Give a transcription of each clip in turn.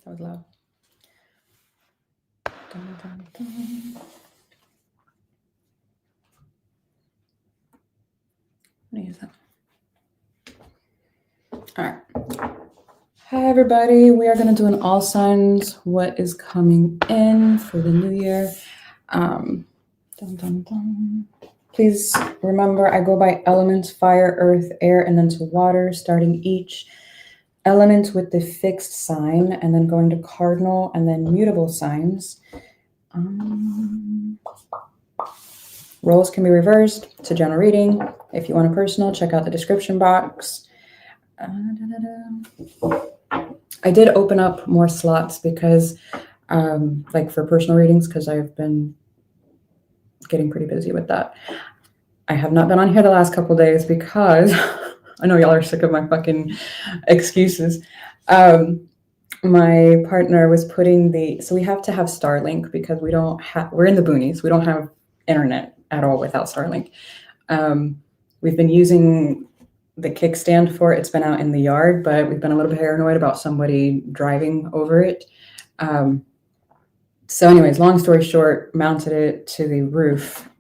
That was loud. Dun, dun, dun. I'm gonna use that. All right. Hi, everybody. We are going to do an all signs. What is coming in for the new year? Dun, dun, dun. Please remember, I go by elements: fire, earth, air, and then to water, starting each element with the fixed sign, and then going to cardinal and then mutable signs. Roles can be reversed. It's a general reading. If you want a personal, check out the description box. I did open up more slots because, like for personal readings, because I've been getting pretty busy with that. I have not been on here the last couple of days because I know y'all are sick of my fucking excuses. My partner was putting so we have to have Starlink because we're in the boonies. We don't have internet at all without Starlink. We've been using the kickstand for it. It's been out in the yard, but we've been a little bit paranoid about somebody driving over it. So anyways, long story short, mounted it to the roof.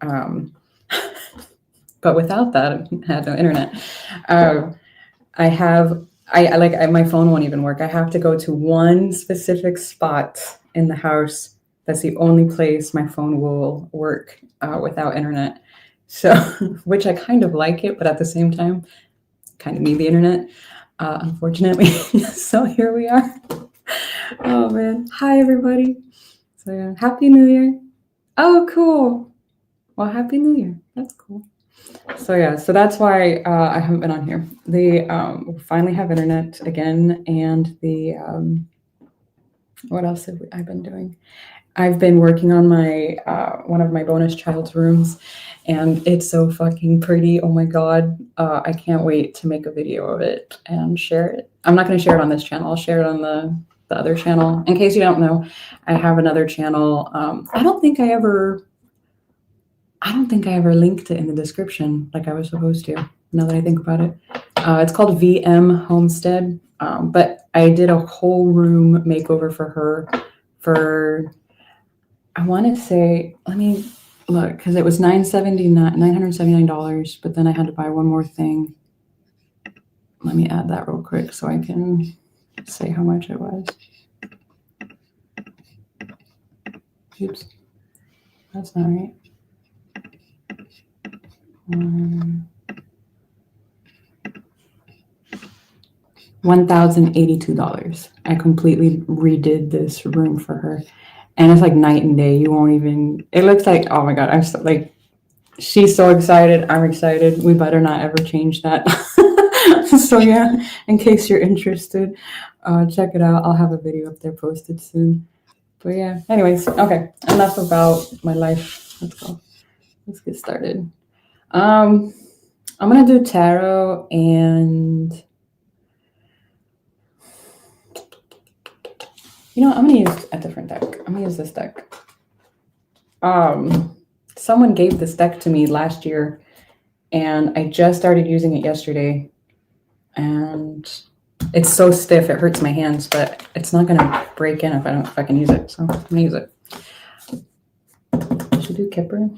But without that, I had no internet. My phone won't even work. I have to go to one specific spot in the house. That's the only place my phone will work without internet. So, which I kind of like it, but at the same time, kind of need the internet, unfortunately. So here we are. Oh man. Hi, everybody. So yeah, Happy New Year. Oh, cool. Well, Happy New Year. That's cool. So yeah, so that's why I haven't been on here. We finally have internet again, and what else have I been doing? I've been working on my one of my bonus child's rooms, and it's so fucking pretty. Oh my god, I can't wait to make a video of it and share it. I'm not going to share it on this channel. I'll share it on the other channel. In case you don't know, I have another channel. I don't think I ever linked it in the description like I was supposed to, now that I think about it. It's called VM Homestead, but I did a whole room makeover for her for, I want to say, let me look, because it was $979, but then I had to buy one more thing. Let me add that real quick so I can say how much it was. Oops, that's not right. $1,082. I completely redid this room for her, and it's like night and day. You won't even. It looks like, oh my god! I'm so, like, she's so excited. I'm excited. We better not ever change that. So yeah, in case you're interested, check it out. I'll have a video up there posted soon. But yeah. Anyways, okay. Enough about my life. Let's go. Let's get started. I'm gonna do tarot, and you know, I'm gonna use a different deck. I'm gonna use this deck. Someone gave this deck to me last year, and I just started using it yesterday, and it's so stiff it hurts my hands, but it's not gonna break in if I can use it. So I'm gonna use it. Should do Kipper.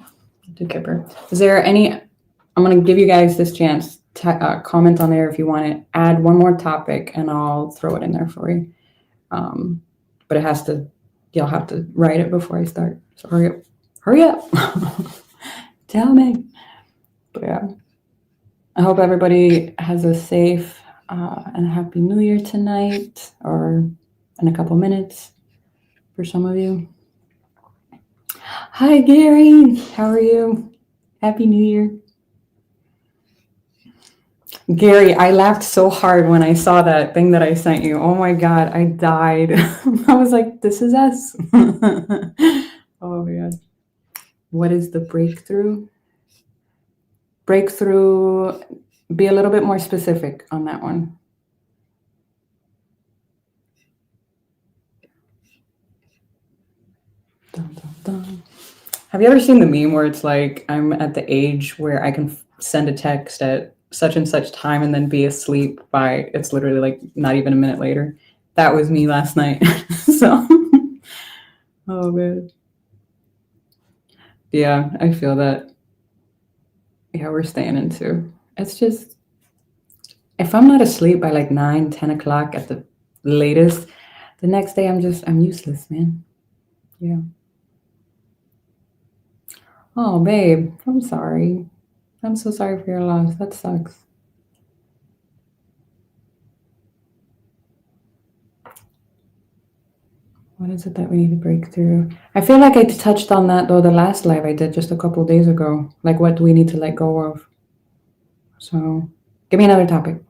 Do Kipper. Is there any? I'm gonna give you guys this chance to comment on there if you want to add one more topic, and I'll throw it in there for you. But it has to. You'll have to write it before I start. So hurry up. Hurry up. Tell me. But yeah. I hope everybody has a safe and a happy new year tonight, or in a couple minutes for some of you. Hi, Gary. How are you? Happy New Year. Gary, I laughed so hard when I saw that thing that I sent you. Oh my God, I died. I was like, this is us. Oh my God. What is the breakthrough? Breakthrough, be a little bit more specific on that one. Dun, dun, dun. Have you ever seen the meme where it's like, I'm at the age where I can send a text at such and such time and then be asleep by, it's literally like not even a minute later? that was me last night. So, oh man. Yeah, I feel that. Yeah, we're staying into. It's just, if I'm not asleep by like 9, 10 o'clock at the latest, the next day I'm useless, man. Yeah. Oh, babe, I'm sorry. I'm so sorry for your loss. That sucks. What is it that we need to break through? I feel like I touched on that though the last live I did just a couple of days ago. Like, what do we need to let go of? So, give me another topic.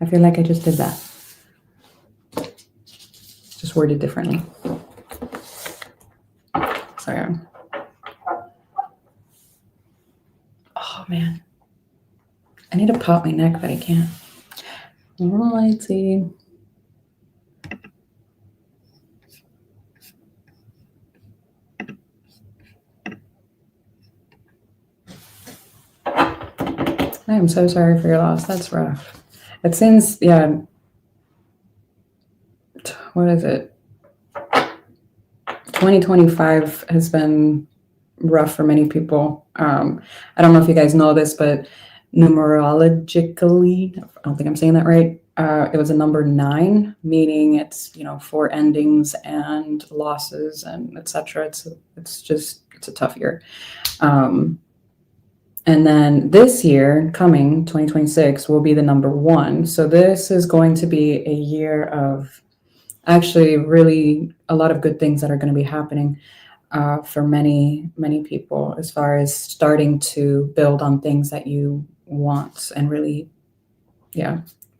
I feel like I just did that. Just worded differently. So, yeah. Oh, man. I need to pop my neck, but I can't. Alrighty. I am so sorry for your loss. That's rough. It seems, yeah. What is it? 2025 has been rough for many people. I don't know if you guys know this, but numerologically, I don't think I'm saying that right. It was a number 9, meaning it's, 4 endings and losses and etc. It's a tough year. And then this year, coming 2026, will be the number 1. So this is going to be a year of actually really a lot of good things that are going to be happening for many, many people, as far as starting to build on things that you want and really,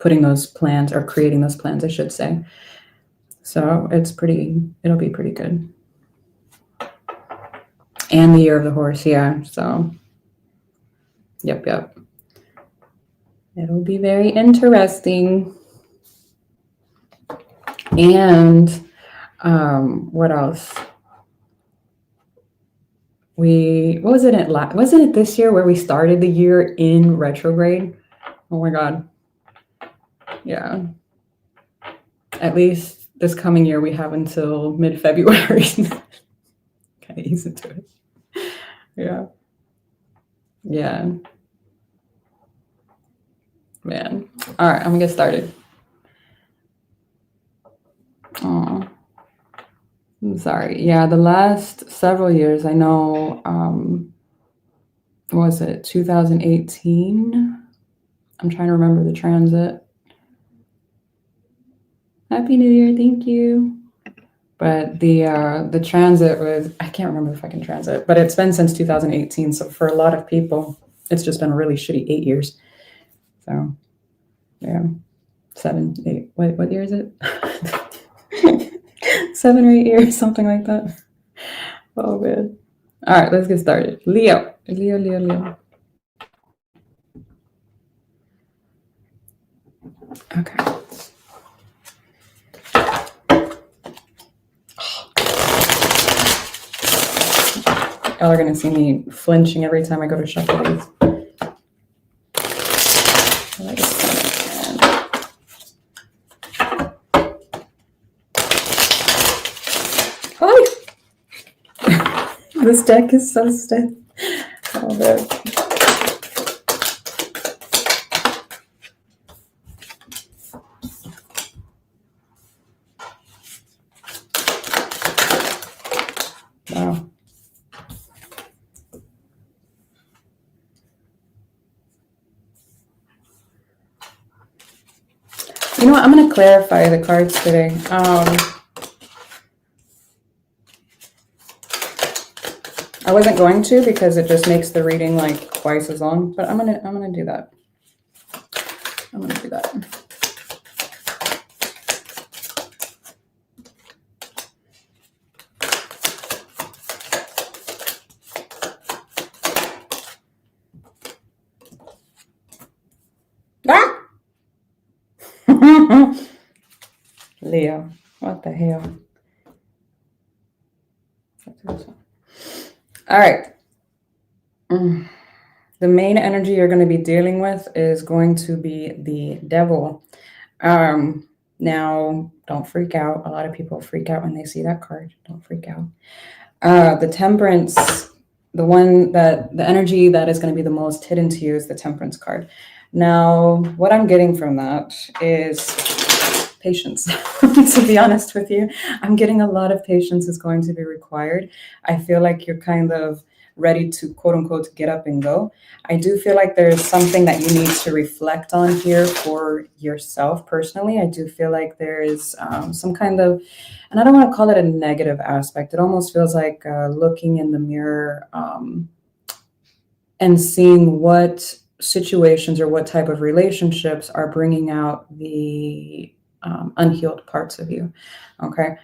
putting those plans or creating those plans, I should say. So it'll be pretty good. And the year of the horse, yeah. So, yep. It'll be very interesting. And what else? Wasn't it this year where we started the year in retrograde? Oh my God. Yeah. At least this coming year, we have until mid-February. Kind of ease into it. Yeah. Yeah. Man. All right, I'm gonna get started. Oh, I'm sorry. Yeah, the last several years, I know, what was it, 2018? I'm trying to remember the transit. Happy New Year, thank you. But the transit was, I can't remember the fucking transit, but it's been since 2018. So for a lot of people, it's just been a really shitty 8 years. So, yeah, 7, 8. What year is it? 7 or 8 years, something like that. Oh man. All right, let's get started. Leo. Okay. Y'all are gonna see me flinching every time I go to shuffle these. This deck is so stiff. Oh, man. Wow. You know what? I'm going to clarify the cards today. I wasn't going to because it just makes the reading like twice as long, but I'm gonna do that. I'm gonna do that. Ah! Leo, what the hell? All right. The main energy you're going to be dealing with is going to be the devil. Now, don't freak out. A lot of people freak out when they see that card. Don't freak out. The Temperance, the energy that is going to be the most hidden to you is the Temperance card. Now, what I'm getting from that is patience. To be honest with you, I'm getting a lot of patience is going to be required. I feel like you're kind of ready to quote unquote get up and go. I do feel like there's something that you need to reflect on here for yourself personally. I do feel like there is some kind of, and I don't want to call it a negative aspect. It almost feels like looking in the mirror and seeing what situations or what type of relationships are bringing out the unhealed parts of you. Okay.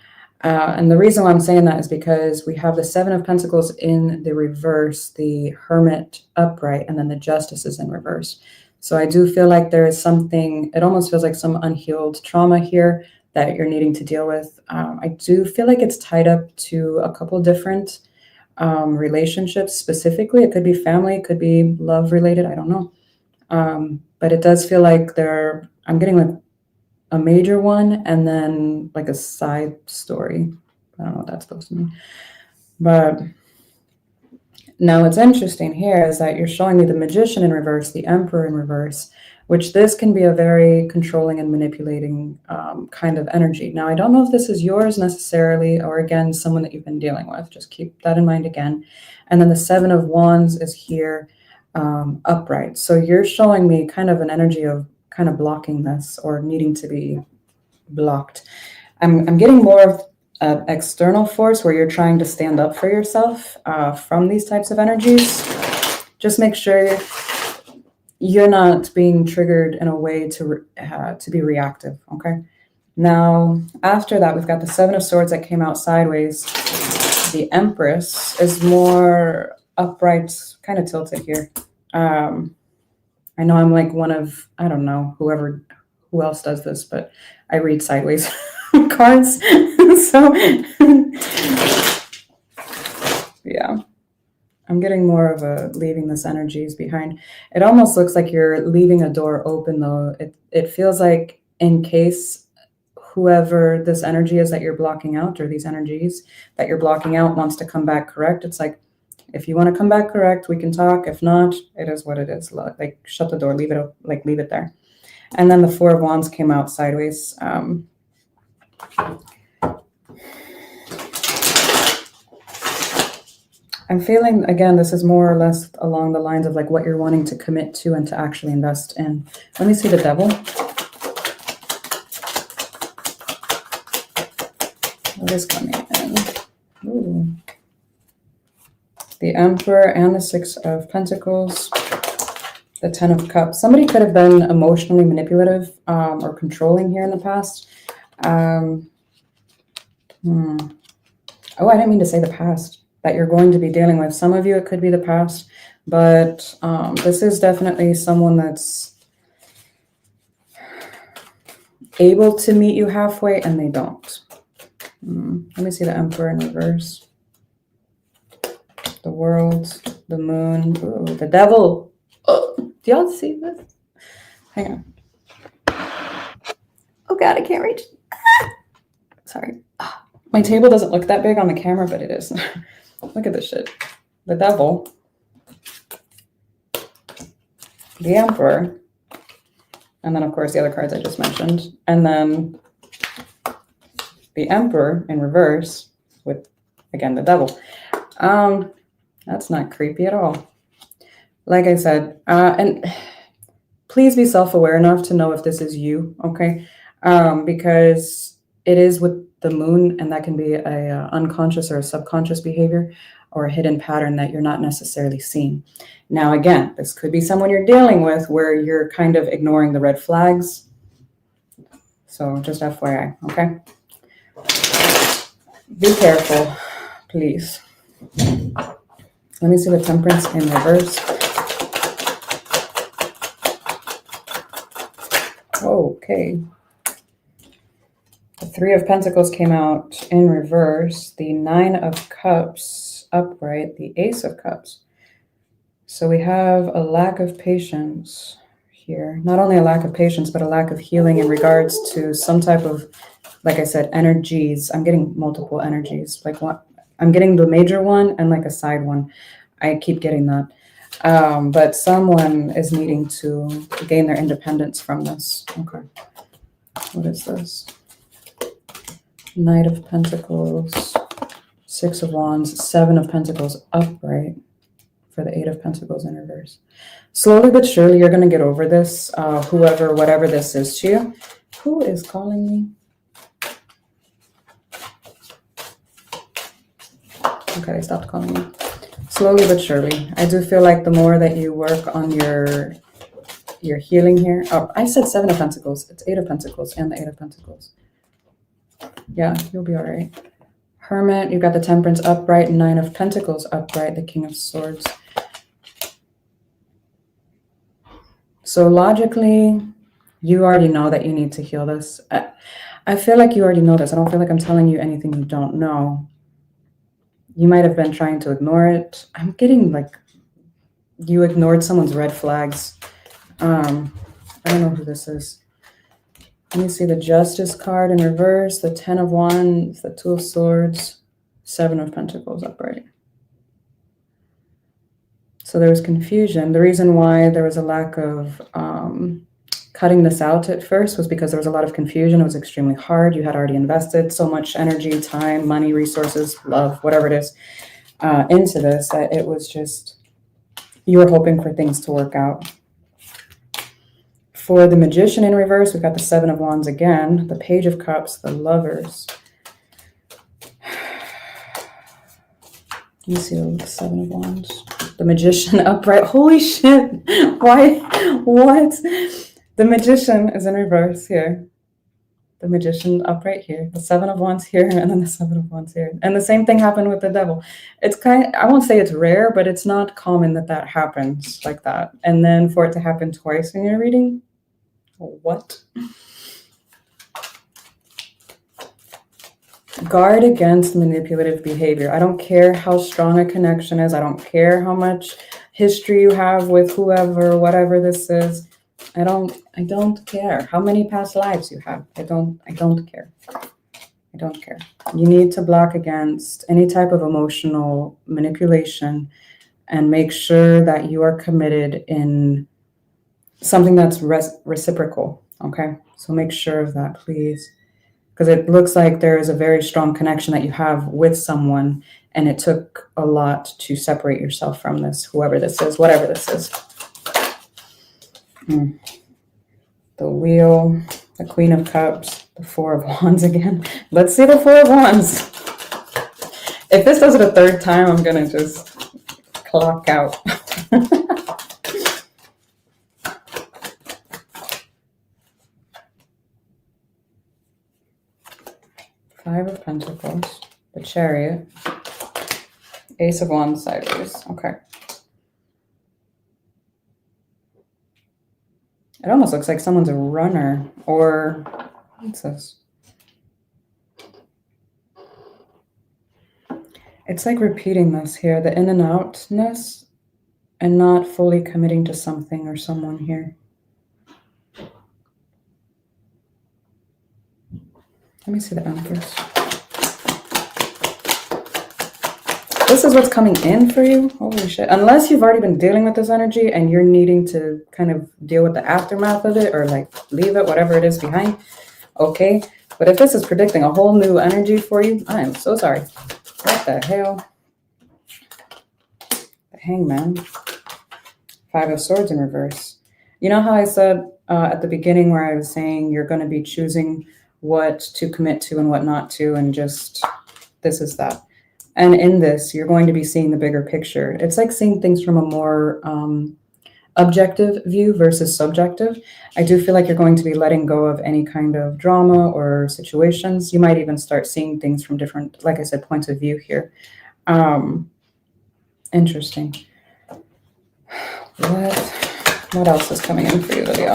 And the reason why I'm saying that is because we have the Seven of Pentacles in the reverse, the Hermit upright, and then the Justice is in reverse. So I do feel like there is something, it almost feels like some unhealed trauma here that you're needing to deal with. I do feel like it's tied up to a couple different relationships specifically. It could be family, it could be love related, I don't know. But it does feel like I'm getting like a major one and then like a side story. I don't know what that's supposed to mean. But now what's interesting here is that you're showing me the Magician in reverse, the Emperor in reverse, which this can be a very controlling and manipulating kind of energy. Now, I don't know if this is yours necessarily, or again, someone that you've been dealing with. Just keep that in mind again. And then the Seven of Wands is here upright. So you're showing me kind of an energy of kind of blocking this or needing to be blocked. I'm getting more of an external force where you're trying to stand up for yourself from these types of energies. Just make sure you're not being triggered in a way to be reactive, okay? Now, after that, we've got the Seven of Swords that came out sideways. The Empress is more upright, kind of tilted here. I know I'm like one of, I don't know, who else does this, but I read sideways cards. So, yeah, I'm getting more of a leaving this energies behind. It almost looks like you're leaving a door open, though. It feels like in case whoever this energy is that you're blocking out, or these energies that you're blocking out, wants to come back correct. It's like, if you want to come back correct, we can talk. If not, it is what it is. Like, shut the door, leave it there. And then the Four of Wands came out sideways. I'm feeling, again, this is more or less along the lines of like what you're wanting to commit to and to actually invest in. Let me see the Devil. What is coming in? Ooh. The Emperor and the Six of Pentacles, the Ten of Cups. Somebody could have been emotionally manipulative or controlling here in the past. Oh, I didn't mean to say the past that you're going to be dealing with. Some of you, it could be the past, but this is definitely someone that's able to meet you halfway, and they don't. Let me see the Emperor in reverse. The World, the Moon, ooh, the Devil. Oh, do y'all see this? Hang on. Oh God, I can't reach. Sorry. My table doesn't look that big on the camera, but it is. Look at this shit. The Devil, the Emperor, and then of course the other cards I just mentioned, and then the Emperor in reverse with, again, the Devil. That's not creepy at all. Like I said, and please be self-aware enough to know if this is you, okay? Because it is with the Moon, and that can be a unconscious or a subconscious behavior or a hidden pattern that you're not necessarily seeing. Now, again, this could be someone you're dealing with where you're kind of ignoring the red flags. So just FYI, okay? Be careful, please. Let me see the Temperance in reverse. Okay. The Three of Pentacles came out in reverse. The Nine of Cups upright. The Ace of Cups. So we have a lack of patience here. Not only a lack of patience, but a lack of healing in regards to some type of, like I said, energies. I'm getting multiple energies. Like what? I'm getting the major one and like a side one. I keep getting that. But someone is needing to gain their independence from this. Okay. What is this? Knight of Pentacles, Six of Wands, Seven of Pentacles upright for the Eight of Pentacles in reverse. Slowly but surely, you're going to get over this, whoever, whatever this is to you. Who is calling me? Okay, they stopped calling me. Slowly but surely. I do feel like the more that you work on your healing here. Oh, I said Seven of Pentacles. It's Eight of Pentacles and the Eight of Pentacles. Yeah, you'll be all right. Hermit, you've got the Temperance upright, Nine of Pentacles upright, the King of Swords. So logically, you already know that you need to heal this. I feel like you already know this. I don't feel like I'm telling you anything you don't know. You might have been trying to ignore it. I'm getting like you ignored someone's red flags. I don't know who this is. Let me see the Justice card in reverse, the Ten of Wands, the Two of Swords, Seven of Pentacles upright. So there was confusion. The reason why there was a lack of cutting this out at first was because there was a lot of confusion. It was extremely hard. You had already invested so much energy, time, money, resources, love, whatever it is, into this, that it was just, you were hoping for things to work out. For the Magician in reverse, we've got the Seven of Wands again, the Page of Cups, the Lovers. Let me see the Seven of Wands. The Magician upright. Holy shit. Why? What? The Magician is in reverse here. The Magician upright here. The Seven of Wands here, and then the Seven of Wands here. And the same thing happened with the Devil. It's I won't say it's rare, but it's not common that happens like that. And then for it to happen twice in your reading, what? Guard against manipulative behavior. I don't care how strong a connection is. I don't care how much history you have with whoever, whatever this is. I don't care how many past lives you have. I don't care. I don't care. You need to block against any type of emotional manipulation and make sure that you are committed in something that's reciprocal. Okay. So make sure of that, please. Because it looks like there is a very strong connection that you have with someone, and it took a lot to separate yourself from this, whoever this is, whatever this is. The Wheel, the Queen of Cups, the Four of Wands again. Let's see the Four of Wands. If this does it a third time, I'm going to just clock out. Five of Pentacles, the Chariot, Ace of Wands sideways. Okay. It almost looks like someone's a runner, or what's this? It's like repeating this here, the in and outness, and not fully committing to something or someone here. Let me see the Empress. This is what's coming in for you. Holy shit. Unless you've already been dealing with this energy and you're needing to kind of deal with the aftermath of it, or like leave it, whatever it is behind. Okay. But if this is predicting a whole new energy for you, I am so sorry. What the hell? The Hangman. Five of Swords in reverse. You know how I said at the beginning where I was saying you're going to be choosing what to commit to and what not to, and just this is that. And in this, you're going to be seeing the bigger picture. It's like seeing things from a more objective view versus subjective. I do feel like you're going to be letting go of any kind of drama or situations. You might even start seeing things from different, like I said, points of view here. Interesting. What else is coming in for you, Leo?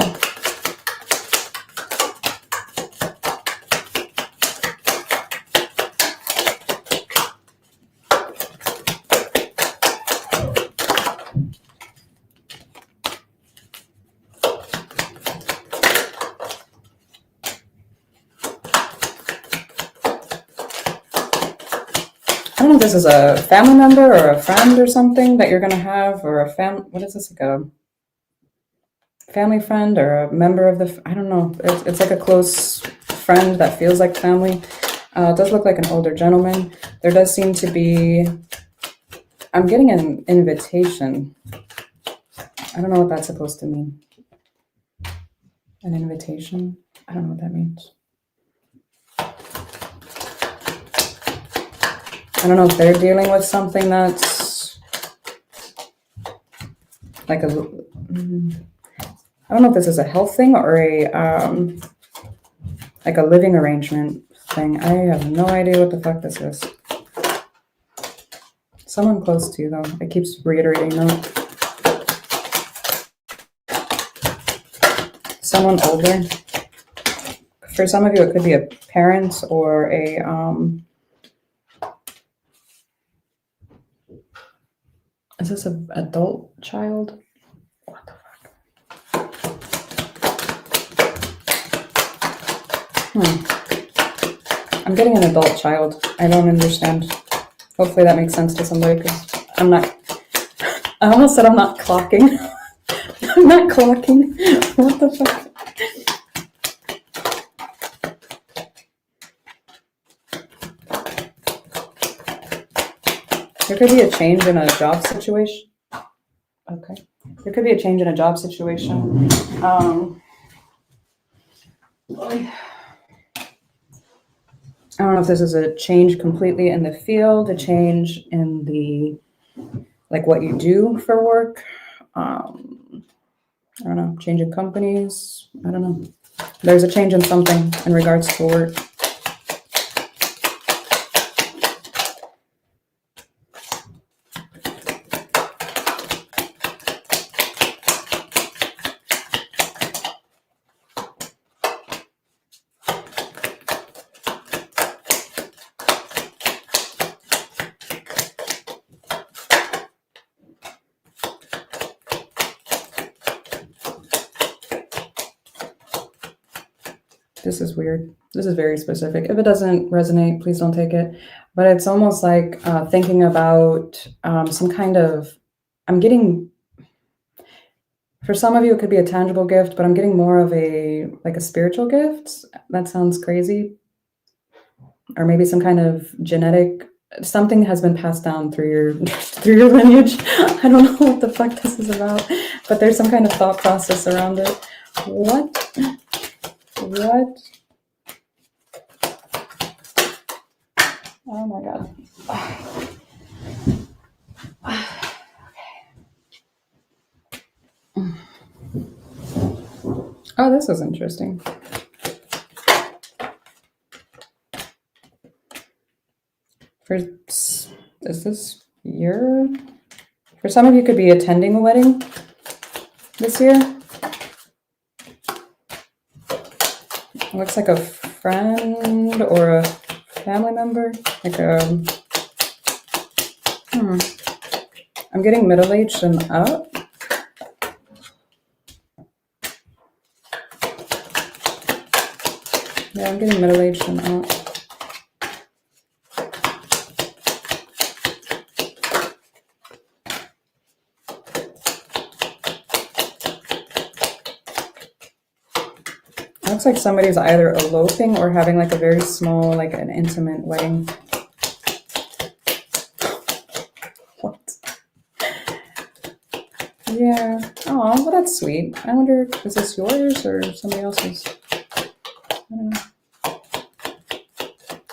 don't know if this is a family member or a friend or something that you're going to have, or a what is this, like a family friend or a member of the, I don't know. It's like a close friend that feels like family. It does look like an older gentleman. There does seem to be, I'm getting an invitation. I don't know what that's supposed to mean. An invitation? I don't know what that means. I don't know if they're dealing with something that's like a, I don't know if this is a health thing or a, like a living arrangement thing. I have no idea what the fuck this is. Someone close to you, though. It keeps reiterating that. Someone older. For some of you, it could be a parent or a, is this an adult child? What the fuck? I'm getting an adult child. I don't understand. Hopefully that makes sense to somebody, because I'm not, I almost said I'm not clocking. I'm not clocking. What the fuck? There could be a change in a job situation. Okay. There could be a change in a job situation. I don't know if this is a change completely in the field, a change in the, like what you do for work. I don't know, change in companies. I don't know. There's a change in something in regards to work. This is weird. This is very specific. If it doesn't resonate, please don't take it. But it's almost like thinking about some kind of, I'm getting, for some of you, it could be a tangible gift, but I'm getting more of a, like a spiritual gift. That sounds crazy. Or maybe some kind of genetic, something has been passed down through your lineage. I don't know what the fuck this is about, but there's some kind of thought process around it. What? Oh my god. Oh, this is interesting. Is this year? For some of you, could be attending a wedding this year. It looks like a friend or a family member, like a, I'm getting middle-aged and up. Yeah, I'm getting middle-aged and up. Looks like somebody's either eloping or having like a very small, like an intimate wedding. What? Yeah. Oh, well, that's sweet. I wonder, is this yours or somebody else's? I don't know.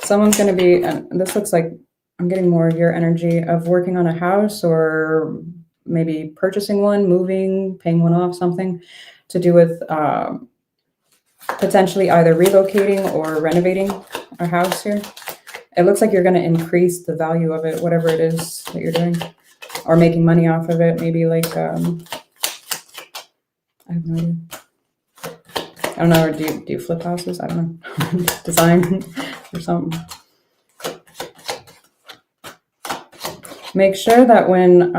Someone's going to be, this looks like, I'm getting more of your energy of working on a house or maybe purchasing one, moving, paying one off, something to do with potentially either relocating or renovating a house here. It looks like you're going to increase the value of it, whatever it is that you're doing, or making money off of it. Maybe like, I have no idea. I don't know, or do you flip houses? I don't know. Design or something. Make sure that when,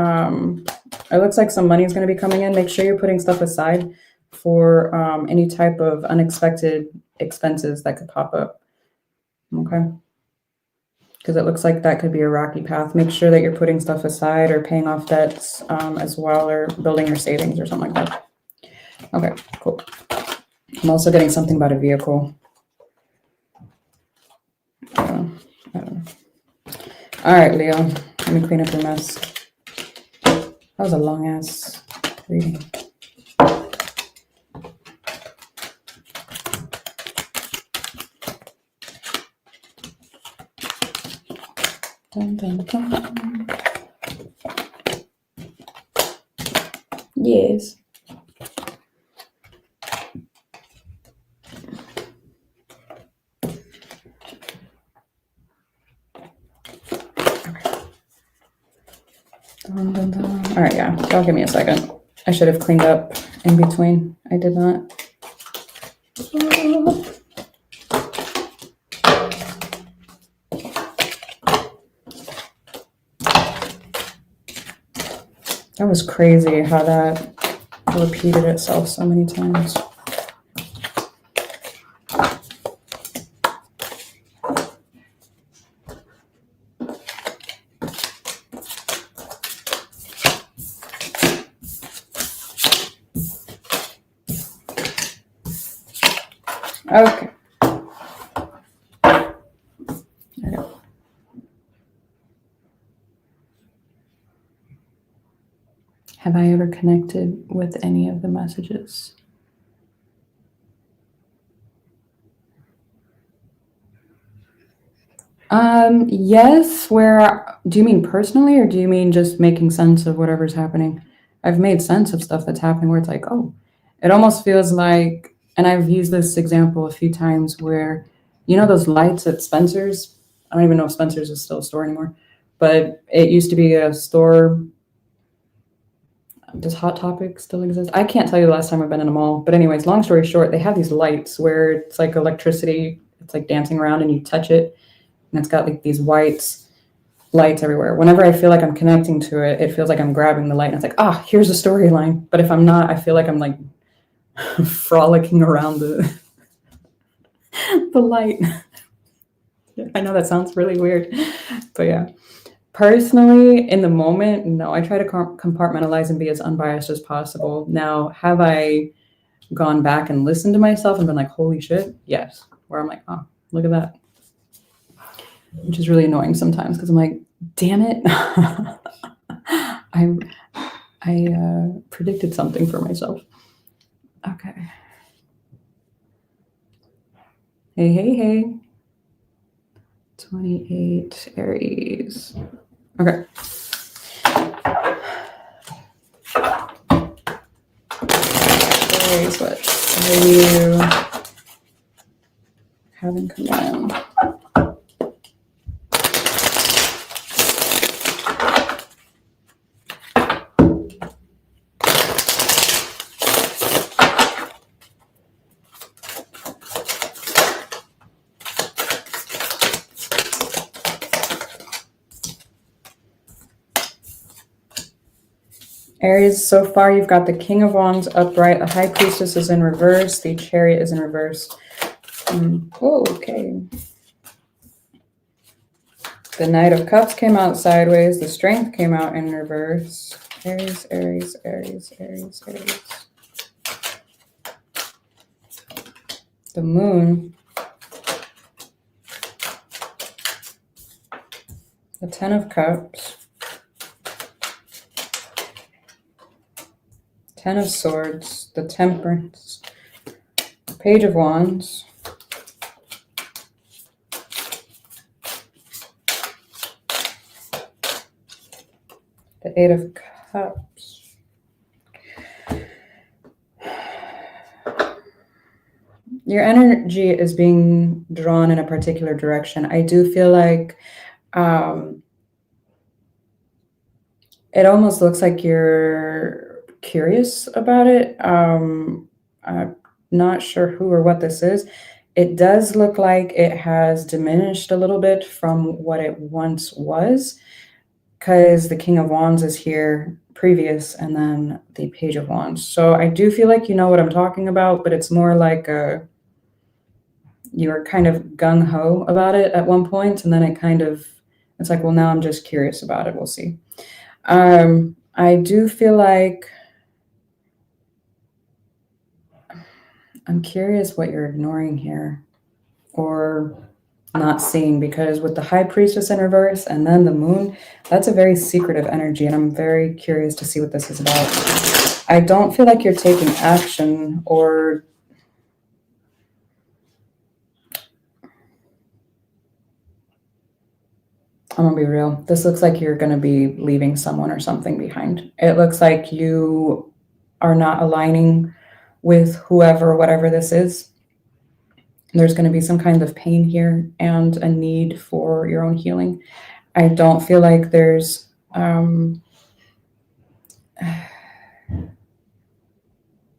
it looks like some money is going to be coming in, make sure you're putting stuff aside for any type of unexpected expenses that could pop up. Okay. because it looks like that could be a rocky path. Make sure that you're putting stuff aside or paying off debts as well, or building your savings or something like that. Okay, cool. I'm also getting something about a vehicle. I don't know. All right, Leo, let me clean up your mess. That was a long ass reading. Dun, dun, dun. Yes. Dun, dun, dun. All right, yeah. Y'all give me a second. I should have cleaned up in between. I did not. That was crazy how that repeated itself so many times. Okay. Have I ever connected with any of the messages? Yes. Where do you mean personally, or do you mean just making sense of whatever's happening? I've made sense of stuff that's happening where it's like, oh, it almost feels like, and I've used this example a few times where, you know, those lights at Spencer's. I don't even know if Spencer's is still a store anymore, but it used to be a store. Does Hot Topic still exist? I can't tell you the last time I've been in a mall. But anyways, long story short, they have these lights where it's like electricity. It's like dancing around and you touch it. And it's got like these white lights everywhere. Whenever I feel like I'm connecting to it, it feels like I'm grabbing the light. And it's like, here's a storyline. But if I'm not, I feel like I'm like frolicking around the light. I know that sounds really weird. But yeah. Personally, in the moment, no, I try to compartmentalize and be as unbiased as possible. Now, have I gone back and listened to myself and been like, holy shit? Yes. Where I'm like, oh, look at that. Which is really annoying sometimes because I'm like, damn it. I predicted something for myself. Okay. Hey. 28 Aries. Okay. Aries, what are you having come down? Aries, so far you've got the King of Wands upright, the High Priestess is in reverse, the Chariot is in reverse. Okay. The Knight of Cups came out sideways, the Strength came out in reverse. Aries. The Moon. The Ten of Cups. Ten of Swords, the Temperance, Page of Wands, the Eight of Cups. Your energy is being drawn in a particular direction. I do feel like it almost looks like you're curious about it. I'm not sure who or what this is. It does look like it has diminished a little bit from what it once was, because the King of Wands is here previous and then the Page of Wands. So I do feel like you know what I'm talking about, but it's more like you were kind of gung-ho about it at one point, and then it kind of It's like, well, now I'm just curious about it. We'll see. I do feel like I'm curious what you're ignoring here or not seeing, because with the High Priestess in reverse and then the Moon, that's a very secretive energy, and I'm very curious to see what this is about. I don't feel like you're taking action, or I'm gonna be real. This looks like you're gonna be leaving someone or something behind. It looks like you are not aligning with whoever, whatever this is. There's going to be some kind of pain here and a need for your own healing. I don't feel like there's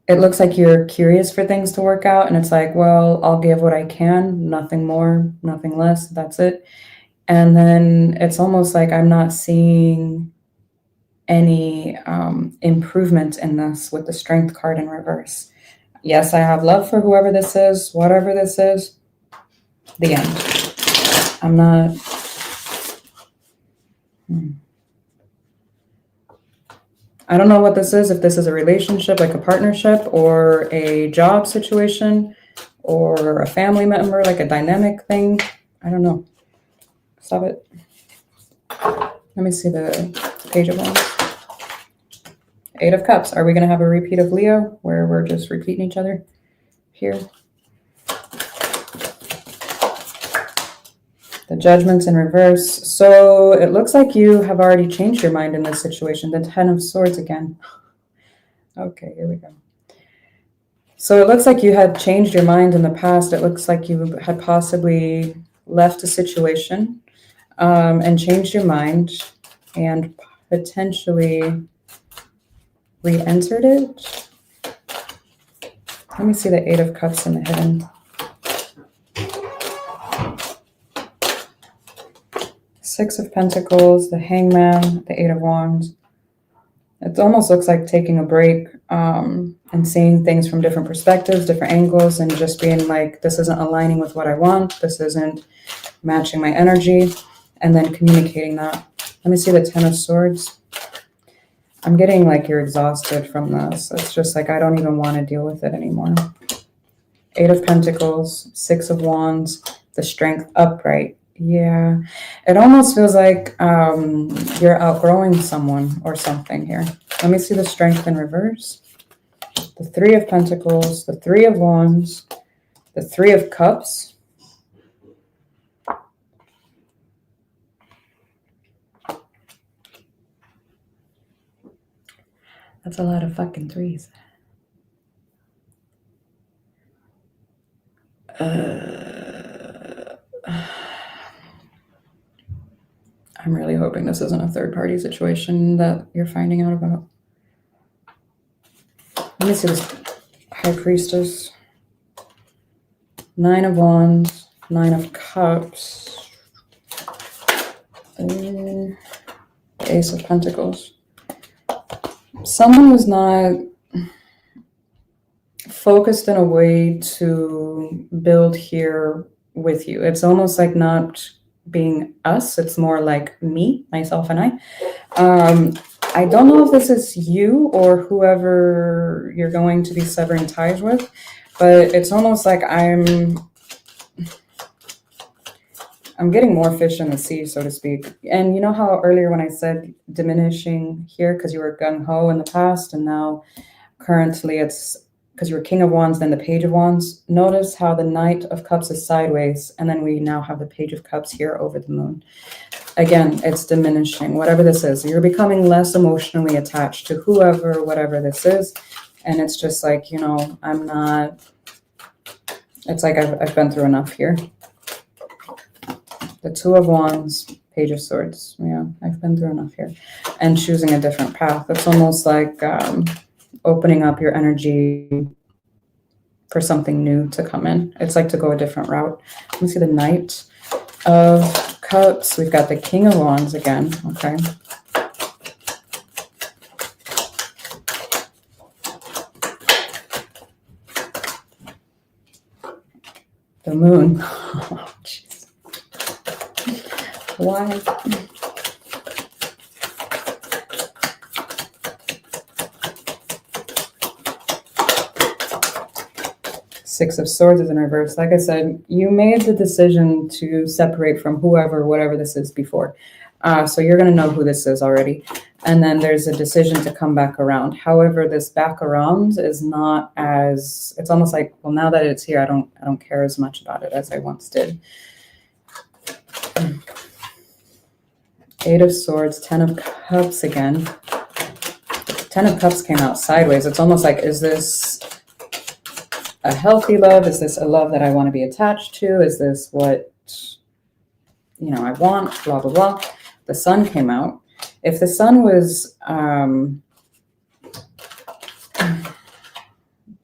it looks like you're curious for things to work out, and it's like, well, I'll give what I can, nothing more, nothing less, that's it. And then it's almost like I'm not seeing any improvement in this with the Strength card in reverse. Yes, I have love for whoever this is, whatever this is. The end. I'm not. I don't know what this is, if this is a relationship, like a partnership, or a job situation, or a family member, like a dynamic thing. I don't know. Stop it. Let me see the Page of Wands. 8 of Cups. Are we going to have a repeat of Leo where we're just repeating each other here? The Judgment's in reverse. So it looks like you have already changed your mind in this situation. The 10 of Swords again. Okay, here we go. So it looks like you had changed your mind in the past. It looks like you had possibly left a situation and changed your mind and potentially re-entered it. Let me see the 8 of Cups in the hidden. 6 of Pentacles, the Hangman, the 8 of Wands. It almost looks like taking a break and seeing things from different perspectives, different angles, and just being like, this isn't aligning with what I want. This isn't matching my energy. And then communicating that. Let me see the 10 of Swords. I'm getting like you're exhausted from this. It's just like, I don't even want to deal with it anymore. 8 of Pentacles, 6 of Wands, the Strength upright. Yeah, it almost feels like you're outgrowing someone or something here. Let me see the Strength in reverse. The 3 of Pentacles, the 3 of Wands, the 3 of Cups. That's a lot of fucking threes. I'm really hoping this isn't a third-party situation that you're finding out about. Let me see this High Priestess. 9 of Wands, 9 of Cups. The Ace of Pentacles. Someone was not focused in a way to build here with you. It's almost like not being us. It's more like me, myself, and I don't know if this is you or whoever you're going to be severing ties with, but it's almost like I'm getting more fish in the sea, so to speak. And you know how earlier when I said diminishing here because you were gung-ho in the past, and now currently it's because you were King of Wands, then the Page of Wands. Notice how the Knight of Cups is sideways, and then we now have the Page of Cups here over the Moon. Again, it's diminishing, whatever this is. You're becoming less emotionally attached to whoever, whatever this is. And it's just like, you know, I'm not, it's like I've been through enough here. The 2 of Wands, Page of Swords. Yeah, I've been through enough here. And choosing a different path. It's almost like opening up your energy for something new to come in. It's like to go a different route. Let me see the Knight of Cups. We've got the King of Wands again. Okay. The Moon. Oh, jeez. Why? Six of Swords is in reverse. Like I said, you made the decision to separate from whoever, whatever this is before. So you're going to know who this is already. And then there's a decision to come back around. However, this back around is not as, it's almost like, well, now that it's here, I don't care as much about it as I once did. Eight of Swords, Ten of Cups again. Ten of Cups came out sideways. It's almost like, is this a healthy love? Is this a love that I want to be attached to? Is this what, you know, I want? Blah, blah, blah. The Sun came out. If the Sun was,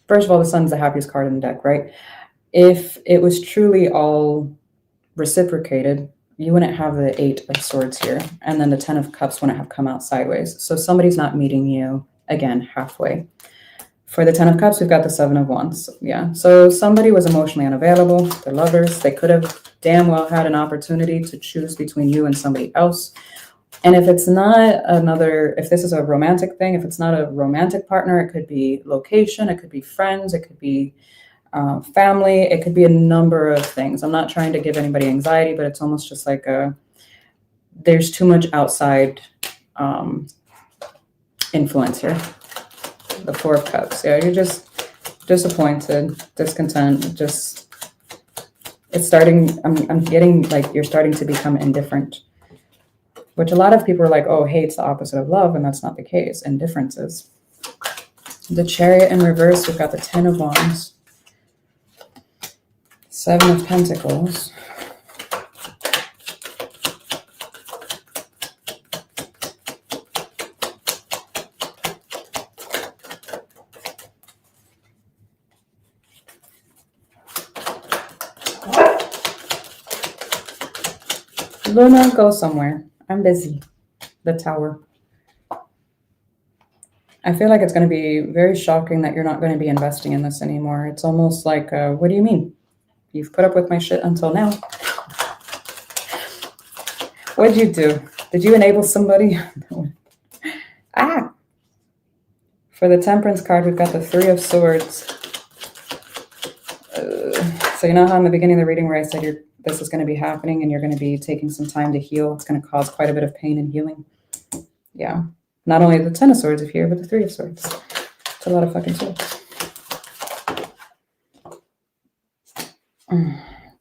first of all, the Sun's the happiest card in the deck, right? If it was truly all reciprocated, you wouldn't have the Eight of Swords here. And then the Ten of Cups wouldn't have come out sideways. So somebody's not meeting you, again, halfway. For the Ten of Cups, we've got the Seven of Wands. Yeah, so somebody was emotionally unavailable. They're lovers. They could have damn well had an opportunity to choose between you and somebody else. And if it's not another, if this is a romantic thing, if it's not a romantic partner, it could be location, it could be friends, it could be family, it could be a number of things. I'm not trying to give anybody anxiety, but it's almost just like there's too much outside influence here. The Four of Cups. Yeah, you're just disappointed, discontent, just, it's starting, I'm getting like you're starting to become indifferent, which a lot of people are like, oh, hate's the opposite of love, and that's not the case. Indifference is. The Chariot in reverse, we've got the Ten of Wands, Seven of Pentacles, Luna, go somewhere. I'm busy. The Tower. I feel like it's going to be very shocking that you're not going to be investing in this anymore. It's almost like, what do you mean? You've put up with my shit until now. What'd you do? Did you enable somebody? Ah! For the Temperance card, we've got the Three of Swords. So you know how in the beginning of the reading where I said this is going to be happening and you're going to be taking some time to heal. It's going to cause quite a bit of pain and healing. Yeah. Not only the Ten of Swords here, but the Three of Swords. It's a lot of fucking swords.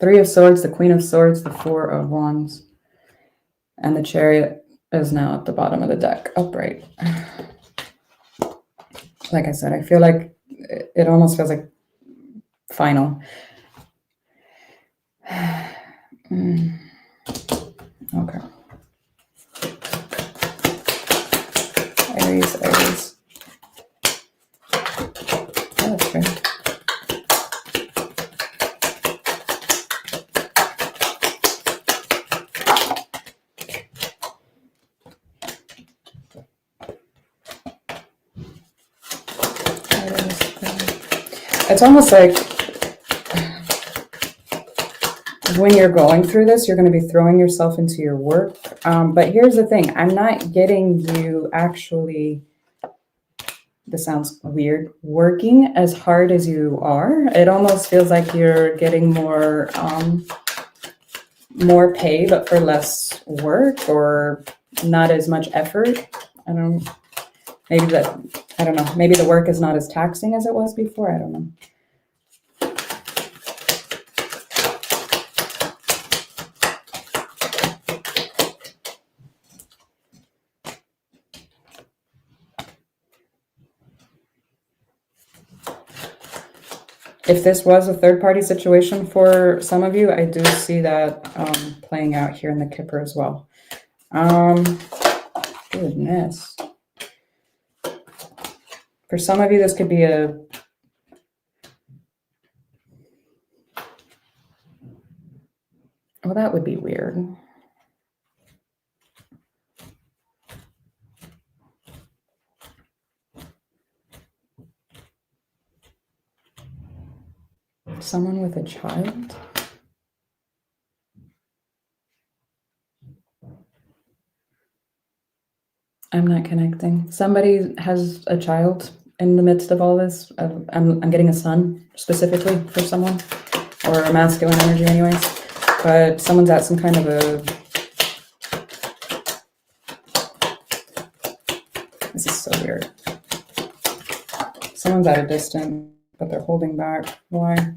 Three of Swords, the Queen of Swords, the Four of Wands. And the Chariot is now at the bottom of the deck, upright. Like I said, I feel like it almost feels like final. Okay. Aries, Aries. Oh, that's fair. It's almost like when you're going through this, you're going to be throwing yourself into your work. But here's the thing. I'm not getting you actually, this sounds weird, working as hard as you are. It almost feels like you're getting more pay, but for less work or not as much effort. I don't know. Maybe the work is not as taxing as it was before. I don't know. If this was a third-party situation for some of you, I do see that playing out here in the Kipper as well. Goodness. For some of you, this could be a... Well, that would be weird. Someone with a child? I'm not connecting. Somebody has a child in the midst of all this. I'm getting a son specifically for someone, or a masculine energy anyways. But someone's at some kind of a... This is so weird. Someone's at a distance, but they're holding back. Why?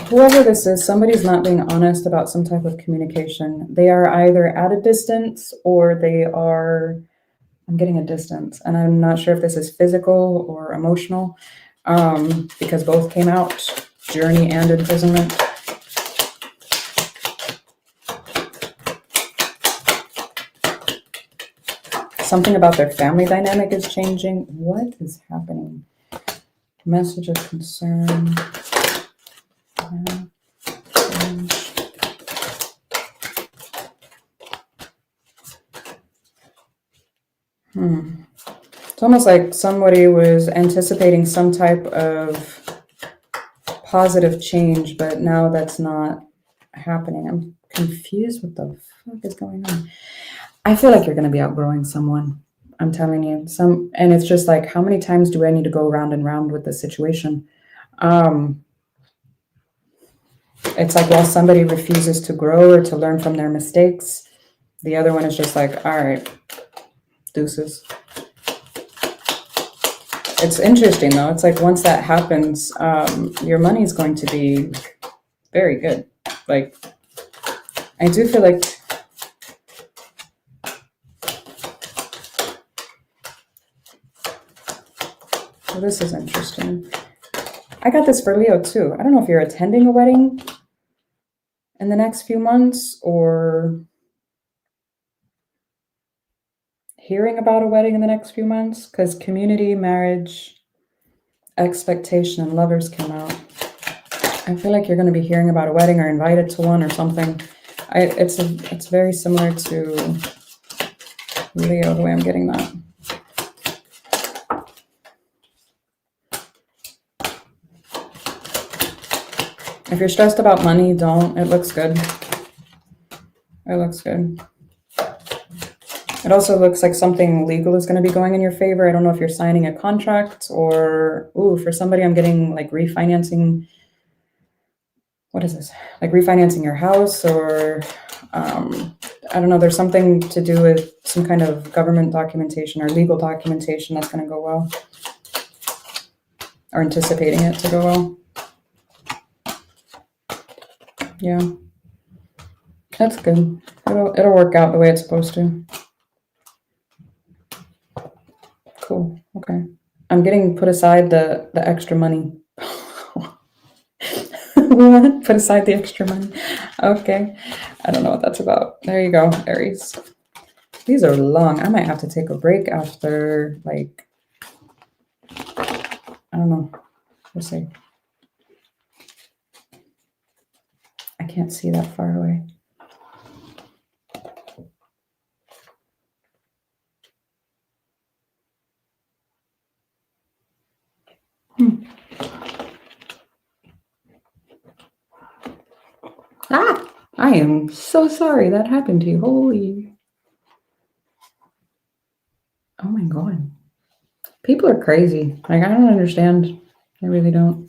Whoever this is, somebody's not being honest about some type of communication. They are either at a distance or they are... I'm getting a distance, and I'm not sure if this is physical or emotional, because both came out, journey and imprisonment. Something about their family dynamic is changing. What is happening? Message of concern. Yeah. It's almost like somebody was anticipating some type of positive change, but now that's not happening. I'm confused. What the fuck is going on? I feel like you're going to be outgrowing someone. I'm telling you. And it's just like, how many times do I need to go round and round with this situation? It's like, while somebody refuses to grow or to learn from their mistakes, the other one is just like, all right, deuces. It's interesting though. It's like, once that happens, your money is going to be very good. Like, I do feel like... Well, this is interesting. I got this for Leo too. I don't know if you're attending a wedding in the next few months, or hearing about a wedding in the next few months, because community, marriage, expectation, and lovers came out. I feel like you're going to be hearing about a wedding or invited to one or something. It's very similar to Leo, the way I'm getting that. If you're stressed about money, don't. It looks good. It looks good. It also looks like something legal is going to be going in your favor. I don't know if you're signing a contract or... Ooh, for somebody, I'm getting like refinancing. What is this? Like refinancing your house, or... I don't know. There's something to do with some kind of government documentation or legal documentation that's going to go well. Or anticipating it to go well. Yeah, that's good. It'll work out the way it's supposed to. Cool. Okay. I'm getting put aside the extra money. What? Put aside the extra money. Okay. I don't know what that's about. There you go, Aries. These are long. I might have to take a break after, like, I don't know. We'll see. I can't see that far away. Ah, I am so sorry that happened to you. Holy. Oh my God. People are crazy. Like, I don't understand. I really don't.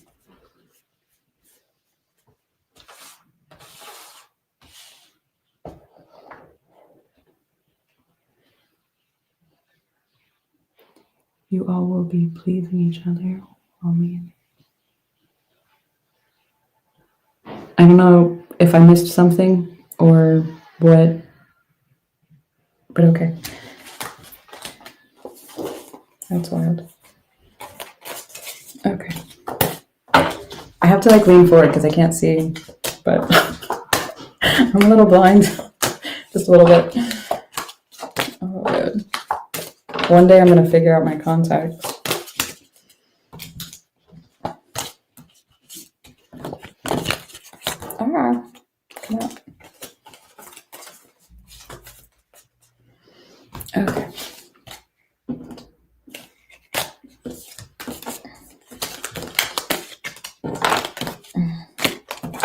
You all will be pleasing each other. Amen. I don't know if I missed something or what, but okay. That's wild. Okay. I have to like lean forward because I can't see, but I'm a little blind. Just a little bit. Oh, good. One day I'm going to figure out my contacts. Ah, come on. Okay.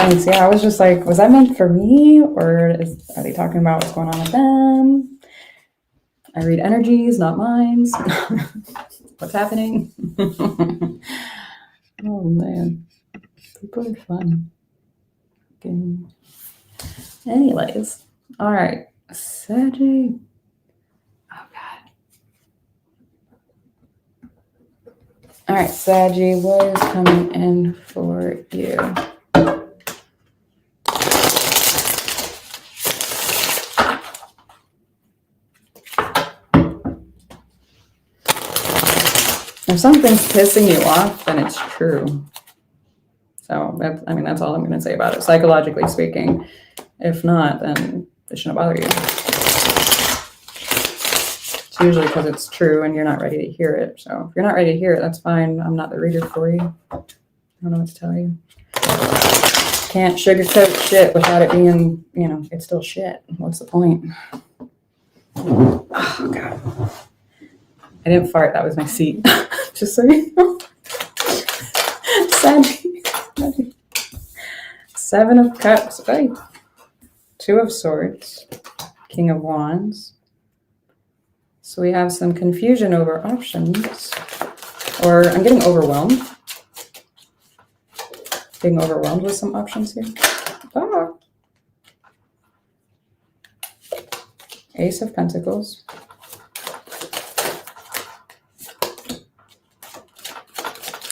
Thanks. Yeah, I was just like, was that meant for me, or are they talking about what's going on with them? I read energies, not minds. What's happening? Oh man, people are fun. Okay. Anyways, all right, Saggy. Oh God. All right, Saggy, what is coming in for you? If something's pissing you off, then it's true. So, I mean, that's all I'm going to say about it, psychologically speaking. If not, then it shouldn't bother you. It's usually because it's true and you're not ready to hear it. So if you're not ready to hear it, that's fine. I'm not the reader for you. I don't know what to tell you. Can't sugarcoat shit without it being, you know, it's still shit. What's the point? Oh, God. I didn't fart. That was my seat. Just so you know. Saggy. 7 of Cups. Okay. 2 of Swords. King of Wands. So we have some confusion over options. Or I'm getting overwhelmed. Being overwhelmed with some options here. Oh. Ace of Pentacles.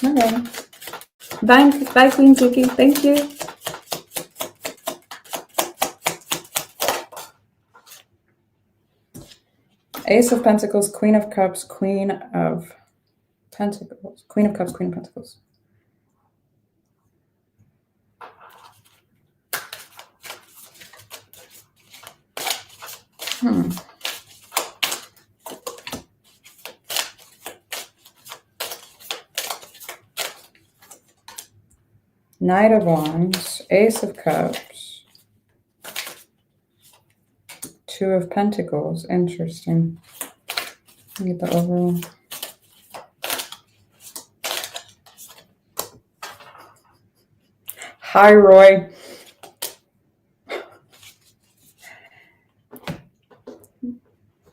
Okay. Bye, Queen Tiki. Thank you. Ace of Pentacles, Queen of Cups, Queen of Pentacles. Queen of Cups, Queen of Pentacles. Knight of Wands, Ace of Cups, 2 of Pentacles. Interesting. Let me get the overall. Hi, Roy.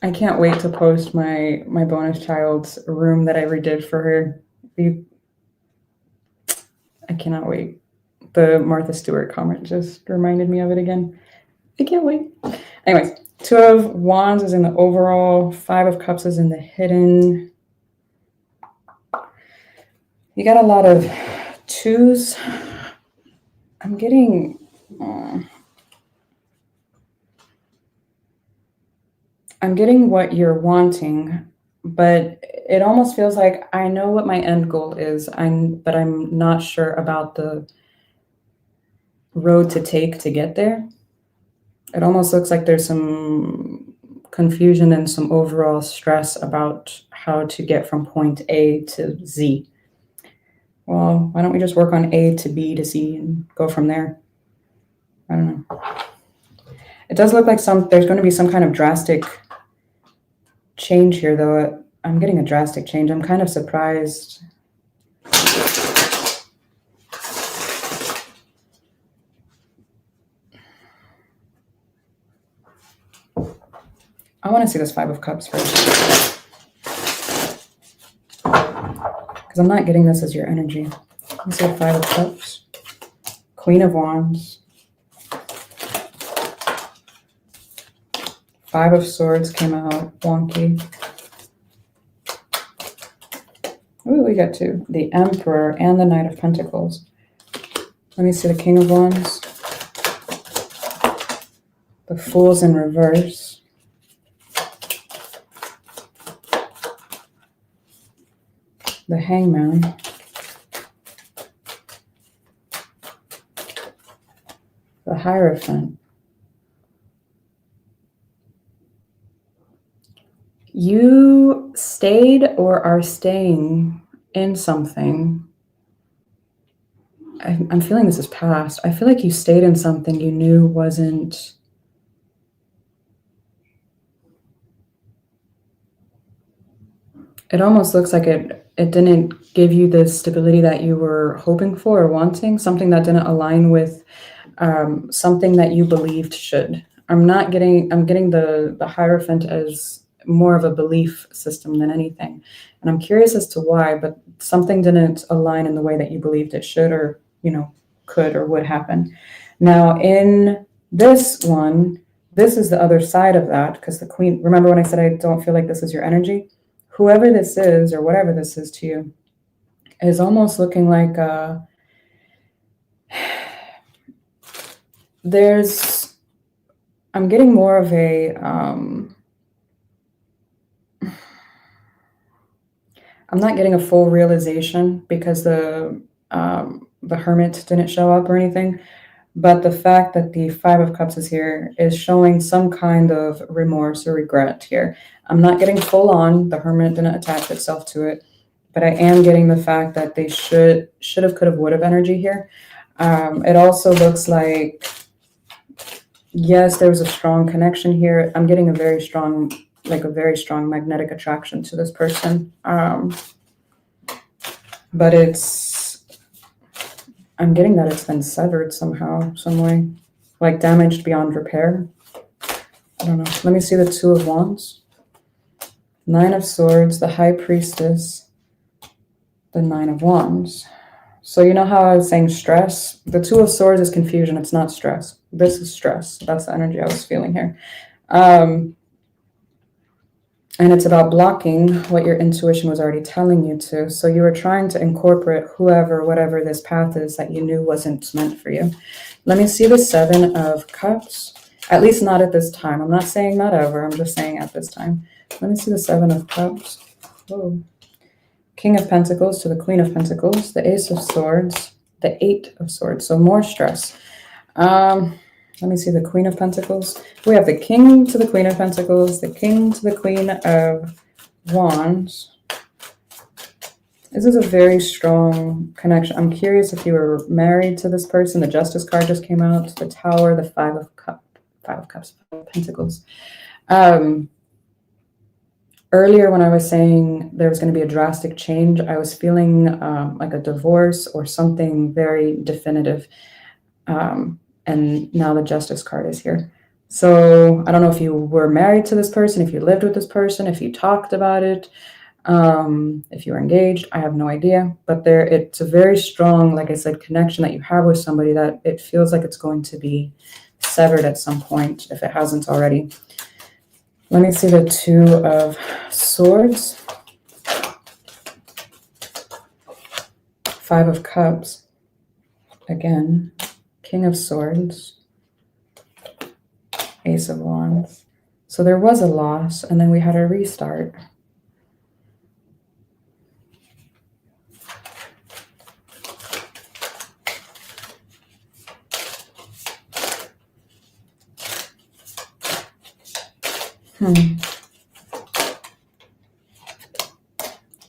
I can't wait to post my bonus child's room that I redid for her. I cannot wait. The Martha Stewart comment just reminded me of it again. I can't wait. Anyways, 2 of Wands is in the overall. 5 of Cups is in the hidden. You got a lot of 2s. I'm getting... I'm getting what you're wanting, but it almost feels like I know what my end goal is, but I'm not sure about the road to take to get there. It almost looks like there's some confusion and some overall stress about how to get from point A to Z. Well, why don't we just work on A to B to C and go from there? I don't know. It does look like there's going to be some kind of drastic change here, though. I'm getting a drastic change. I'm kind of surprised. I want to see this 5 of Cups first, because I'm not getting this as your energy. Let me see the 5 of Cups, Queen of Wands, 5 of Swords came out wonky. Ooh, we got 2. The Emperor and the Knight of Pentacles. Let me see the King of Wands. The Fool's in reverse. The Hangman. The Hierophant. You stayed or are staying in something. I'm feeling this is past. I feel like you stayed in something you knew wasn't it almost looks like it didn't give you the stability that you were hoping for or wanting, something that didn't align with something that you believed should. I'm getting the Hierophant as more of a belief system than anything. And I'm curious as to why, but something didn't align in the way that you believed it should or, could or would happen. Now, in this one, this is the other side of that, because the Queen, remember when I said I don't feel like this is your energy? Whoever this is or whatever this is to you is almost looking like I'm getting more of a, I'm not getting a full realization because the Hermit didn't show up or anything, but the fact that the Five of Cups is here is showing some kind of remorse or regret here. I'm not getting full on, the Hermit didn't attach itself to it, but I am getting the fact that they should have, could have, would have energy here. It also looks like, yes, there was a strong connection here. I'm getting a very strong magnetic attraction to this person. But I'm getting that it's been severed somehow, some way, like damaged beyond repair. I don't know. Let me see the Two of Wands, Nine of Swords, the High Priestess, the Nine of Wands. So you know how I was saying stress? The Two of Swords is confusion. It's not stress. This is stress. That's the energy I was feeling here. And it's about blocking what your intuition was already telling you to. So you were trying to incorporate whatever this path is that you knew wasn't meant for you. Let me see the Seven of Cups. At least not at this time. I'm not saying not ever. I'm just saying at this time. Let me see the Seven of Cups. Whoa. King of Pentacles to the Queen of Pentacles. The Ace of Swords. The Eight of Swords. So more stress. Let me see the Queen of Pentacles. We have the King to the Queen of Pentacles, the King to the Queen of Wands. This is a very strong connection. I'm curious if you were married to this person. The Justice card just came out. The Tower, the Five of Cups, Five of Pentacles. Earlier when I was saying there was going to be a drastic change, I was feeling like a divorce or something very definitive. And now the Justice card is here. So I don't know if you were married to this person, if you lived with this person, if you talked about it, if you were engaged, I have no idea. But it's a very strong, like I said, connection that you have with somebody that it feels like it's going to be severed at some point, if it hasn't already. Let me see the Two of Swords. Five of Cups. Again. King of Swords, Ace of Wands. So there was a loss, and then we had a restart.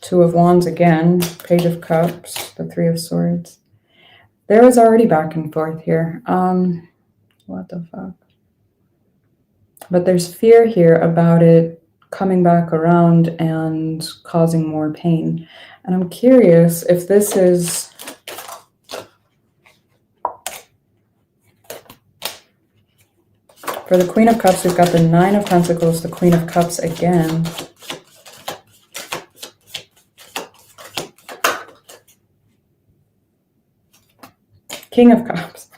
Two of Wands again, Page of Cups, the Three of Swords. There was already back and forth here. What the fuck? But there's fear here about it coming back around and causing more pain. And I'm curious if this is... For the Queen of Cups, we've got the Nine of Pentacles, the Queen of Cups again. King of Cups.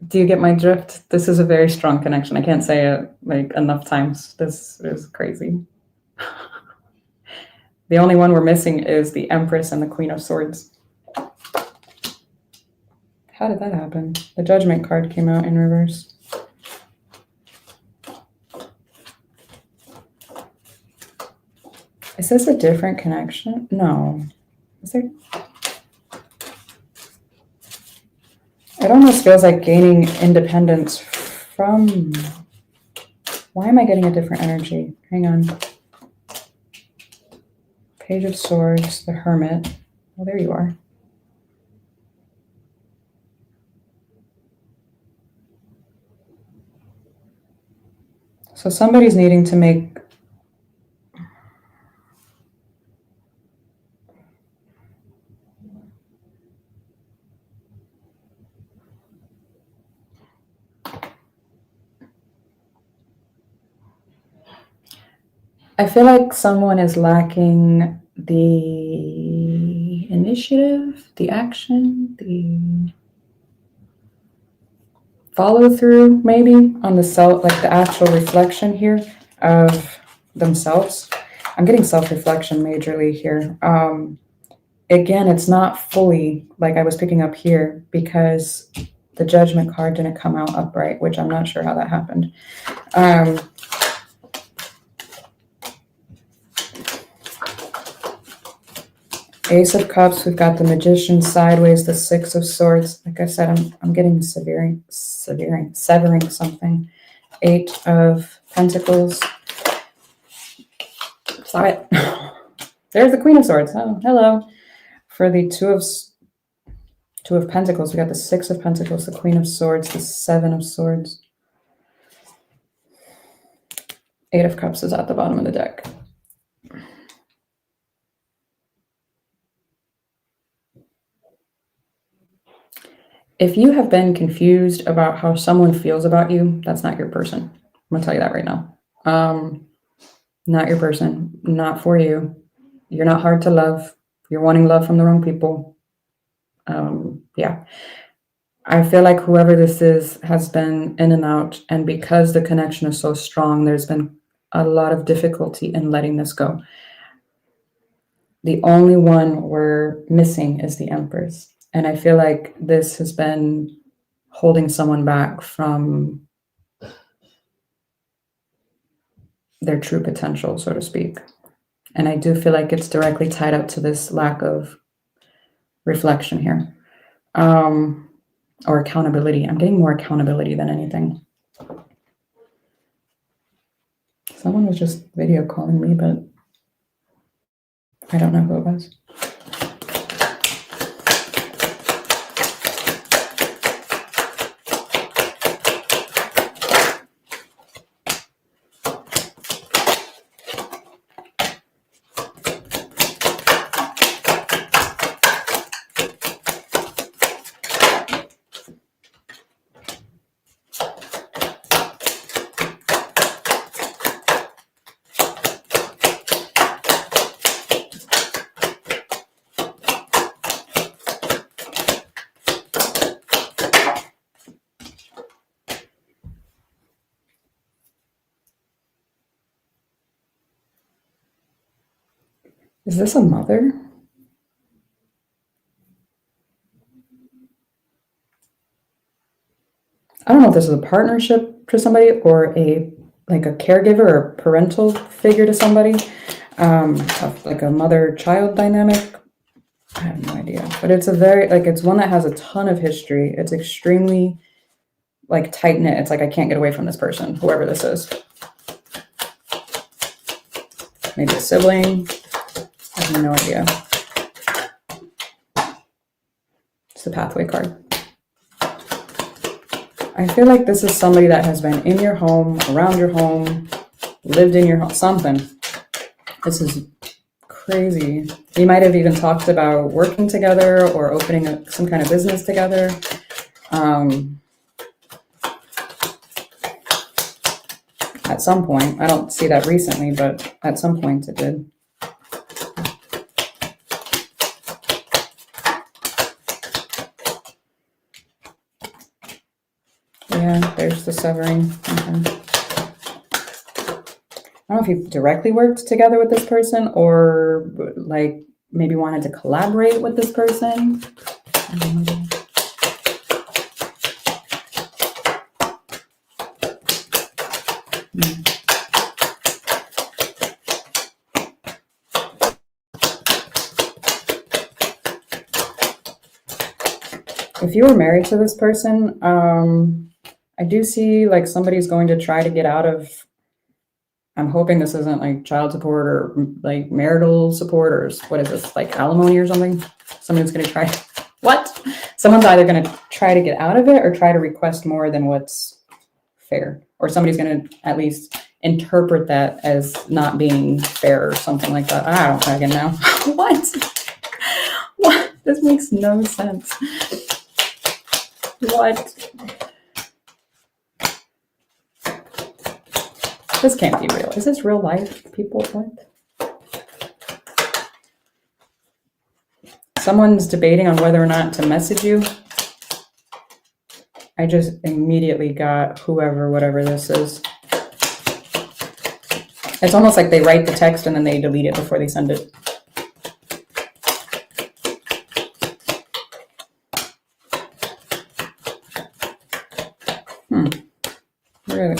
Do you get my drift? This is a very strong connection. I can't say it like enough times. This is crazy. The only one we're missing is the Empress and the Queen of Swords. How did that happen? The Judgment card came out in reverse. Is this a different connection? No. Is there? It almost feels like gaining independence from... Why am I getting a different energy? Hang on. Page of Swords, the Hermit. Oh, there you are. So somebody's needing to make I feel like someone is lacking the initiative, the action, the follow through, maybe on the self, like the actual reflection here of themselves. I'm getting self-reflection majorly here. Again, it's not fully like I was picking up here because the Judgment card didn't come out upright, which I'm not sure how that happened. Ace of Cups, we've got the Magician sideways, the Six of Swords. Like I said, I'm getting severing something. Eight of Pentacles. Saw it. There's the Queen of Swords. Oh, hello. For the Two of Pentacles, we got the Six of Pentacles, the Queen of Swords, the Seven of Swords. Eight of Cups is at the bottom of the deck. If you have been confused about how someone feels about you, that's not your person. I'm going to tell you that right now. Not your person, not for you. You're not hard to love. You're wanting love from the wrong people. Yeah. I feel like whoever this is has been in and out. And because the connection is so strong, there's been a lot of difficulty in letting this go. The only one we're missing is the Empress. And I feel like this has been holding someone back from their true potential, so to speak. And I do feel like it's directly tied up to this lack of reflection here. Or accountability. I'm getting more accountability than anything. Someone was just video calling me, but I don't know who it was. Is this a mother? I don't know if this is a partnership to somebody or a caregiver or parental figure to somebody. Like a mother-child dynamic. I have no idea. But it's it's one that has a ton of history. It's extremely tight-knit. It's like I can't get away from this person, whoever this is. Maybe a sibling. I have no idea. It's the Pathway card. I feel like this is somebody that has been in your home, around your home, lived in your home, something. This is crazy. You might have even talked about working together or opening some kind of business together. At some point. I don't see that recently, but at some point it did. Yeah, there's the severing. Okay. I don't know if you've directly worked together with this person or maybe wanted to collaborate with this person. If you were married to this person, I do see somebody's going to try to get out of, I'm hoping this isn't child support or marital support or what is this, alimony or something? Somebody's going to try, what? Someone's either going to try to get out of it or try to request more than what's fair. Or somebody's going to at least interpret that as not being fair or something like that. I don't fucking know. What? What? This makes no sense. What? This can't be real. Is this real life, people? What? Someone's debating on whether or not to message you. I just immediately got whoever, whatever this is. It's almost like they write the text and then they delete it before they send it. Really?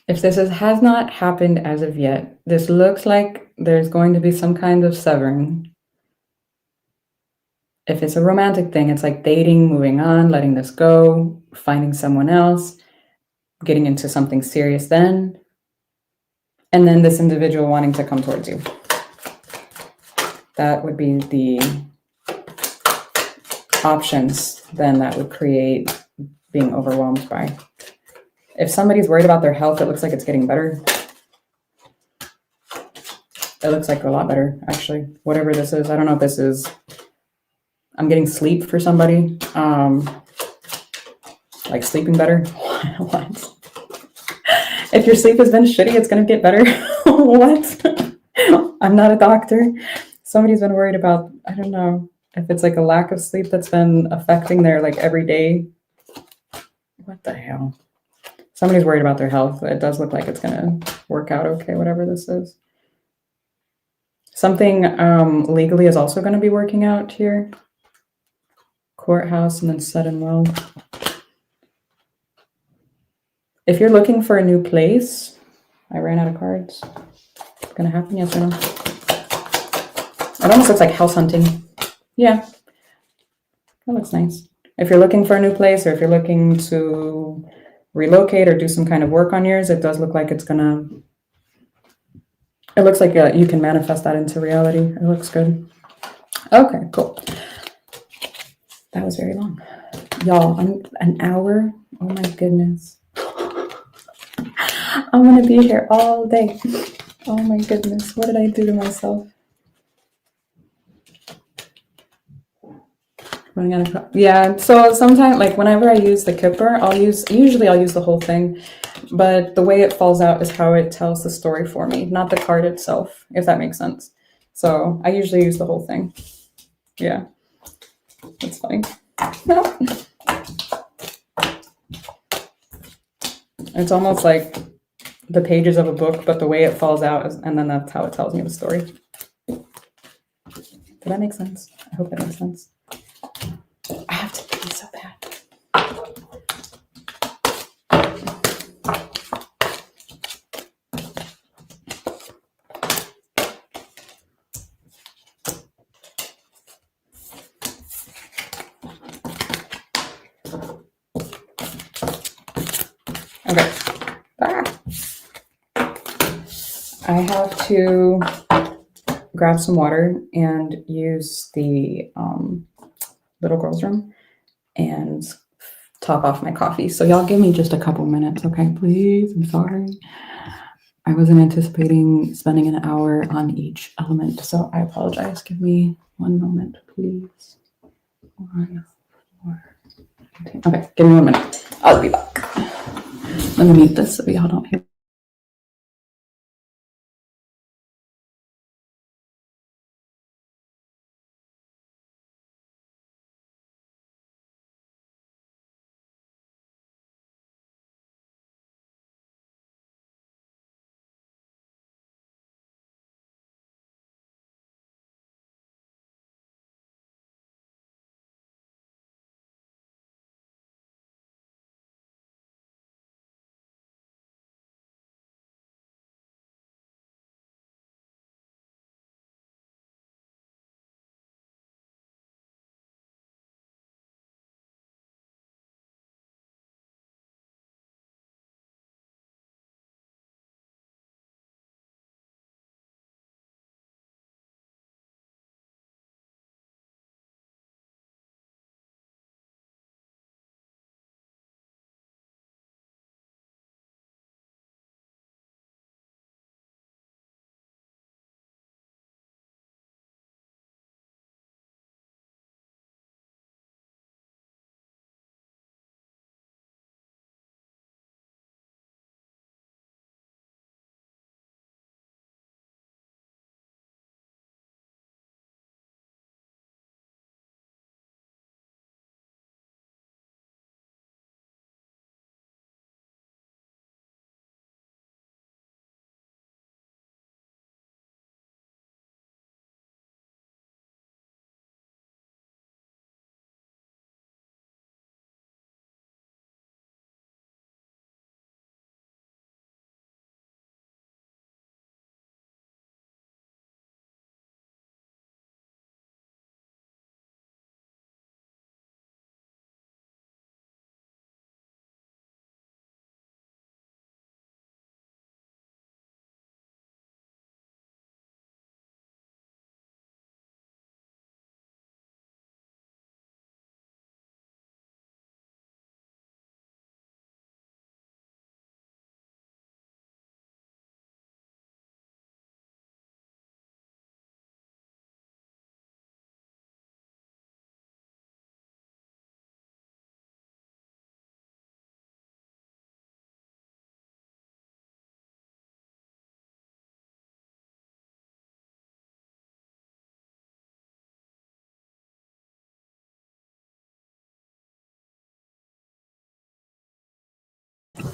If this has not happened as of yet, this looks like there's going to be some kind of severing. If it's a romantic thing, it's like dating, moving on, letting this go, finding someone else, getting into something serious then, and then this individual wanting to come towards you. That would be the options then that would create being overwhelmed by. If somebody's worried about their health, it looks like it's getting better. It looks like a lot better, actually. Whatever this is, I don't know if this is, I'm getting sleep for somebody. Like sleeping better. What? If your sleep has been shitty, it's going to get better. What? I'm not a doctor. Somebody's been worried about, I don't know, if it's like a lack of sleep that's been affecting their like everyday. What the hell? Somebody's worried about their health. It does look like it's going to work out okay, whatever this is. Something legally is also going to be working out here. Courthouse and then sudden wealth. If you're looking for a new place, I ran out of cards. It's going to happen, yes or no? It almost looks like house hunting. Yeah, that looks nice. If you're looking for a new place or if you're looking to relocate or do some kind of work on yours, it does look like it's gonna, it looks like you can manifest that into reality. It looks good. Okay, cool. That was very long. Y'all, I'm an hour. Oh my goodness. I'm gonna be here all day. Oh my goodness, what did I do to myself? Yeah, so sometimes, like whenever I use the Kipper, usually I'll use the whole thing, but the way it falls out is how it tells the story for me, not the card itself, if that makes sense. So I usually use the whole thing. Yeah, that's funny. No. It's almost like the pages of a book, but the way it falls out is, and then that's how it tells me the story. Did that make sense? I hope that makes sense. I have to pee so bad. Okay. I have to grab some water and use the little girl's room and top off my coffee. So y'all give me just a couple minutes, okay, please? I'm sorry. I wasn't anticipating spending an hour on each element, so I apologize. Give me one moment, please. 1, 4, 15. Okay, give me 1 minute. I'll be back. Let me mute this so y'all don't hear.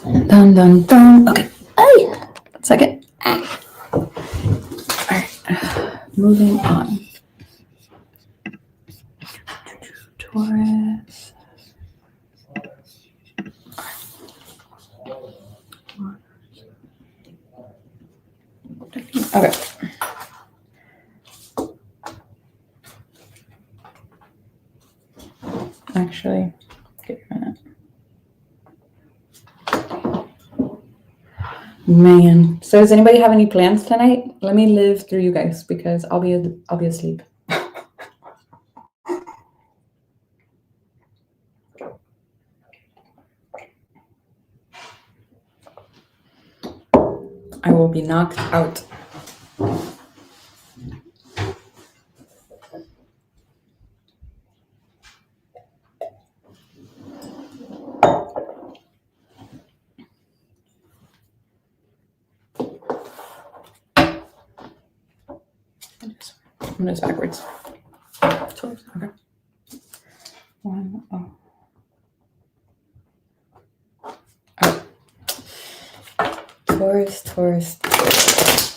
Dun, dun, dun. Okay. Hey, 1 second. All right. Moving on. Taurus. Okay. Actually, give me a minute. Man. So does anybody have any plans tonight? Let me live through you guys because I'll be asleep. I will be knocked out. I'm gonna backwards. Okay. 1, oh. Oh. Taurus.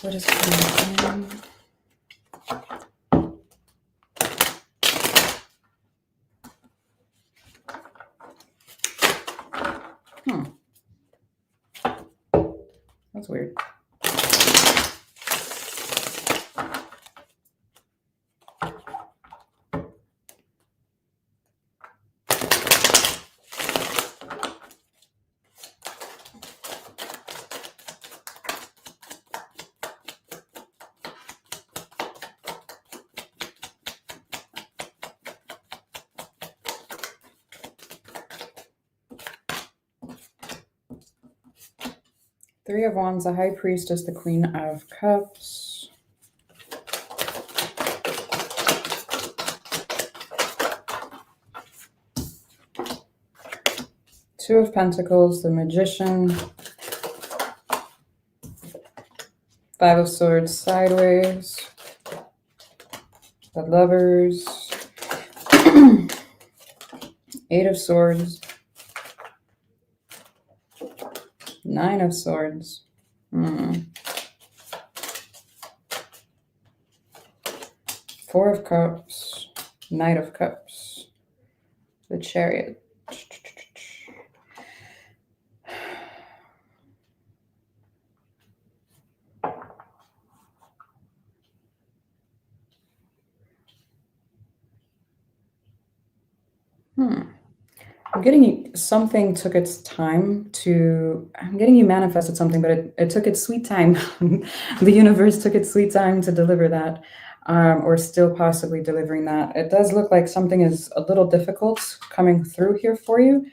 What is going on? That's weird. Three of Wands, the High Priestess, the Queen of Cups. Two of Pentacles, the Magician. Five of Swords sideways. The Lovers. Eight of Swords. Nine of Swords. Four of Cups. Knight of Cups. The Chariot. I'm getting you, something took its time to, I'm getting you manifested something, but it took its sweet time. The universe took its sweet time to deliver that, or still possibly delivering that. It does look like something is a little difficult coming through here for you.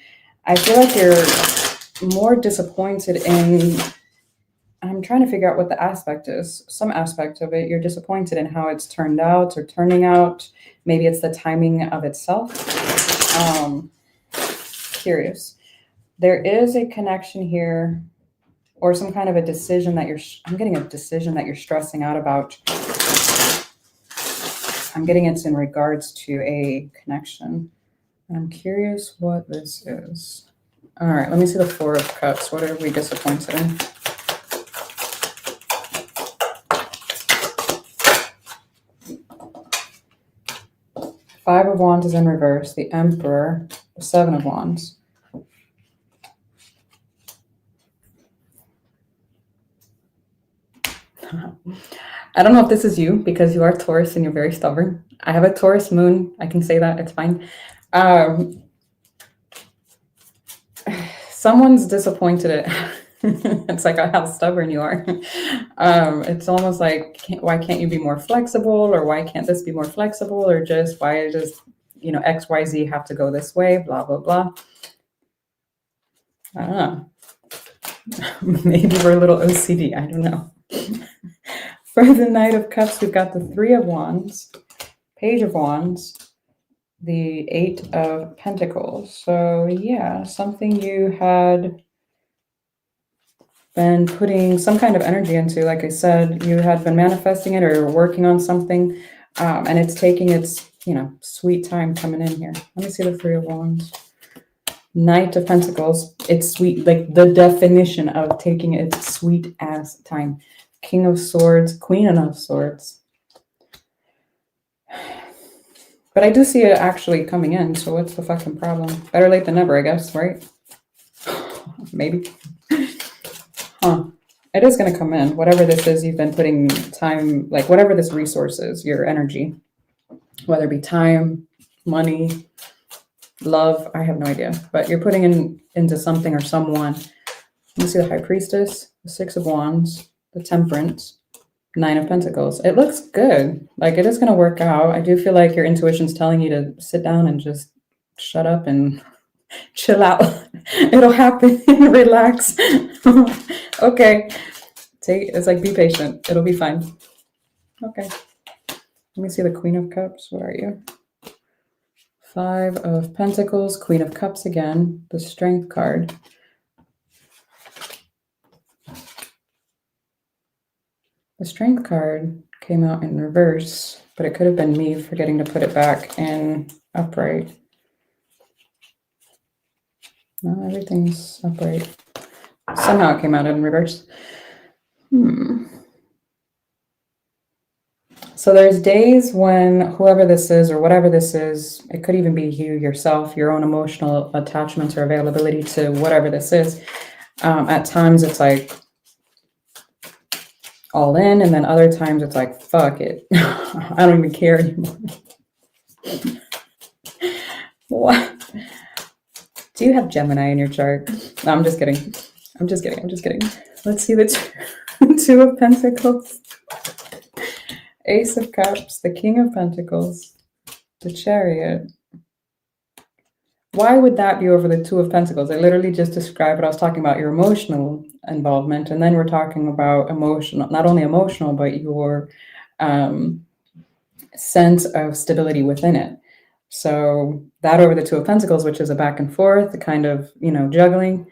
I feel like you're more disappointed in, I'm trying to figure out what the aspect is. Some aspect of it, you're disappointed in how it's turned out or turning out. Maybe it's the timing of itself. Curious. There is a connection here or some kind of a decision that I'm getting a decision that you're stressing out about. I'm getting it's in regards to a connection. I'm curious what this is. All right, let me see the Four of Cups. What are we disappointed in? Five of Wands is in reverse. The Emperor. The Seven of Wands. I don't know if this is you because you are Taurus and you're very stubborn. I have a Taurus moon. I can say that. It's fine. Someone's disappointed. It's like how stubborn you are. It's almost like, why can't you be more flexible? Or why can't this be more flexible? Or just why does, X, Y, Z have to go this way? Blah, blah, blah. I don't know. Maybe we're a little OCD. I don't know. For the Knight of Cups, we've got the Three of Wands, Page of Wands, the Eight of Pentacles. So yeah, something you had been putting some kind of energy into. Like I said, you had been manifesting it or working on something, and it's taking its, sweet time coming in here. Let me see the Three of Wands. Knight of Pentacles. It's sweet, like the definition of taking its sweet ass time. King of Swords, Queen of Swords. But I do see it actually coming in, so what's the fucking problem? Better late than never, I guess, right? Maybe. Huh. It is going to come in. Whatever this is, you've been putting time, like whatever this resource is, your energy, whether it be time, money, love, I have no idea. But you're putting into something or someone. You see the High Priestess, the Six of Wands, the Temperance, Nine of Pentacles. It looks good. Like it is going to work out. I do feel like your intuition's telling you to sit down and just shut up and chill out. It'll happen. Relax. Okay. It's like, be patient. It'll be fine. Okay. Let me see the Queen of Cups. Where are you? Five of Pentacles, Queen of Cups again, the Strength card. The Strength card came out in reverse, but it could have been me forgetting to put it back in upright. No, everything's upright. Somehow it came out in reverse. So there's days when whoever this is or whatever this is, it could even be you yourself, your own emotional attachments or availability to whatever this is. At times it's like all in, and then other times it's like, fuck it. I don't even care anymore. What? Do you have Gemini in your chart? No, I'm just kidding. I'm just kidding. Let's see the Two of Pentacles. Ace of Cups, the King of Pentacles, the Chariot. Why would that be over the Two of Pentacles? I literally just described what I was talking about, your emotional involvement. And then we're talking about emotional, not only emotional, but your sense of stability within it. So that over the Two of Pentacles, which is a back and forth, the kind of, juggling.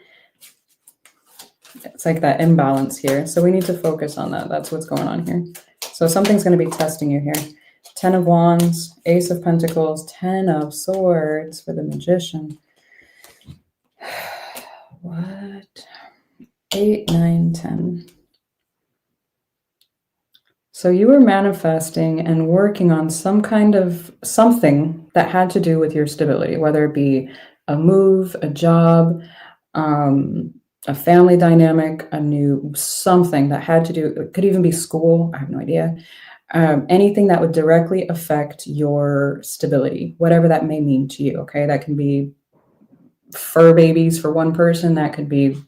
It's like that imbalance here. So we need to focus on that. That's what's going on here. So something's going to be testing you here. 10 of Wands, Ace of Pentacles, 10 of Swords for the Magician. What? 8, 9, 10. So you were manifesting and working on some kind of something that had to do with your stability, whether it be a move, a job, a family dynamic, a new something that had to do, it could even be school, I have no idea. Anything that would directly affect your stability, whatever that may mean to you, okay? That can be fur babies for one person, that could be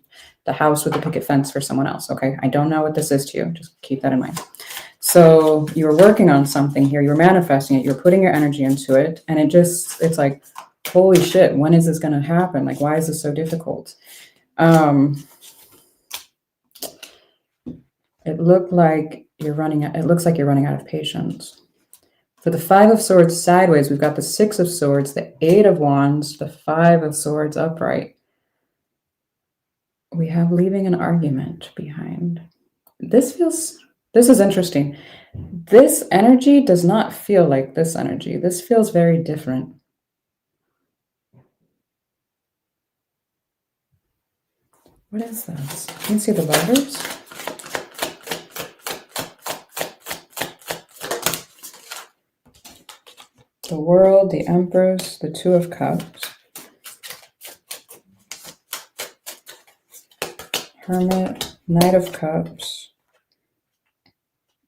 the house with the picket fence for someone else, okay? I don't know what this is to you, just keep that in mind. So you're working on something here, you're manifesting it, you're putting your energy into it, and it's like, holy shit, when is this gonna happen? Like, why is this so difficult? It looks like you're running out of patience. For the Five of Swords sideways, we've got the Six of Swords, the Eight of Wands, the Five of Swords upright. We have leaving an argument behind. This is interesting. This energy does not feel like this energy. This feels very different. What is this? Can you see the Lovers? The World, the Empress, the Two of Cups. Hermit, Knight of Cups.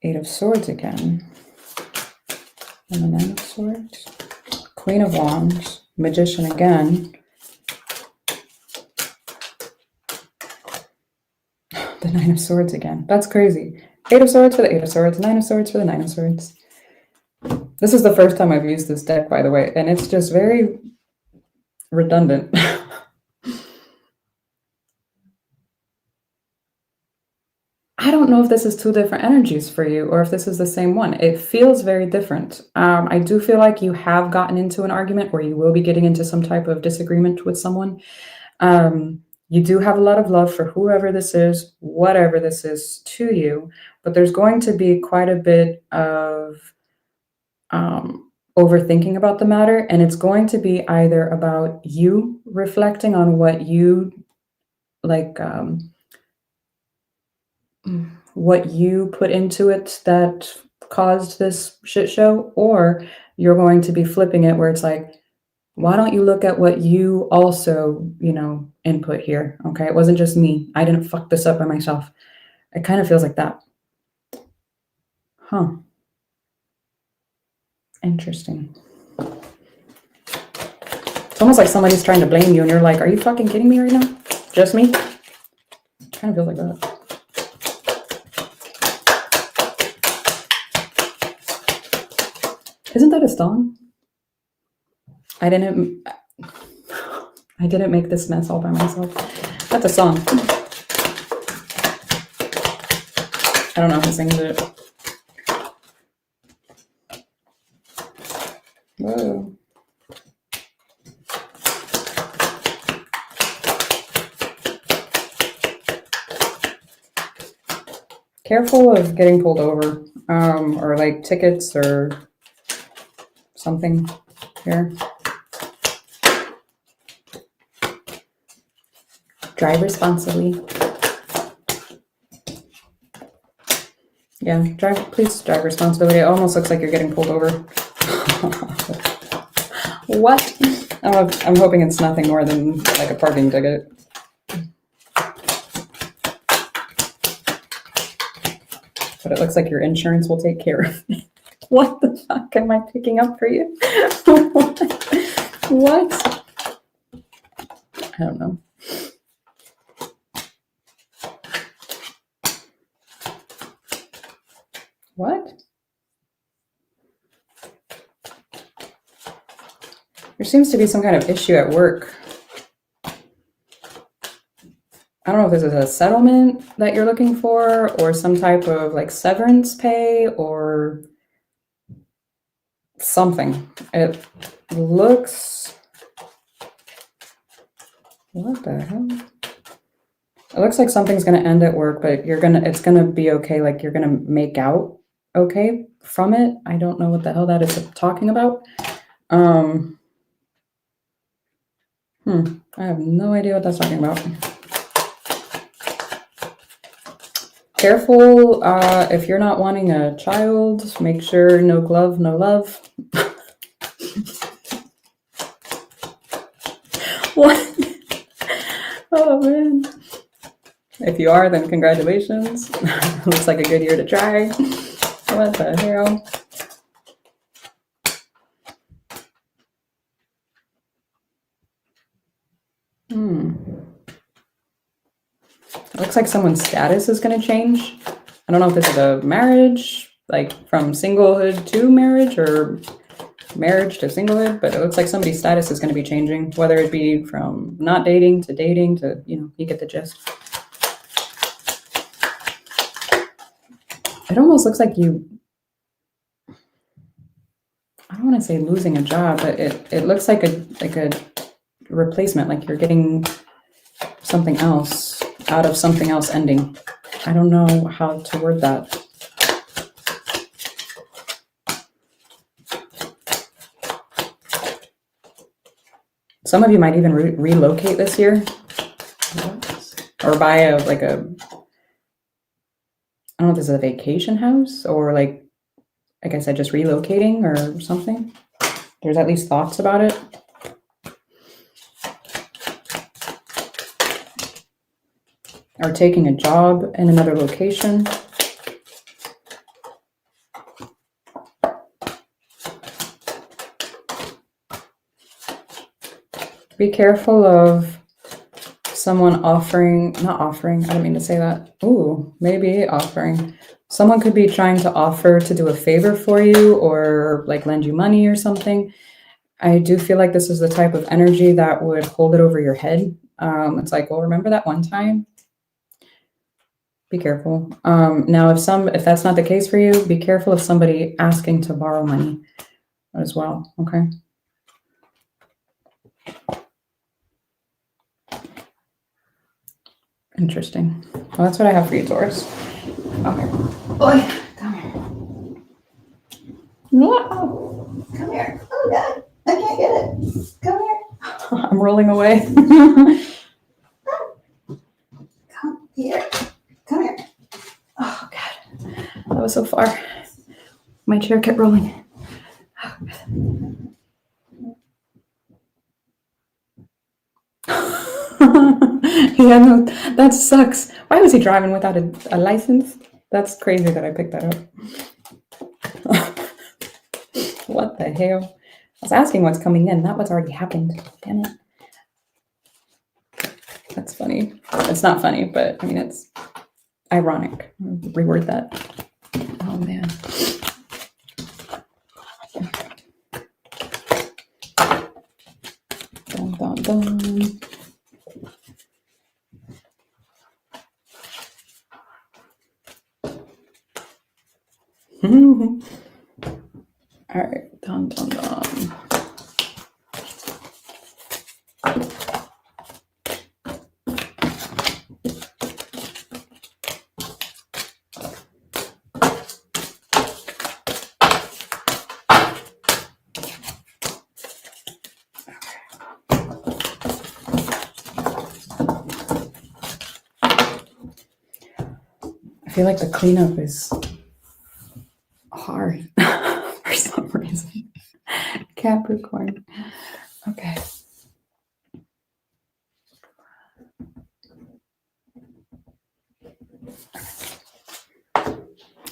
Eight of Swords again. And the Nine of Swords. Queen of Wands. Magician again. The Nine of Swords again. That's crazy. Eight of Swords for the Eight of Swords. Nine of Swords for the Nine of Swords. This is the first time I've used this deck, by the way, and it's just very redundant. I don't know if this is two different energies for you or if this is the same one. It feels very different. I do feel like you have gotten into an argument or you will be getting into some type of disagreement with someone. You do have a lot of love for whoever this is, whatever this is to you, but there's going to be quite a bit of overthinking about the matter, and it's going to be either about you reflecting on what you like, what you put into it that caused this shit show, or you're going to be flipping it where it's like, why don't you look at what you also, you know, input here? Okay, it wasn't just me. I didn't fuck this up by myself. It kind of feels like that. Huh. Interesting. It's almost like somebody's trying to blame you and you're like, are you fucking kidding me right now? Just me? It kind of feels like that. Isn't that a song? I didn't make this mess all by myself. That's a song. I don't know who sings it. Whoa. Careful of getting pulled over, or like tickets or something here. Drive responsibly. Yeah, please drive responsibly. It almost looks like you're getting pulled over. What? I'm hoping it's nothing more than like a parking ticket. But it looks like your insurance will take care of it. What the fuck am I picking up for you? What? I don't know. What? There seems to be some kind of issue at work. I don't know if this is a settlement that you're looking for or some type of like severance pay or something. It looks... What the hell? It looks like something's going to end at work, but it's going to be okay. Like you're going to make out okay from it. I don't know what the hell that is talking about. I have no idea what that's talking about. Careful if you're not wanting a child, make sure no glove, no love. What? Oh man. If you are, then congratulations. Looks like a good year to try. What the hell? It looks like someone's status is going to change. I don't know if this is a marriage, like from singlehood to marriage or marriage to singlehood, but it looks like somebody's status is going to be changing, whether it be from not dating to, you know, you get the gist. It almost looks like you, I don't want to say losing a job, but it looks like a replacement, like you're getting something else out of something else ending. I don't know how to word that. Some of you might even relocate this year, or buy I don't know if this is a vacation house or like I said, just relocating or something. There's at least thoughts about it. Or taking a job in another location. Be careful of someone not offering, I don't mean to say that. Ooh, maybe offering. Someone could be trying to offer to do a favor for you or like lend you money or something. I do feel like this is the type of energy that would hold it over your head. It's like, well, remember that one time? Be careful. Now, if that's not the case for you, be careful of somebody asking to borrow money as well, okay? Interesting. Well, that's what I have for you, Taurus. Okay. No. Come here. Oh, God. I can't get it. Come here. I'm rolling away. Come here. Come here. Oh, God. That was so far. My chair kept rolling. Yeah, no, that sucks. Why was he driving without a license? That's crazy that I picked that up. What the hell? I was asking what's coming in, not what's already happened. Damn it. That's funny. It's not funny, but I mean, it's ironic. I'll reword that. Oh, man. Dun, dun, dun. All right, dun, dun, dun. I feel like the cleanup is hard for some reason. Capricorn. Okay.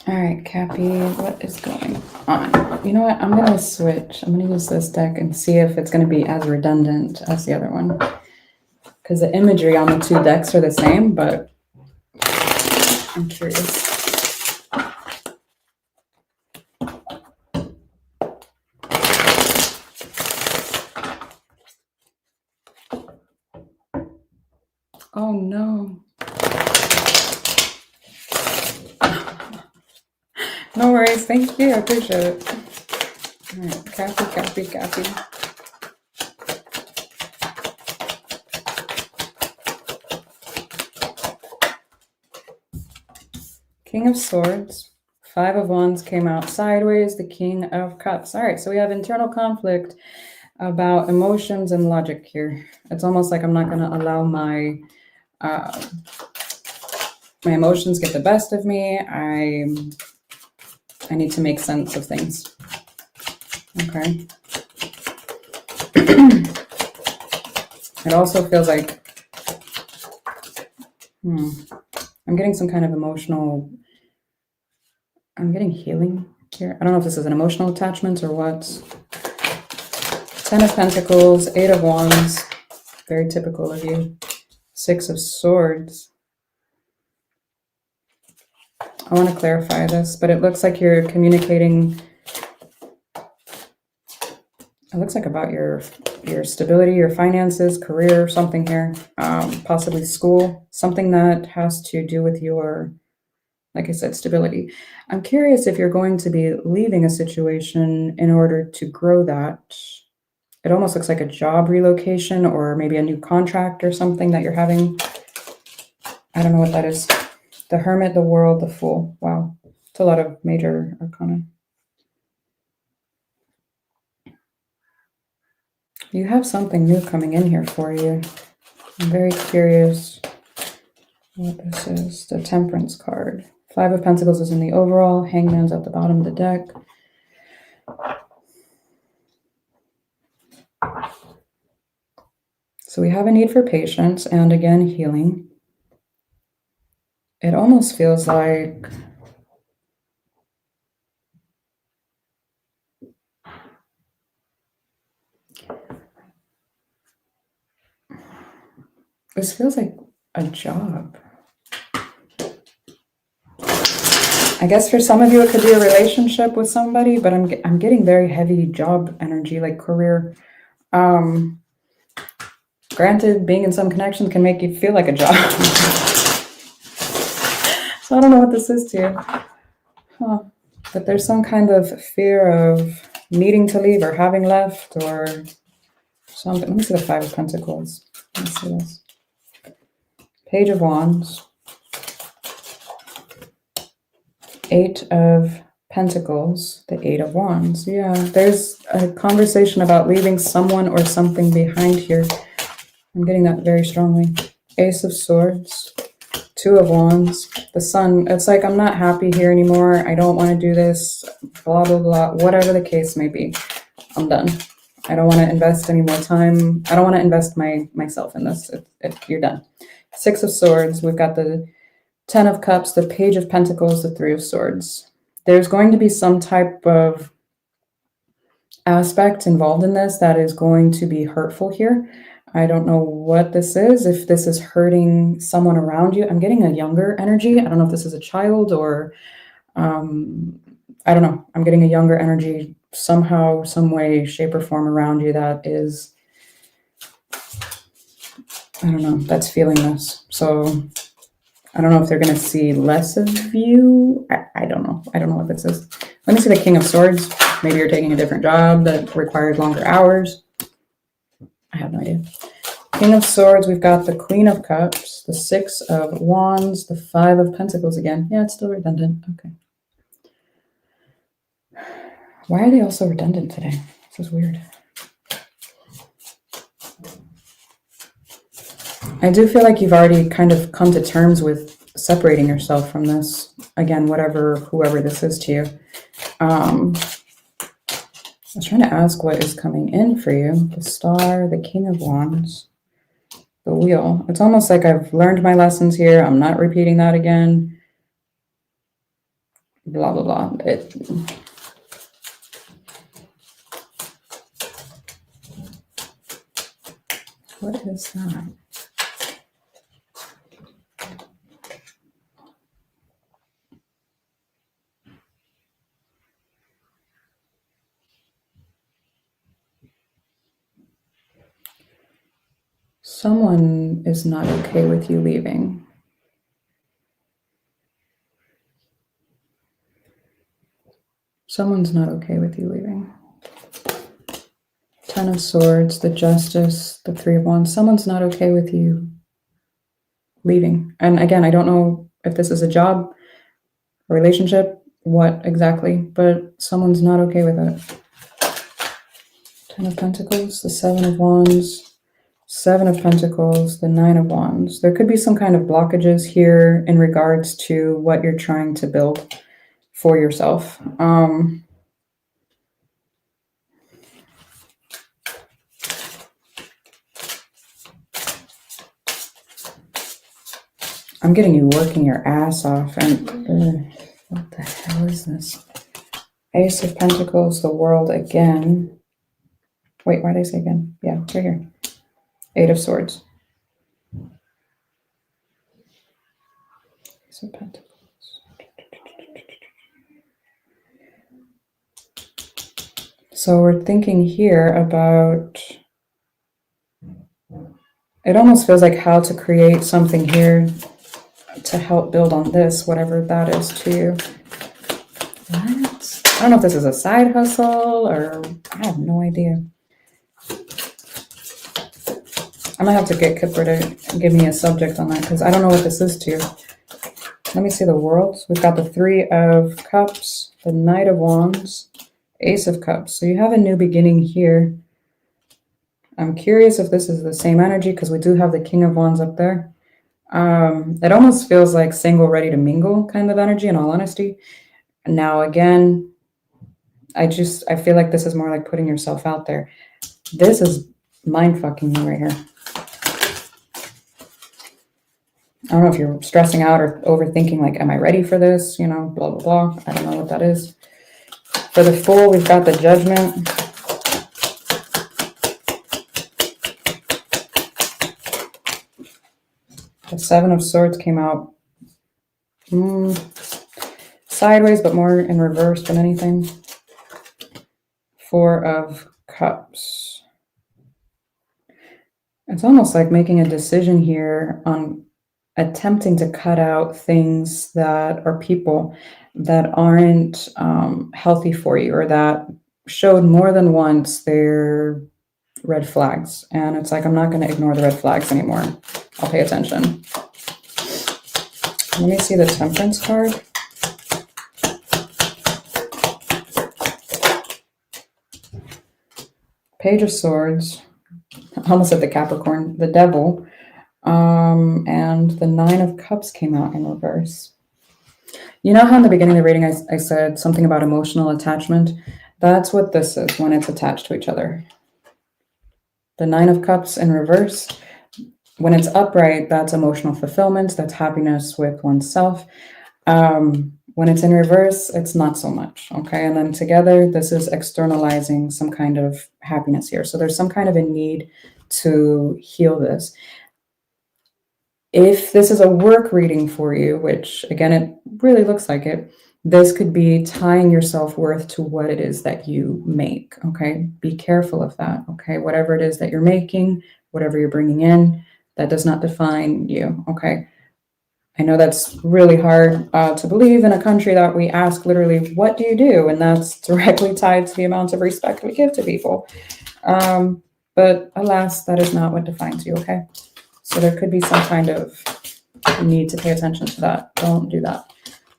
All right, Cappy, what is going on? You know what? I'm going to switch. I'm going to use this deck and see if it's going to be as redundant as the other one. Because the imagery on the two decks are the same, but I'm curious. Oh, no. No worries. Thank you. I appreciate it. All right. Cappy, Cappy, Cappy. King of Swords. Five of Wands came out sideways. The King of Cups. All right. So we have internal conflict about emotions and logic here. It's almost like I'm not going to allow my emotions get the best of me. I need to make sense of things. Okay. It also feels like I'm getting some kind of emotional, I'm getting healing here. I don't know if this is an emotional attachment or what. 10 of Pentacles, 8 of Wands, very typical of you. 6 of Swords. I want to clarify this, but it looks like you're communicating. It looks like about your stability, your finances, career, something here, possibly school, something that has to do with your, like I said, stability. I'm curious if you're going to be leaving a situation in order to grow that. It almost looks like a job relocation or maybe a new contract or something that you're having. I don't know what that is. The Hermit, the World, the Fool. Wow. It's a lot of major arcana. You have something new coming in here for you. I'm very curious what this is. The Temperance card. 5 of Pentacles is in the overall. Hangman's at the bottom of the deck. So we have a need for patience and, again, healing. It almost feels like this feels like a job. I guess for some of you it could be a relationship with somebody, but I'm getting very heavy job energy, like career. Granted, being in some connections can make you feel like a job. So I don't know what this is to you. But there's some kind of fear of needing to leave or having left or something. Let me see the 5 of Pentacles. Let me see this. Page of Wands. 8 of Pentacles, the Eight of Wands. Yeah, there's a conversation about leaving someone or something behind here. I'm getting that very strongly. Ace of Swords, Two of Wands, the Sun. It's like, I'm not happy here anymore. I don't want to do this, blah, blah, blah. Whatever the case may be, I'm done. I don't want to invest any more time. I don't want to invest myself in this. You're done. Six of Swords. We've got the Ten of Cups, the Page of Pentacles, the Three of Swords. There's going to be some type of aspect involved in this that is going to be hurtful here. I don't know what this is, if this is hurting someone around you. I'm getting a younger energy. I don't know if this is a child or, I don't know. I'm getting a younger energy somehow, some way, shape, or form around you that is, I don't know, that's feeling this. So I don't know if they're going to see less of you. I don't know. I don't know what this is. Let me see the King of Swords. Maybe you're taking a different job that requires longer hours. I have no idea. King of Swords, we've got the Queen of Cups, the Six of Wands, the Five of Pentacles again. Yeah, it's still redundant. Okay. Why are they all so redundant today? This is weird. I do feel like you've already kind of come to terms with separating yourself from this. Again, whoever this is to you. I was trying to ask what is coming in for you. The Star, the King of Wands, the Wheel. It's almost like I've learned my lessons here. I'm not repeating that again. Blah, blah, blah. What is that? Someone is not okay with you leaving. Someone's not okay with you leaving. Ten of Swords, the Justice, the Three of Wands. Someone's not okay with you leaving. And again, I don't know if this is a job, a relationship, what exactly, but someone's not okay with it. Ten of Pentacles, the Seven of Wands, Seven of Pentacles, the Nine of Wands. There could be some kind of blockages here in regards to what you're trying to build for yourself. I'm getting you working your ass off, and what the hell is this? Ace of Pentacles, the World again. Wait, why did I say again? Yeah, right here. Eight of Swords. Ace of Pentacles. So we're thinking here about, it almost feels like how to create something here to help build on this, whatever that is to you. What? I don't know if this is a side hustle or I have no idea. I might have to get Kipper to give me a subject on that because I don't know what this is to you. Let me see the World. We've got the Three of Cups, the Knight of Wands, Ace of Cups. So you have a new beginning here. I'm curious if this is the same energy because we do have the King of Wands up there. It almost feels like single, ready to mingle kind of energy, in all honesty. Now, again, I feel like this is more like putting yourself out there. This is mind-fucking me right here. I don't know if you're stressing out or overthinking, like, am I ready for this? You know, blah, blah, blah. I don't know what that is. For the Fool, we've got the Judgment. The Seven of Swords came out sideways, but more in reverse than anything. Four of Cups. It's almost like making a decision here on attempting to cut out things that are people that aren't healthy for you or that showed more than once their red flags. And it's like, I'm not going to ignore the red flags anymore. I'll pay attention. Let me see the Temperance card. Page of Swords, I almost said the Capricorn, the Devil, and the Nine of Cups came out in reverse. You know how in the beginning of the reading I said something about emotional attachment? That's what this is when it's attached to each other. The Nine of Cups in reverse, when it's upright, that's emotional fulfillment, that's happiness with oneself. When it's in reverse, it's not so much, okay? And then together, this is externalizing some kind of happiness here. So there's some kind of a need to heal this. If this is a work reading for you, which again, it really looks like it, this could be tying your self-worth to what it is that you make, okay? Be careful of that, okay? Whatever it is that you're making, whatever you're bringing in, that does not define you, okay? I know that's really hard to believe in a country that we ask literally, what do you do? And that's directly tied to the amount of respect we give to people. But alas, that is not what defines you, okay? So there could be some kind of need to pay attention to that. Don't do that.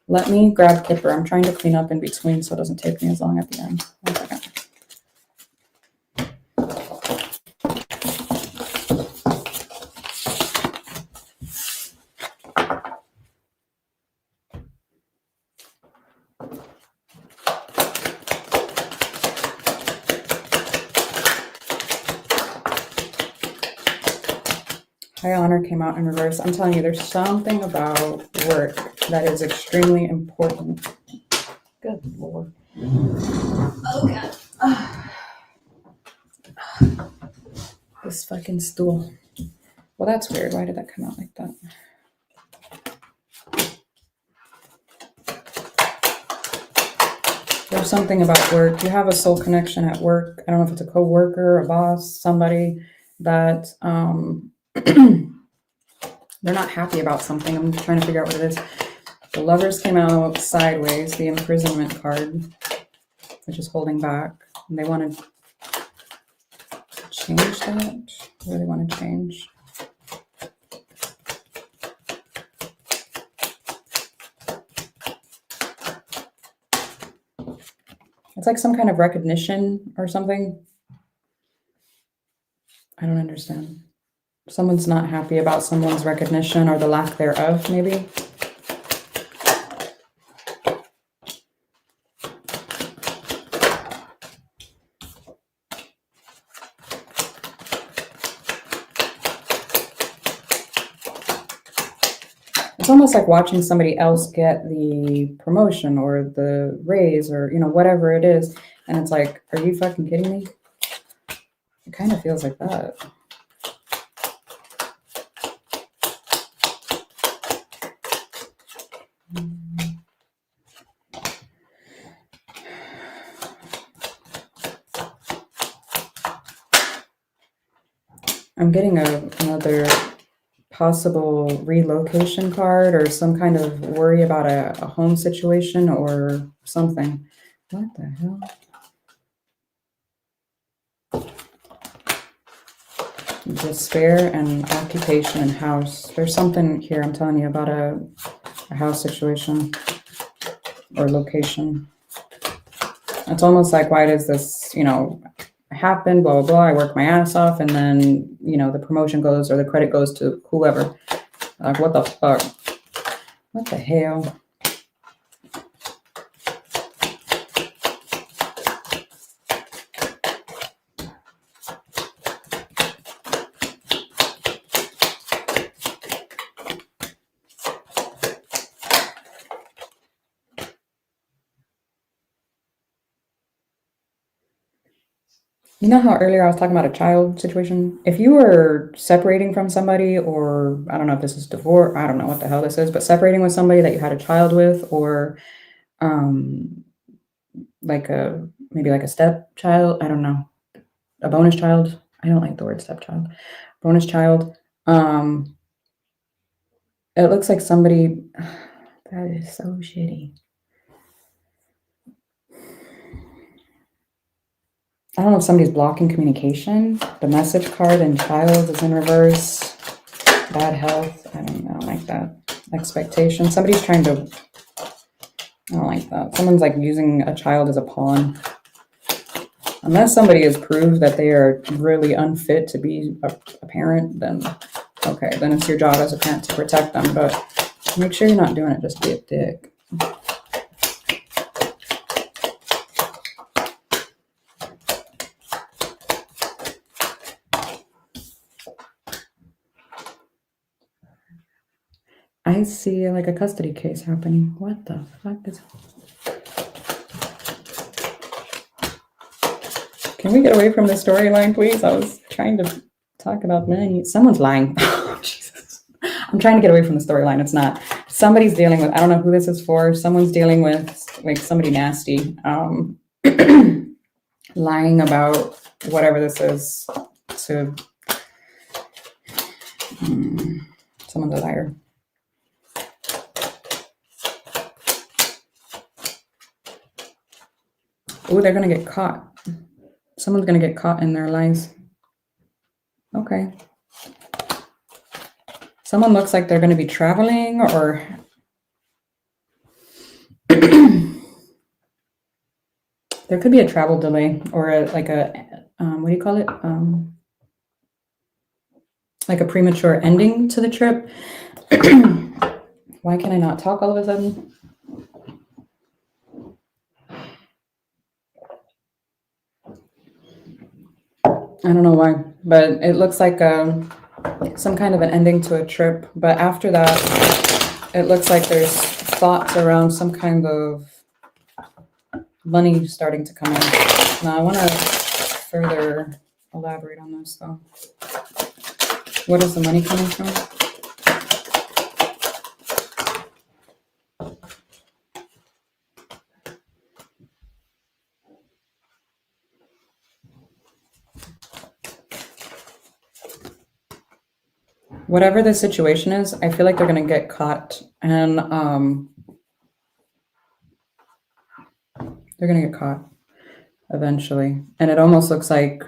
Let me grab Clipper. I'm trying to clean up in between so it doesn't take me as long at the end. 1 second. High Honor came out in reverse. I'm telling you, there's something about work that is extremely important. Good Lord. Oh, God. This fucking stool. Well, that's weird. Why did that come out like that? There's something about work. You have a soul connection at work. I don't know if it's a co-worker, a boss, somebody that they're not happy about something. I'm trying to figure out what it is. The Lovers came out sideways, the Imprisonment card, which is holding back. And they want to change that. What do they want to change? It's like some kind of recognition or something. I don't understand. Someone's not happy about someone's recognition or the lack thereof, maybe. It's almost like watching somebody else get the promotion or the raise or, you know, whatever it is. And it's like, are you fucking kidding me? It kind of feels like that. I'm getting another possible relocation card or some kind of worry about a home situation or something. What the hell? Despair and occupation and house. There's something here, I'm telling you, about a house situation or location. It's almost like, why does this, you know, happen, blah, blah, blah. I work my ass off and then, you know, the promotion goes or the credit goes to whoever. Like, what the fuck? What the hell? You know how earlier I was talking about a child situation? If you were separating from somebody, or I don't know if this is divorce, I don't know what the hell this is, but separating with somebody that you had a child with, or like maybe like a stepchild, I don't know, a bonus child. I don't like the word stepchild. Bonus child. It looks like somebody that is so shitty. I don't know if somebody's blocking communication. The message card and child is in reverse. Bad health. I don't like that. Expectation. Somebody's trying to. I don't like that. Someone's like using a child as a pawn. Unless somebody has proved that they are really unfit to be a parent, then okay, then it's your job as a parent to protect them. But make sure you're not doing it just to be a dick. I see like a custody case happening. What the fuck is... Can we get away from the storyline, please? I was trying to talk about men. Someone's lying. Oh, Jesus. I'm trying to get away from the storyline. It's not. Somebody's dealing with, I don't know who this is for. Someone's dealing with like somebody nasty. Lying about whatever this is to someone's a liar. Oh, they're going to get caught. Someone's going to get caught in their lies. Okay. Someone looks like they're going to be traveling or... There could be a travel delay or like a, what do you call it? Like a premature ending to the trip. Why can I not talk all of a sudden? I don't know why, but it looks like some kind of an ending to a trip. But after that, it looks like there's thoughts around some kind of money starting to come in. Now, I want to further elaborate on this, though. What is the money coming from? Whatever the situation is, I feel like they're going to get caught, and they're going to get caught eventually. And it almost looks like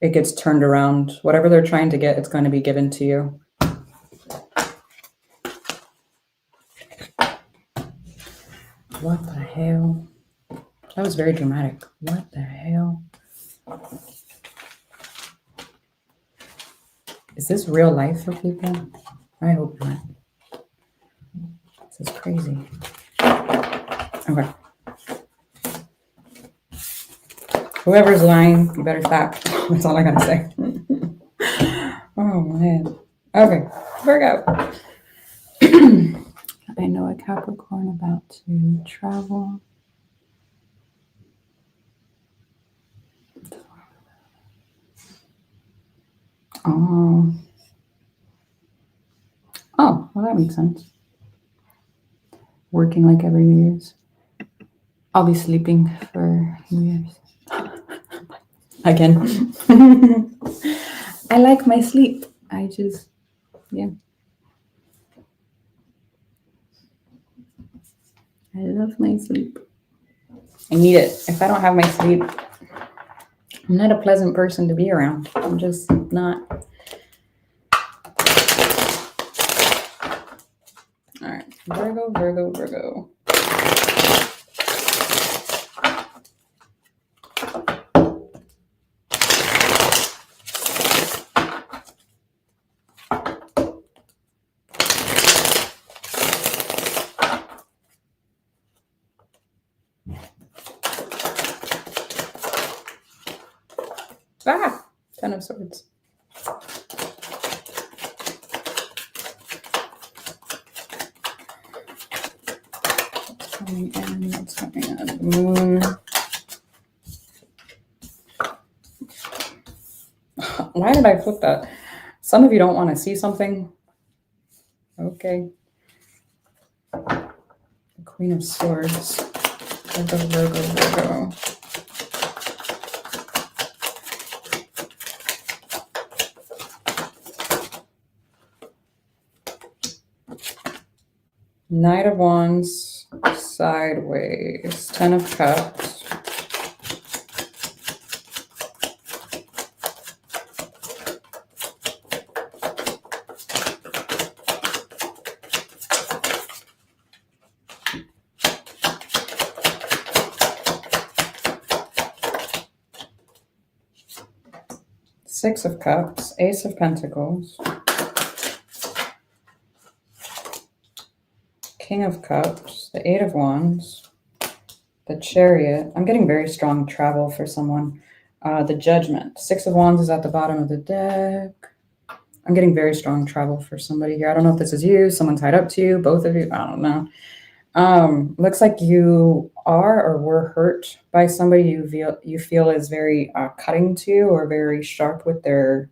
it gets turned around. Whatever they're trying to get, it's going to be given to you. What the hell? That was very dramatic. What the hell? Is this real life for people? I hope not. This is crazy. Okay. Whoever's lying, you better stop. That's all I gotta say. Oh man. Okay, Virgo. I know a Capricorn about to travel. Oh, well, that makes sense. Working like every New Year's. I'll be sleeping for New Year's. Again. I like my sleep. Yeah. I love my sleep. I need it. If I don't have my sleep, I'm not a pleasant person to be around. I'm just not. All right, Virgo, Virgo, Virgo. Ah, Ten of Swords. Coming in, what's coming out of the moon? Why did I flip that? Some of you don't want to see something. Okay. The Queen of Swords. Virgo, Virgo, Virgo. Knight of Wands, sideways, Ten of Cups. Six of Cups, Ace of Pentacles, King of Cups, the Eight of Wands, the Chariot. I'm getting very strong travel for someone. The Judgment. Six of Wands is at the bottom of the deck. I'm getting very strong travel for somebody here. I don't know if this is you, someone tied up to you, both of you. I don't know. Looks like you are or were hurt by somebody you feel is very cutting to you or very sharp with their.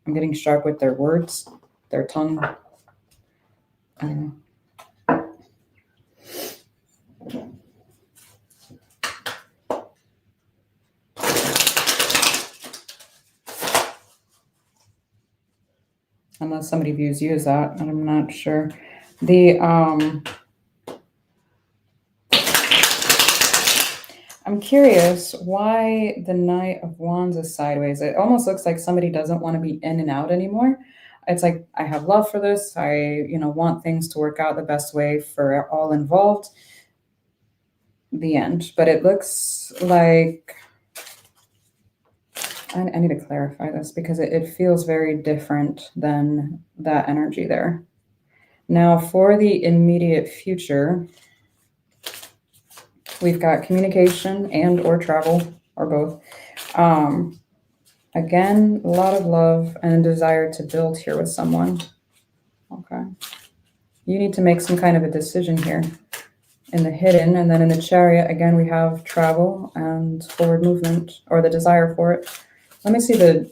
I'm getting sharp with their words, their tongue. I don't know. Unless somebody views you as that, I'm not sure. I'm curious why the Knight of Wands is sideways. It almost looks like somebody doesn't want to be in and out anymore. It's like, I have love for this. I, want things to work out the best way for all involved. The end. But it looks like, I need to clarify this because it feels very different than that energy there. Now, for the immediate future, we've got communication and or travel or both. Again, a lot of love and desire to build here with someone. Okay. You need to make some kind of a decision here in the hidden. And then in the Chariot, again, we have travel and forward movement or the desire for it. Let me see the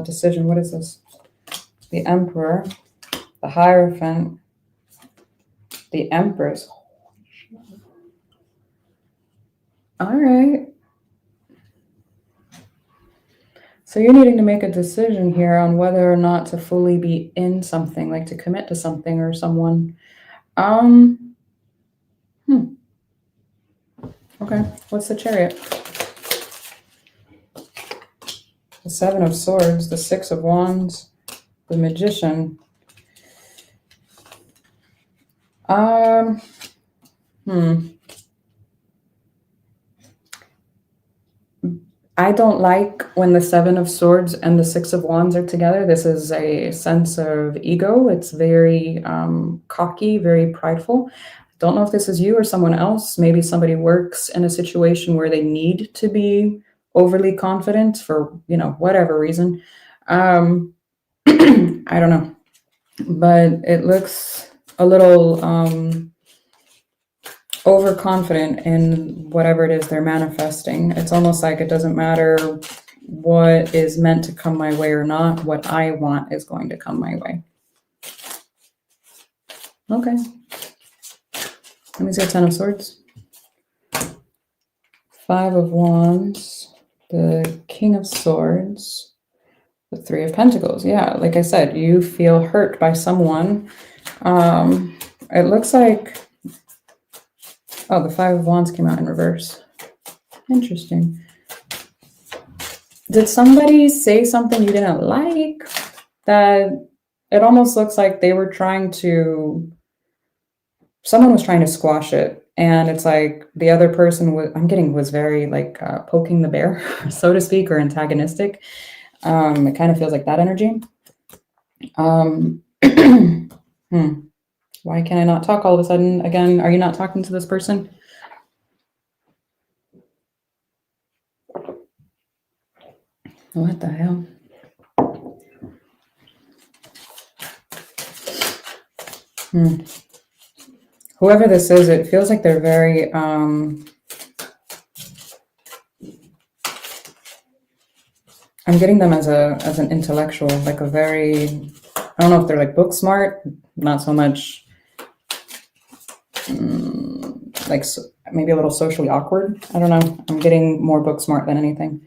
decision. What is this? The Emperor, the Hierophant, the Empress. All right. So you're needing to make a decision here on whether or not to fully be in something, like to commit to something or someone. Okay, what's the Chariot? The Seven of Swords, the Six of Wands, the Magician. I don't like when the Seven of Swords and the Six of Wands are together. This is a sense of ego. It's very cocky, very prideful. Don't know if this is you or someone else. Maybe somebody works in a situation where they need to be overly confident for, whatever reason. I don't know. But it looks a little overconfident in whatever it is they're manifesting. It's almost like it doesn't matter what is meant to come my way or not. What I want is going to come my way. Okay. Let me see a Ten of Swords. Five of Wands. The King of Swords. The Three of Pentacles. Yeah, like I said, you feel hurt by someone. It looks like... Oh, the Five of Wands came out in reverse. Interesting. Did somebody say something you didn't like? That it almost looks like they were trying to... Someone was trying to squash it. And it's like the other person was very like poking the bear, so to speak, or antagonistic. It kind of feels like that energy. Why can I not talk all of a sudden? Again, are you not talking to this person? What the hell? Whoever this is, it feels like they're very... I'm getting them as an intellectual, like a very... I don't know if they're like book smart, not so much... maybe a little socially awkward. I don't know. I'm getting more book smart than anything.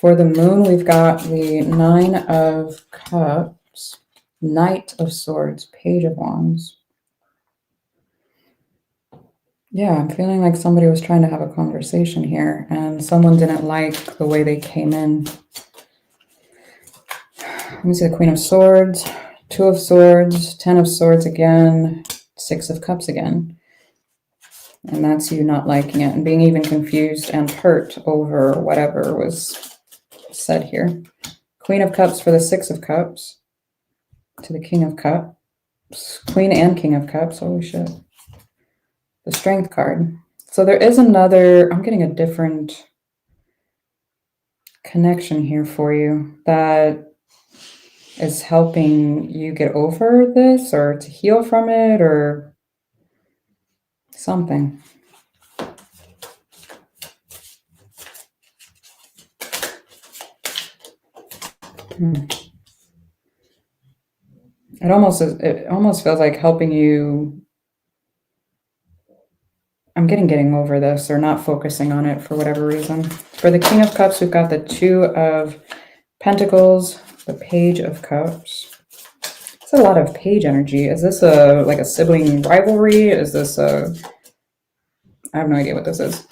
For the Moon, we've got the Nine of Cups, Knight of Swords, Page of Wands. Yeah, I'm feeling like somebody was trying to have a conversation here and someone didn't like the way they came in. Let me see the Queen of Swords, Two of Swords, Ten of Swords again, Six of Cups again. And that's you not liking it and being even confused and hurt over whatever was said here. Queen of Cups for the Six of Cups to the King of Cups. Queen and King of Cups. Holy shit. The Strength card. So there is another, I'm getting a different connection here for you that is helping you get over this or to heal from it or something. It almost feels like helping you. I'm getting over this or not focusing on it for whatever reason. For the King of Cups, we've got the Two of Pentacles, the Page of Cups. It's a lot of page energy. Is this like a sibling rivalry? Is this I have no idea what this is.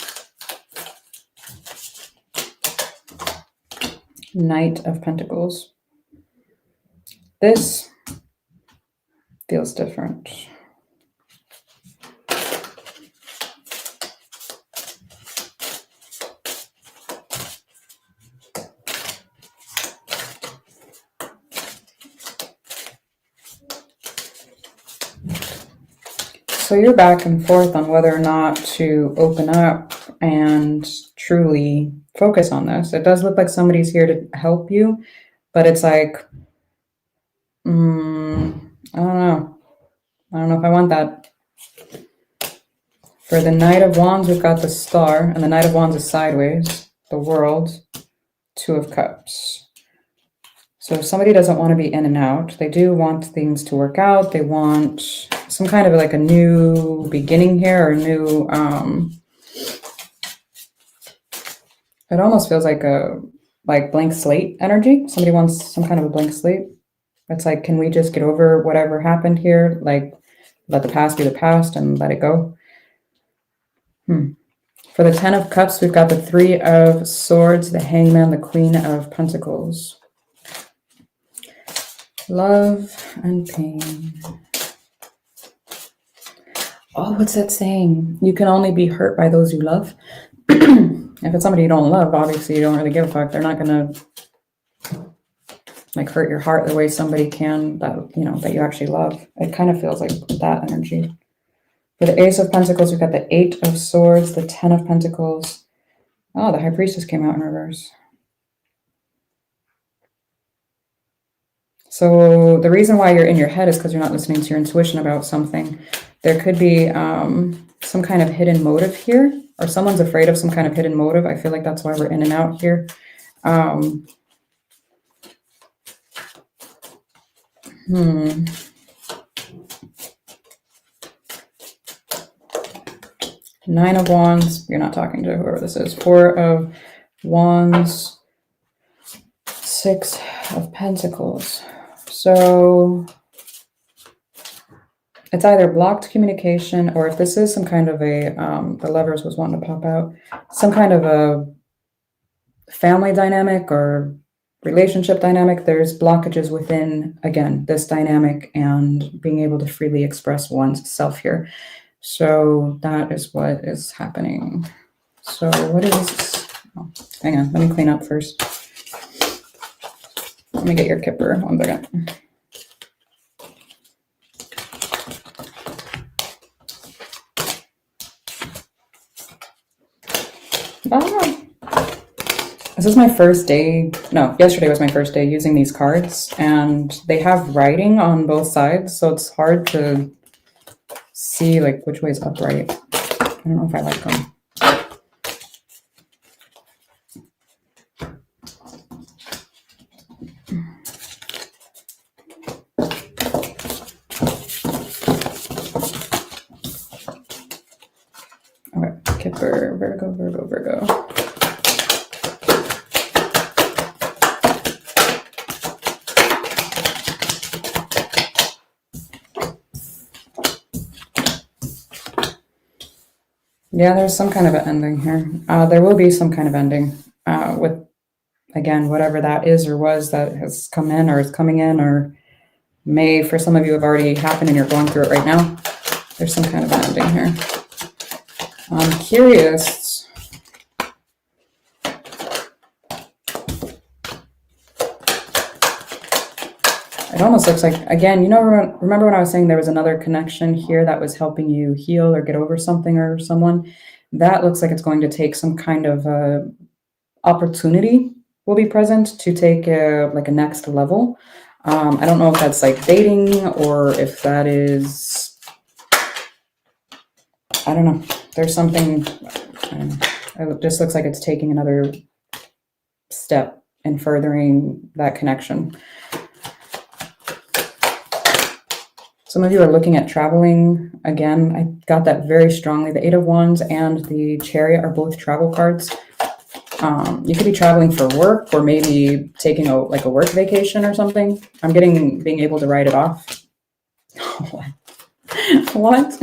Knight of Pentacles. This feels different. So you're back and forth on whether or not to open up and truly focus on this. It does look like somebody's here to help you, but it's like, I don't know. I don't know if I want that. For the Knight of Wands, we've got the Star, and the Knight of Wands is sideways. The World, Two of Cups. So if somebody doesn't want to be in and out, they do want things to work out. They want some kind of like a new beginning here or new, it almost feels like a blank slate energy. Somebody wants some kind of a blank slate. It's like, can we just get over whatever happened here? Like, let the past be the past and let it go. For the Ten of Cups, we've got the Three of Swords, the Hangman, the Queen of Pentacles. Love and pain. Oh, what's that saying? You can only be hurt by those you love. If it's somebody you don't love, obviously you don't really give a fuck. They're not gonna like hurt your heart the way somebody can that that you actually love. It kind of feels like that energy. For the Ace of Pentacles, we've got the Eight of Swords, the Ten of Pentacles. Oh, the High Priestess came out in reverse. So the reason why you're in your head is because you're not listening to your intuition about something. There could be some kind of hidden motive here, or someone's afraid of some kind of hidden motive. I feel like that's why we're in and out here. Nine of Wands. You're not talking to whoever this is. Four of Wands. Six of Pentacles. So it's either blocked communication, or if this is some kind of a, the Lovers was wanting to pop out, some kind of a family dynamic or relationship dynamic. There's blockages within, again, this dynamic and being able to freely express one's self here. So that is what is happening. So what is, oh, hang on, let me clean up first. Let me get your kipper, 1 second. This is my first day, no, yesterday was my first day using these cards, and they have writing on both sides, so it's hard to see like which way is upright. I don't know if I like them. Okay, Kipper, Virgo, Virgo, Virgo. Yeah, there's some kind of an ending here. There will be some kind of ending with, again, whatever that is or was that has come in or is coming in or may, for some of you, have already happened and you're going through it right now. There's some kind of an ending here. I'm curious. It almost looks like, again, you know, remember when I was saying there was another connection here that was helping you heal or get over something or someone? That looks like it's going to take some kind of opportunity will be present to take like a next level. I don't know if that's like dating or if that is, I don't know. There's something, I don't know. It just looks like it's taking another step in furthering that connection. Some of you are looking at traveling. Again, I got that very strongly. The Eight of Wands and the Chariot are both travel cards. You could be traveling for work or maybe taking a work vacation or something. I'm getting being able to write it off. What? What?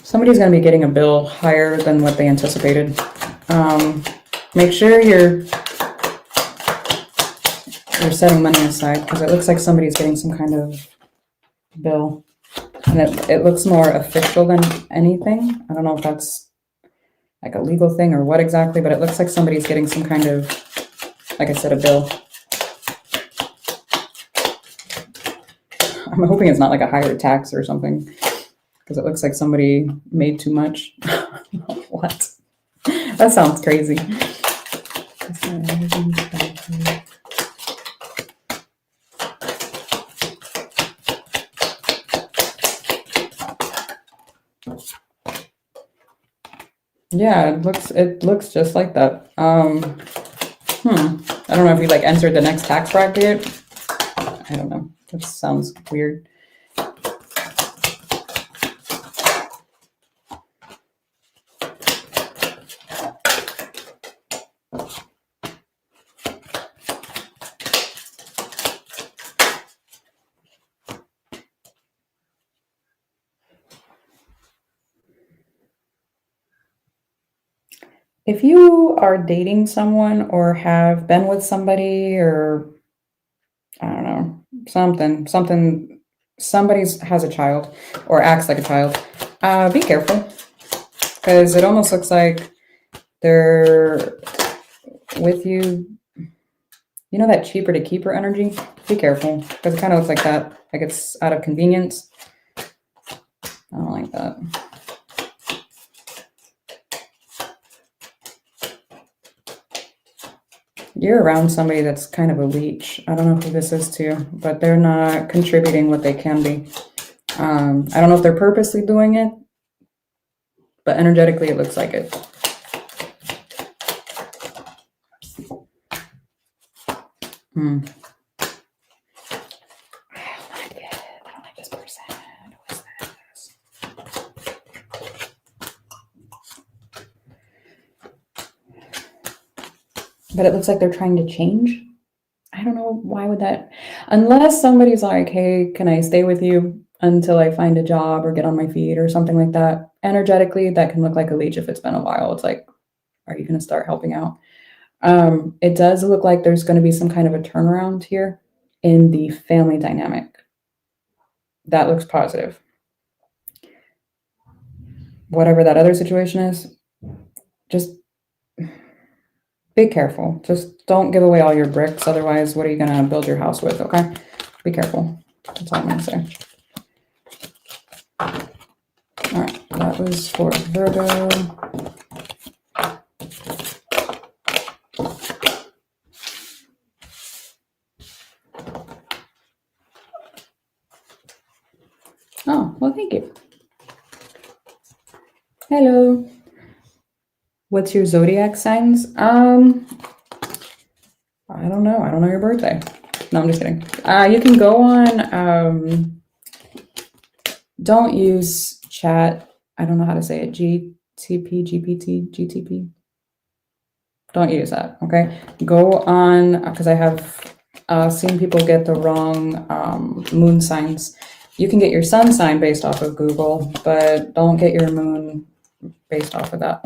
Somebody's going to be getting a bill higher than what they anticipated. Make sure you're setting money aside because it looks like somebody's getting some kind of bill. And it looks more official than anything. I don't know if that's like a legal thing or what exactly, but it looks like somebody's getting some kind of, like I said, a bill. I'm hoping it's not like a higher tax or something because it looks like somebody made too much. What? That sounds crazy. Yeah, it looks just like that. I don't know if you like entered the next tax bracket. I don't know. That sounds weird. If you are dating someone or have been with somebody or I don't know, somebody has a child or acts like a child, be careful because it almost looks like they're with you. You know that cheaper to keeper energy? Be careful because it kind of looks like that, like it's out of convenience. I don't like that. You're around somebody that's kind of a leech. I don't know who this is to you, but they're not contributing what they can be. I don't know if they're purposely doing it, but energetically it looks like it. I don't like this person. Who is this? But it looks like they're trying to change. I don't know why would that, unless somebody's like, hey, can I stay with you until I find a job or get on my feet or something like that. Energetically, that can look like a leech if it's been a while. It's like, are you going to start helping out? It does look like there's going to be some kind of a turnaround here in the family dynamic. That looks positive. Whatever that other situation is, just be careful. Just don't give away all your bricks. Otherwise, what are you going to build your house with? Okay. Be careful. That's all I'm going to say. All right. That was for Virgo. Oh, well, thank you. Hello. What's your zodiac signs? I don't know. I don't know your birthday. No, I'm just kidding. You can go on, don't use chat. I don't know how to say it. GTP, GPT, GTP. Don't use that, okay? Go on, because I have seen people get the wrong moon signs. You can get your sun sign based off of Google, but don't get your moon based off of that.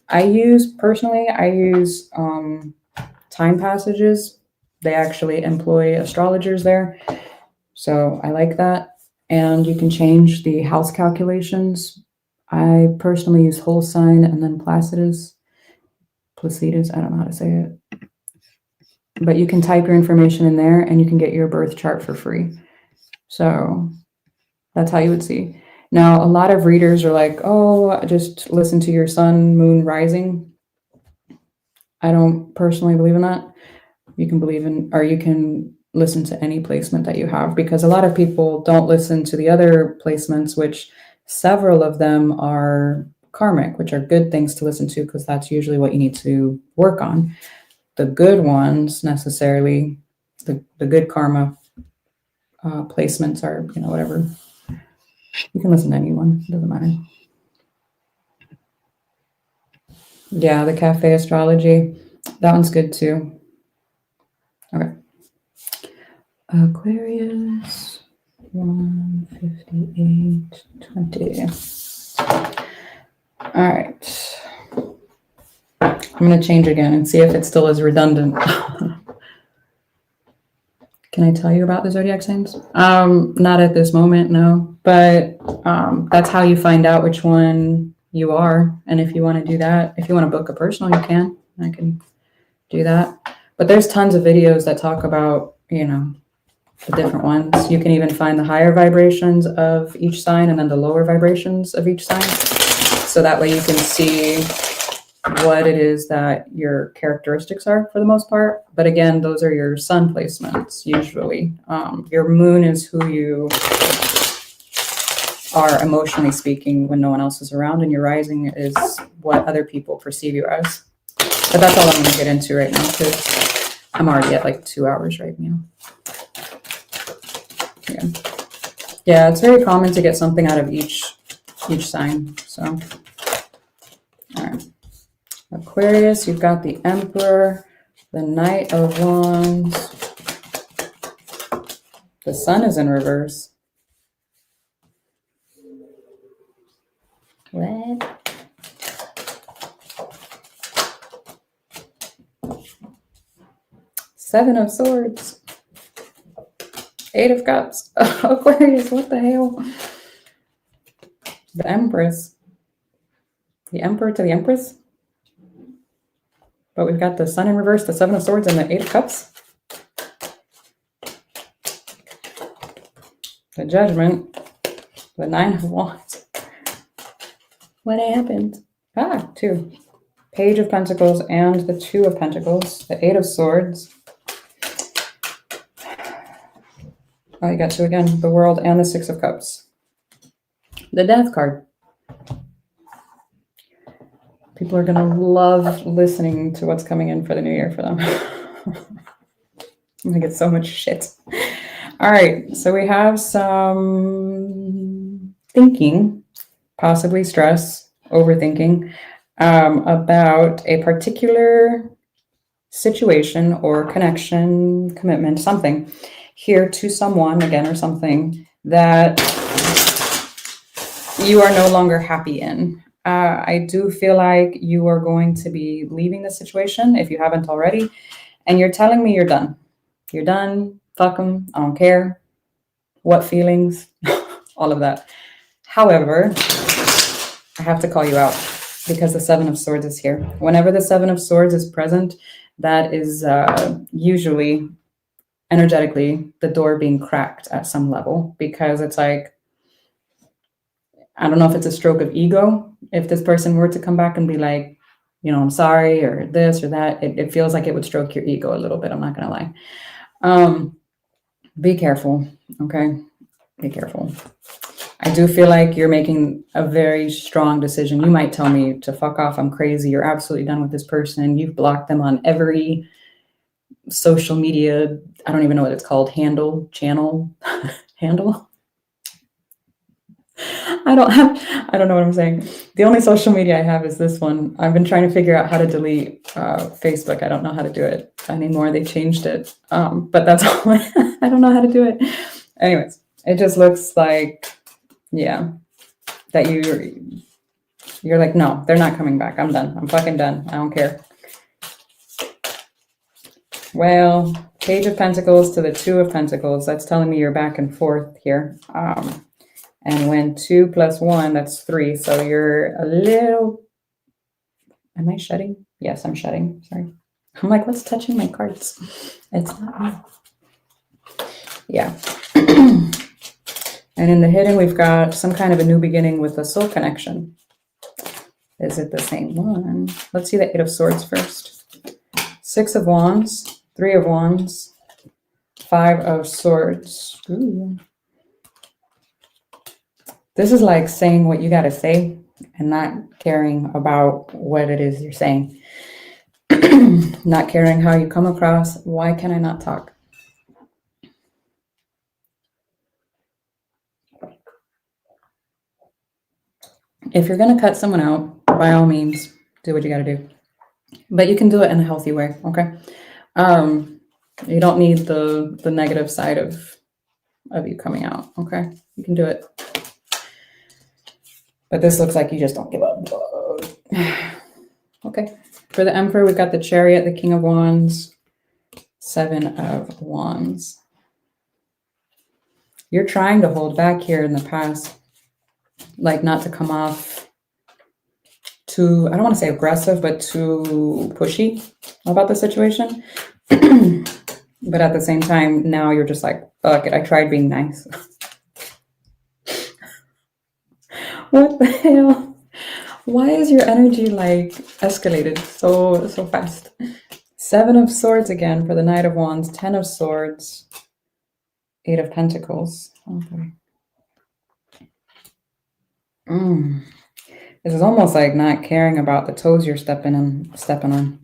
I use time passages. They actually employ astrologers there. So I like that. And you can change the house calculations. I personally use whole sign and then Placidus. I don't know how to say it. But you can type your information in there and you can get your birth chart for free. So that's how you would see. Now, a lot of readers are like, oh, just listen to your sun, moon, rising. I don't personally believe in that. You can listen to any placement that you have, because a lot of people don't listen to the other placements, which several of them are karmic, which are good things to listen to because that's usually what you need to work on. The good ones, necessarily, the good karma placements are, whatever. You can listen to anyone, it doesn't matter. Yeah, the cafe astrology, that one's good too. Okay. Aquarius, 158.20. All right. I'm going to change again and see if it still is redundant. Can I tell you about the zodiac signs? Not at this moment, no. But that's how you find out which one you are. And if you want to do that, if you want to book a personal, you can. I can do that. But there's tons of videos that talk about, the different ones. You can even find the higher vibrations of each sign and then the lower vibrations of each sign. So that way you can see what it is that your characteristics are for the most part. But again, those are your sun placements usually. Your moon is who you are emotionally speaking when no one else is around, and your rising is what other people perceive you as. But that's all I'm going to get into right now because I'm already at like 2 hours right now. Yeah, it's very common to get something out of each sign. So, all right. Aquarius, you've got the Emperor, the Knight of Wands. The Sun is in reverse. What? Seven of Swords. Eight of Cups. Aquarius, what the hell? The Empress. The Emperor to the Empress. But we've got the Sun in reverse, the Seven of Swords, and the Eight of Cups. The Judgment. The Nine of Wands. What happened? Two. Page of Pentacles and the Two of Pentacles. The Eight of Swords. Oh, you got two again. The World and the Six of Cups. The Death card. People are going to love listening to what's coming in for the new year for them. I'm going to get so much shit. All right. So we have some thinking, possibly stress, overthinking, about a particular situation or connection, commitment, something here to someone, again, or something that you are no longer happy in. I do feel like you are going to be leaving the situation if you haven't already. And you're telling me you're done. You're done. Fuck them. I don't care. What feelings? All of that. However, I have to call you out because the Seven of Swords is here. Whenever the Seven of Swords is present, that is usually energetically the door being cracked at some level, because it's like, I don't know if it's a stroke of ego. If this person were to come back and be like, I'm sorry, or this or that, it feels like it would stroke your ego a little bit. I'm not going to lie. Be careful. Okay. Be careful. I do feel like you're making a very strong decision. You might tell me to fuck off. I'm crazy. You're absolutely done with this person. You've blocked them on every social media. I don't even know what it's called. Handle. I don't know what I'm saying. The only social media I have is this one. I've been trying to figure out how to delete Facebook. I don't know how to do it anymore. They changed it. But that's all. I don't know how to do it. Anyways, it just looks like, yeah, that You're like, no, they're not coming back. I'm done. I'm fucking done. I don't care. Well, Page of Pentacles to the Two of Pentacles. That's telling me you're back and forth here. And when 2 plus 1, that's 3. So you're a little... Am I shedding? Yes, I'm shedding. Sorry. I'm like, what's touching my cards? It's not me. Yeah. And in the hidden, we've got some kind of a new beginning with a soul connection. Is it the same one? Let's see the 8 of Swords first. 6 of Wands, 3 of Wands, 5 of Swords. Ooh. This is like saying what you got to say and not caring about what it is you're saying. Not caring how you come across. Why can I not talk? If you're going to cut someone out, by all means, do what you got to do. But you can do it in a healthy way, okay? You don't need the negative side of you coming out, okay? You can do it. But this looks like you just don't give up. Okay. For the Emperor, we've got the Chariot, the King of Wands, 7 of Wands. You're trying to hold back here in the past, like not to come off too, I don't want to say aggressive, but too pushy about the situation. But at the same time, now you're just like, fuck it, I tried being nice. What the hell? Why is your energy like escalated so fast? 7 of Swords again for the Knight of Wands, 10 of Swords, 8 of Pentacles. Okay. This is almost like not caring about the toes you're stepping on.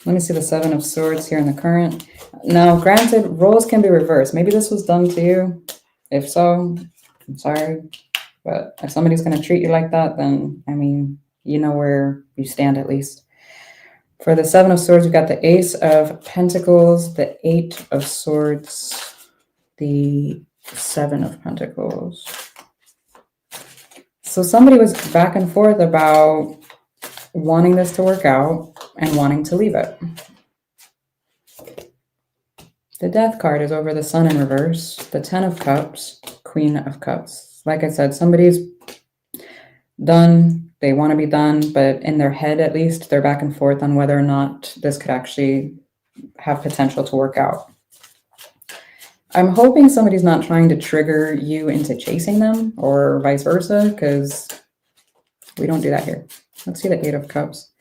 Let me see the 7 of Swords here in the current. Now, granted, roles can be reversed. Maybe this was done to you. If so, I'm sorry. But if somebody's going to treat you like that, then, I mean, you know where you stand at least. For the 7 of Swords, we've got the Ace of Pentacles, the 8 of Swords, the 7 of Pentacles. So somebody was back and forth about wanting this to work out and wanting to leave it. The Death card is over the Sun in reverse, the 10 of Cups, Queen of Cups. Like I said, somebody's done, they want to be done, but in their head at least, they're back and forth on whether or not this could actually have potential to work out. I'm hoping somebody's not trying to trigger you into chasing them or vice versa, because we don't do that here. Let's see the 8 of Cups.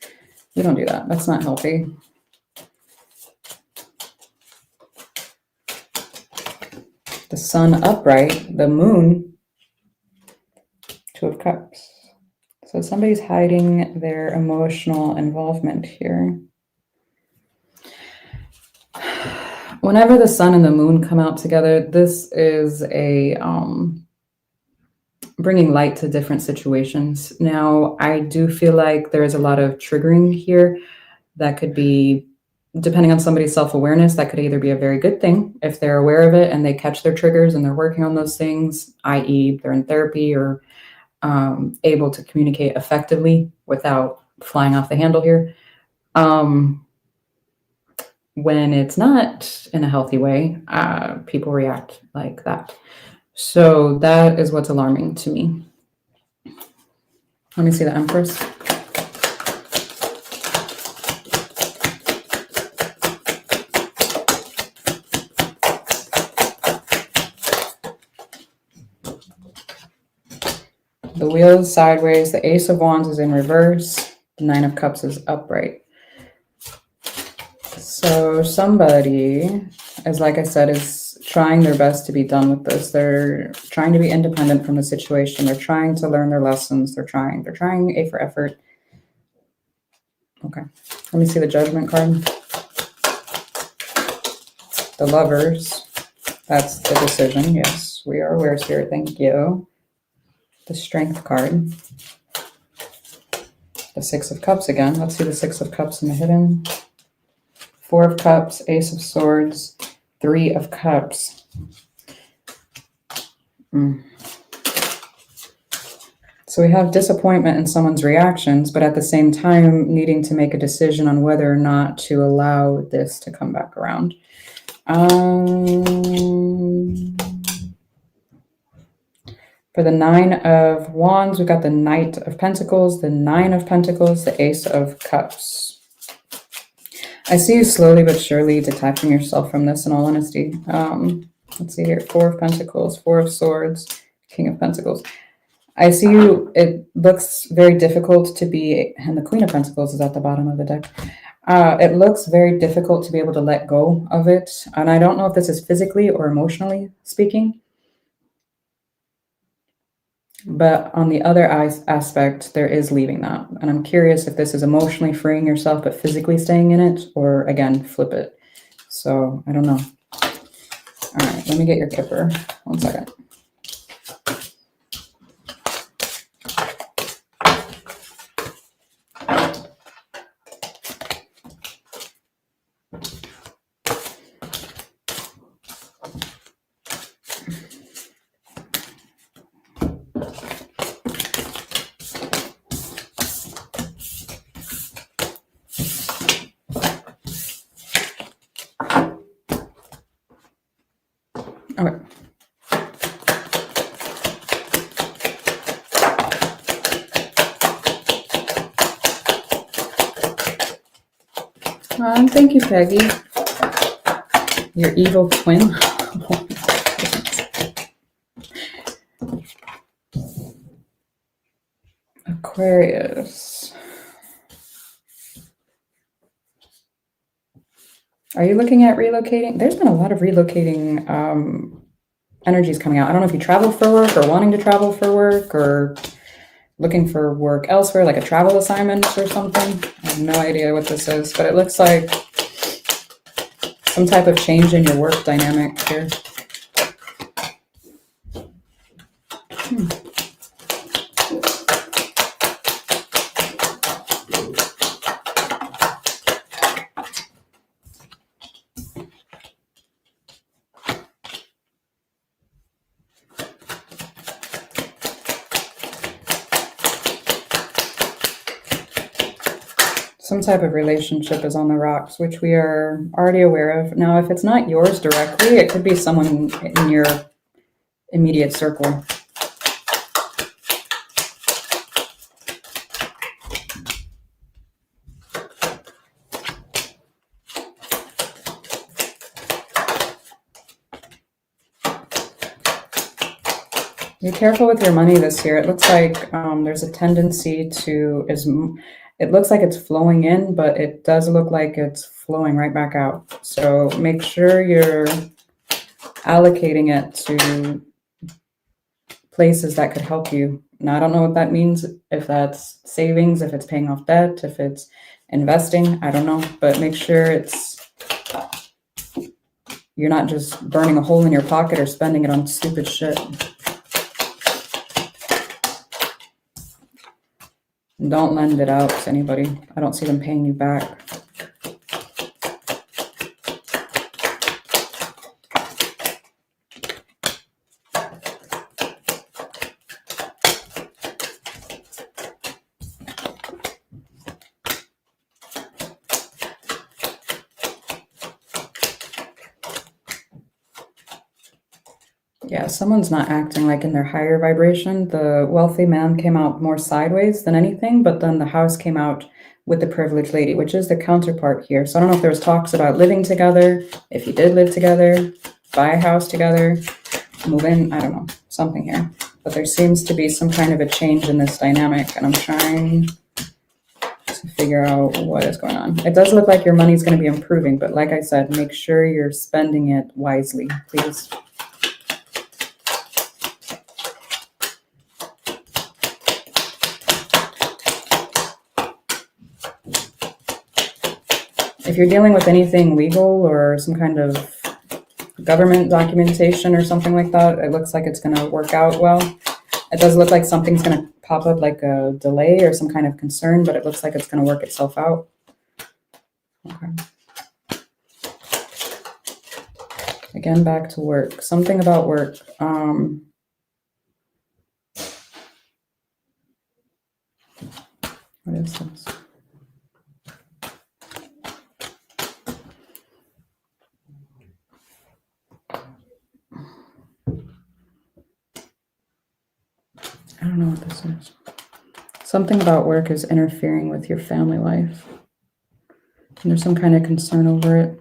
We don't do that. That's not healthy. The Sun upright, the Moon, 2 of Cups. So somebody's hiding their emotional involvement here. Whenever the Sun and the Moon come out together, this is a bringing light to different situations. Now, I do feel like there is a lot of triggering here that could be, depending on somebody's self-awareness, that could either be a very good thing if they're aware of it and they catch their triggers and they're working on those things, i.e. they're in therapy or able to communicate effectively without flying off the handle here. When it's not in a healthy way, people react like that. So that is what's alarming to me. Let me see the Empress. The Wheel is sideways. The Ace of Wands is in reverse. The 9 of Cups is upright. So somebody, as like I said, is trying their best to be done with this. They're trying to be independent from the situation. They're trying to learn their lessons. They're trying A for effort. Okay. Let me see the Judgment card. The Lovers. That's the decision. Yes, we are aware, Spirit. Thank you. The Strength card. The 6 of Cups again. Let's see the 6 of Cups in the hidden. 4 of Cups, Ace of Swords, 3 of Cups. So we have disappointment in someone's reactions, but at the same time needing to make a decision on whether or not to allow this to come back around. For the Nine of Wands, we've got the Knight of Pentacles, the Nine of Pentacles, the Ace of Cups. I see you slowly but surely detaching yourself from this, in all honesty. Let's see here. Four of Pentacles, Four of Swords, King of Pentacles. I see you, it looks very difficult to be, and the Queen of Pentacles is at the bottom of the deck. It looks very difficult to be able to let go of it. And I don't know if this is physically or emotionally speaking. But on the other aspect, there is leaving that. And I'm curious if this is emotionally freeing yourself, but physically staying in it, or again, flip it. So I don't know. All right, let me get your kipper. 1 second. Okay. Thank you, Peggy. Your evil twin. Aquarius. Are you looking at relocating? There's been a lot of relocating energies coming out. I don't know if you travel for work or wanting to travel for work or looking for work elsewhere, like a travel assignment or something. I have no idea what this is, but it looks like some type of change in your work dynamic here. Some type of relationship is on the rocks, which we are already aware of. Now, if it's not yours directly, it could be someone in your immediate circle. Be careful with your money this year. It looks like there's a tendency to, it looks like it's flowing in, but it does look like it's flowing right back out. So make sure you're allocating it to places that could help you. Now, I don't know what that means, if that's savings, if it's paying off debt, if it's investing, I don't know, but make sure you're not just burning a hole in your pocket or spending it on stupid shit. Don't lend it out to anybody. I don't see them paying you back. Yeah, someone's not acting like in their higher vibration. The wealthy man came out more sideways than anything, but then the house came out with the privileged lady, which is the counterpart here. So I don't know if there was talks about living together, if you did live together, buy a house together, move in, I don't know, something here. But there seems to be some kind of a change in this dynamic, and I'm trying to figure out what is going on. It does look like your money's going to be improving, but like I said, make sure you're spending it wisely, please. If you're dealing with anything legal or some kind of government documentation or something like that, it looks like it's going to work out well. It does look like something's going to pop up, like a delay or some kind of concern, but it looks like it's going to work itself out. Okay. Again, back to work. Something about work. What is this? I don't know what this is. Something about work is interfering with your family life. And there's some kind of concern over it.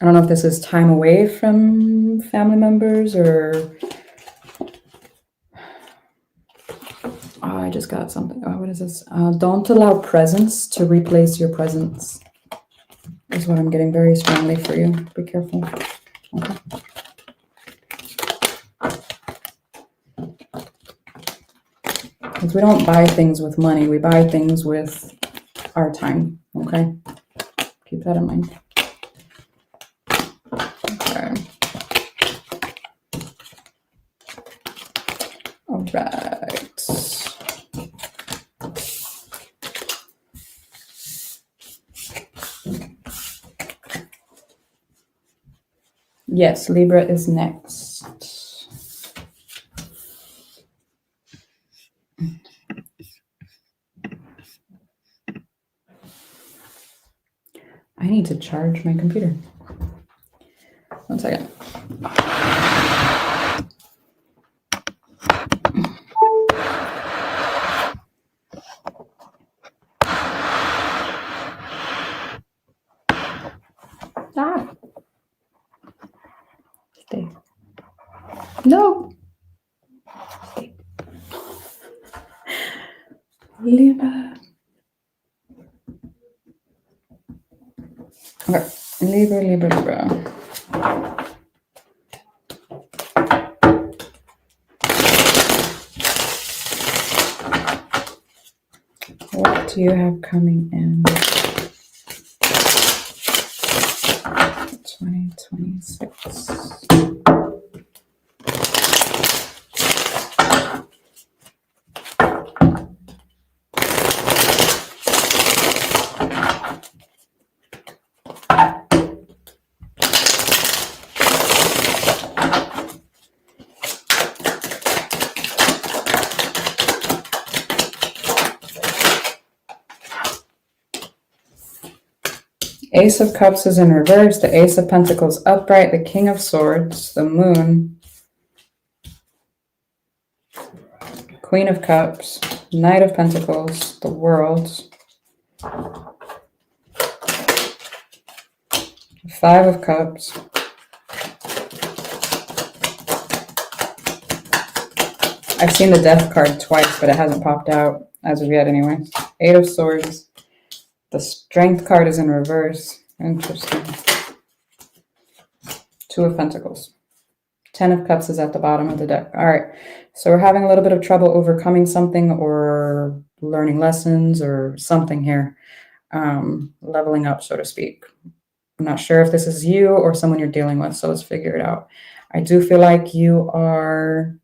I don't know if this is time away from family members or... Oh, I just got something. Oh, what is this? Don't allow presence to replace your presence. Is what I'm getting very strongly for you. Be careful. Okay. Because we don't buy things with money. We buy things with our time. Okay? Keep that in mind. Okay. All right. Yes, Libra is next. I need to charge my computer. 1 second. Ah. Stay. No. Stay. Libra. Okay. Libra. What do you have coming in 2026? Ace of Cups is in reverse, the Ace of Pentacles upright, the King of Swords, the Moon, Queen of Cups, Knight of Pentacles, the World, Five of Cups, I've seen the Death card twice, but it hasn't popped out as of yet anyway. Eight of Swords. The Strength card is in reverse. Interesting. Two of Pentacles. 10 of Cups is at the bottom of the deck. All right. So we're having a little bit of trouble overcoming something or learning lessons or something here. Leveling up, so to speak. I'm not sure if this is you or someone you're dealing with, so let's figure it out. I do feel like you are...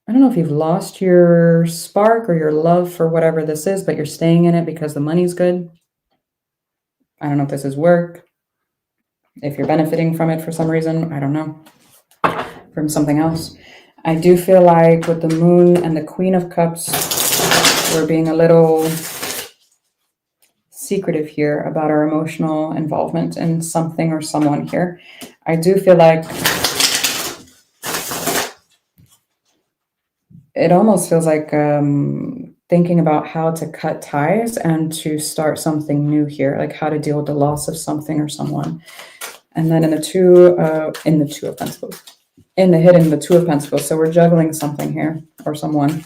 I don't know if you've lost your spark or your love for whatever this is, but you're staying in it because the money's good. I don't know if this is work. If you're benefiting from it for some reason, I don't know. From something else. I do feel like with the Moon and the Queen of Cups, we're being a little secretive here about our emotional involvement in something or someone here. I do feel like it almost feels like thinking about how to cut ties and to start something new here, like how to deal with the loss of something or someone. And then in the Two of Pentacles, in the hidden, the Two of Pentacles. So we're juggling something here or someone.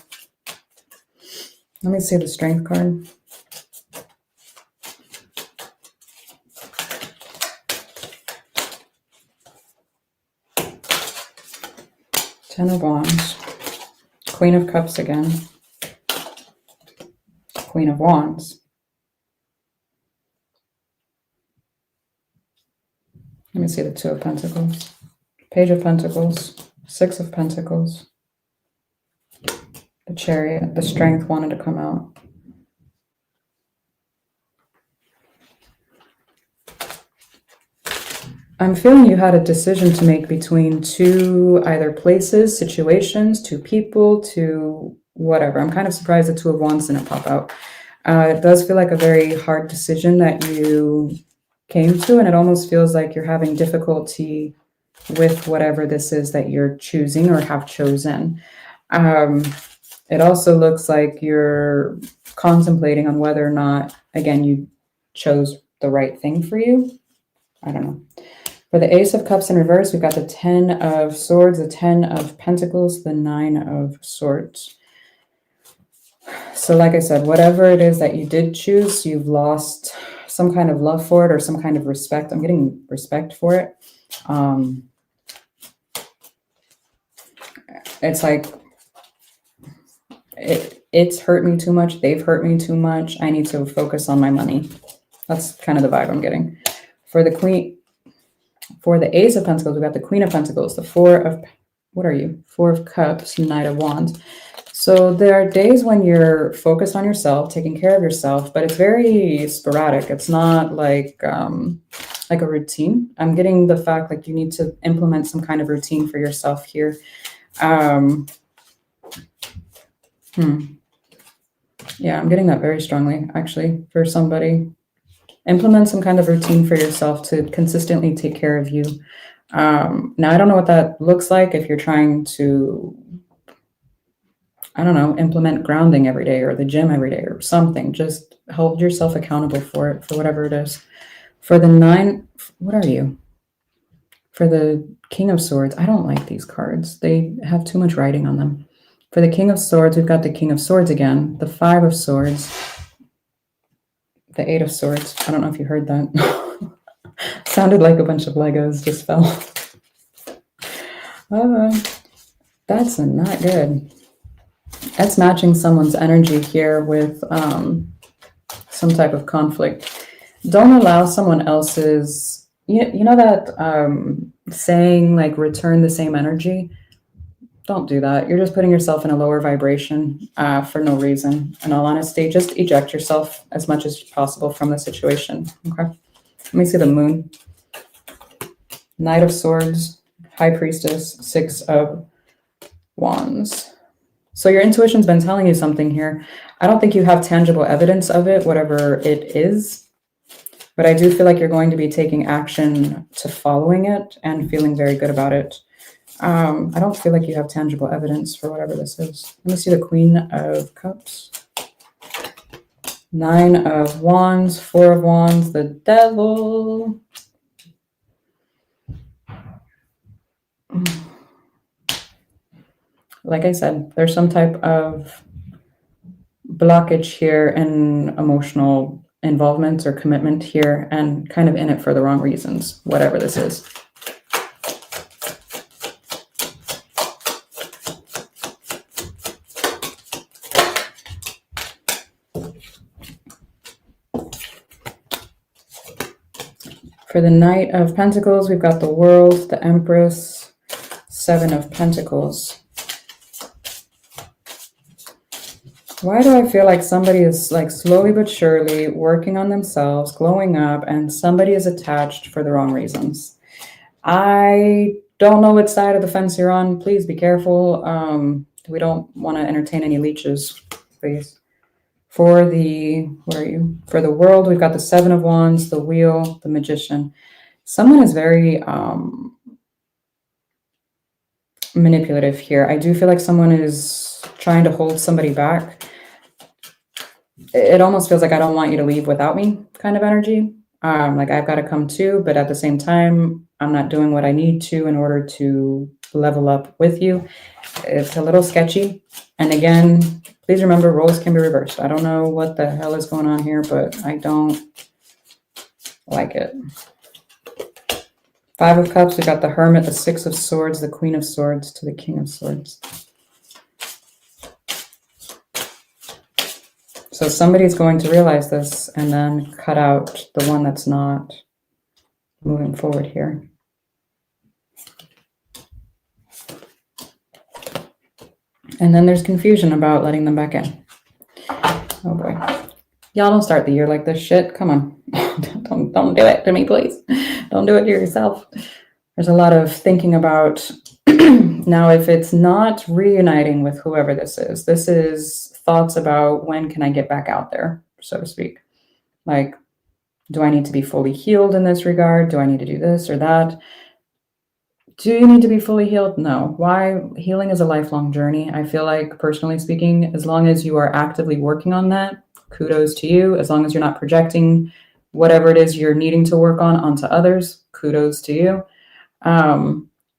Let me see the Strength card. Ten of Wands. Queen of Cups again. Queen of Wands. Let me see the Two of Pentacles. Page of Pentacles. Six of Pentacles. The Chariot. The Strength wanted to come out. I'm feeling you had a decision to make between two either places, situations, two people, two whatever. I'm kind of surprised the Two of Wands didn't pop out. It does feel like a very hard decision that you came to, and it almost feels like you're having difficulty with whatever this is that you're choosing or have chosen. It also looks like you're contemplating on whether or not, again, you chose the right thing for you. I don't know. For the Ace of Cups in reverse, we've got the 10 of Swords, the 10 of Pentacles, the 9 of Swords. So like I said, whatever it is that you did choose, you've lost some kind of love for it or some kind of respect. I'm getting respect for it. It's like, it's hurt me too much. They've hurt me too much. I need to focus on my money. That's kind of the vibe I'm getting. For the Ace of Pentacles, we've got the Queen of Pentacles, the Four of, what are you? Four of Cups, Knight of Wands. So there are days when you're focused on yourself, taking care of yourself, but it's very sporadic. It's not like a routine. I'm getting the fact like you need to implement some kind of routine for yourself here. Yeah, I'm getting that very strongly, actually, for somebody. Implement some kind of routine for yourself to consistently take care of you. Now, I don't know what that looks like if you're trying to, I don't know, implement grounding every day or the gym every day or something. Just hold yourself accountable for it, for whatever it is. For the 9, what are you? For the King of Swords, I don't like these cards. They have too much writing on them. For the King of Swords, we've got the King of Swords again, the 5 of Swords, the 8 of Swords. I don't know if you heard that. Sounded like a bunch of Legos just fell. That's not good. That's matching someone's energy here with some type of conflict. Don't allow someone else's, you know that saying like return the same energy? Don't do that. You're just putting yourself in a lower vibration for no reason. In all honesty, just eject yourself as much as possible from the situation. Okay. Let me see the Moon. Knight of Swords, High Priestess, 6 of Wands. So your intuition's been telling you something here. I don't think you have tangible evidence of it, whatever it is. But I do feel like you're going to be taking action to following it and feeling very good about it. I don't feel like you have tangible evidence for whatever this is. Let me see the Queen of Cups. 9 of Wands, 4 of Wands, the Devil. Like I said, there's some type of blockage here in emotional involvement or commitment here and kind of in it for the wrong reasons, whatever this is. For the Knight of Pentacles, we've got the World, the Empress, 7 of Pentacles. Why do I feel like somebody is like slowly but surely working on themselves, glowing up, and somebody is attached for the wrong reasons? I don't know what side of the fence you're on. Please be careful. We don't want to entertain any leeches, please. For the, what are you? For the World, we've got the 7 of Wands, the Wheel, the Magician. Someone is very manipulative here. I do feel like someone is trying to hold somebody back. It almost feels like I don't want you to leave without me kind of energy. Like I've got to come too, but at the same time, I'm not doing what I need to in order to level up with you. It's a little sketchy. And again, please remember, roles can be reversed. I don't know what the hell is going on here, but I don't like it. 5 of Cups, we got the Hermit, the 6 of Swords, the Queen of Swords to the King of Swords. So somebody's going to realize this and then cut out the one that's not moving forward here. And then there's confusion about letting them back in. Oh boy. Y'all don't start the year like this shit. Come on. don't do it to me, please. Don't do it to yourself. There's a lot of thinking about Now, if it's not reuniting with whoever this is thoughts about when can I get back out there, so to speak. Like, do I need to be fully healed in this regard? Do I need to do this or that? Do you need to be fully healed? No. Why? Healing is a lifelong journey. I feel like, personally speaking, as long as you are actively working on that, kudos to you. As long as you're not projecting whatever it is you're needing to work on onto others, kudos to you.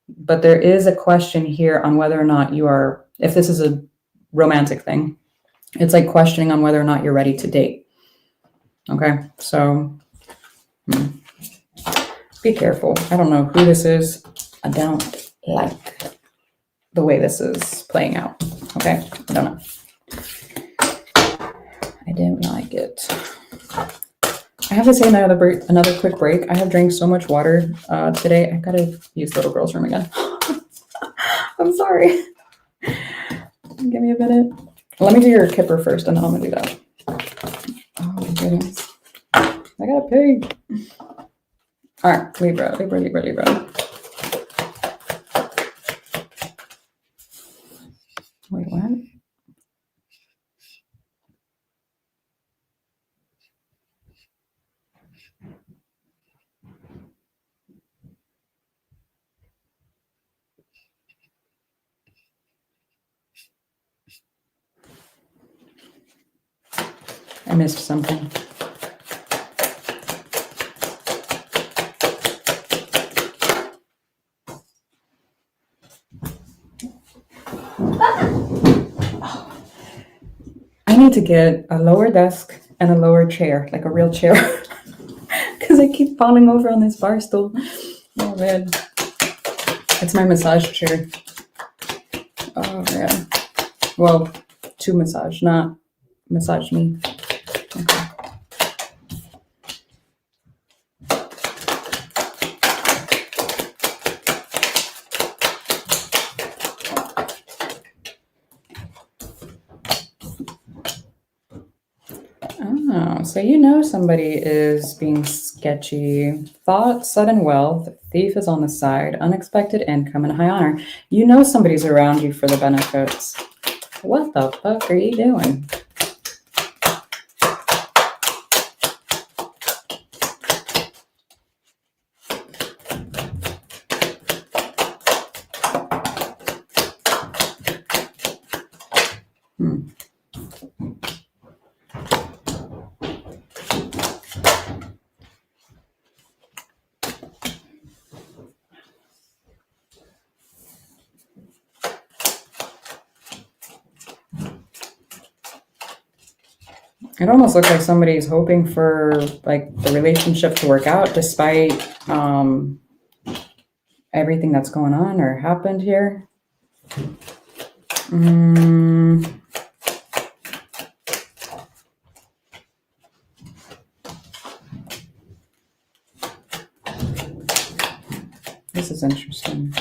But there is a question here on whether or not you are, if this is a romantic thing, it's like questioning on whether or not you're ready to date. Okay, so be careful. I don't know who this is. I don't like the way this is playing out. Okay, I don't know. I don't like it. I have to say another quick break. I have drank so much water today. I gotta use little girl's room again. I'm sorry. Give me a minute. Let me do your kipper first, and then I'm gonna do that. Oh my goodness. I gotta pee. All right, Libra. Wait, what? I missed something. I need to get a lower desk and a lower chair, like a real chair, because I keep falling over on this bar stool. Oh man, it's my massage chair. Oh man. Well, to massage, not massage me. Okay. Oh, so you know somebody is being sketchy. Thought, sudden wealth, thief is on the side, unexpected income, and high honor. You know somebody's around you for the benefits. What the fuck are you doing? It almost looks like somebody's hoping for like the relationship to work out despite everything that's going on or happened here. This is interesting.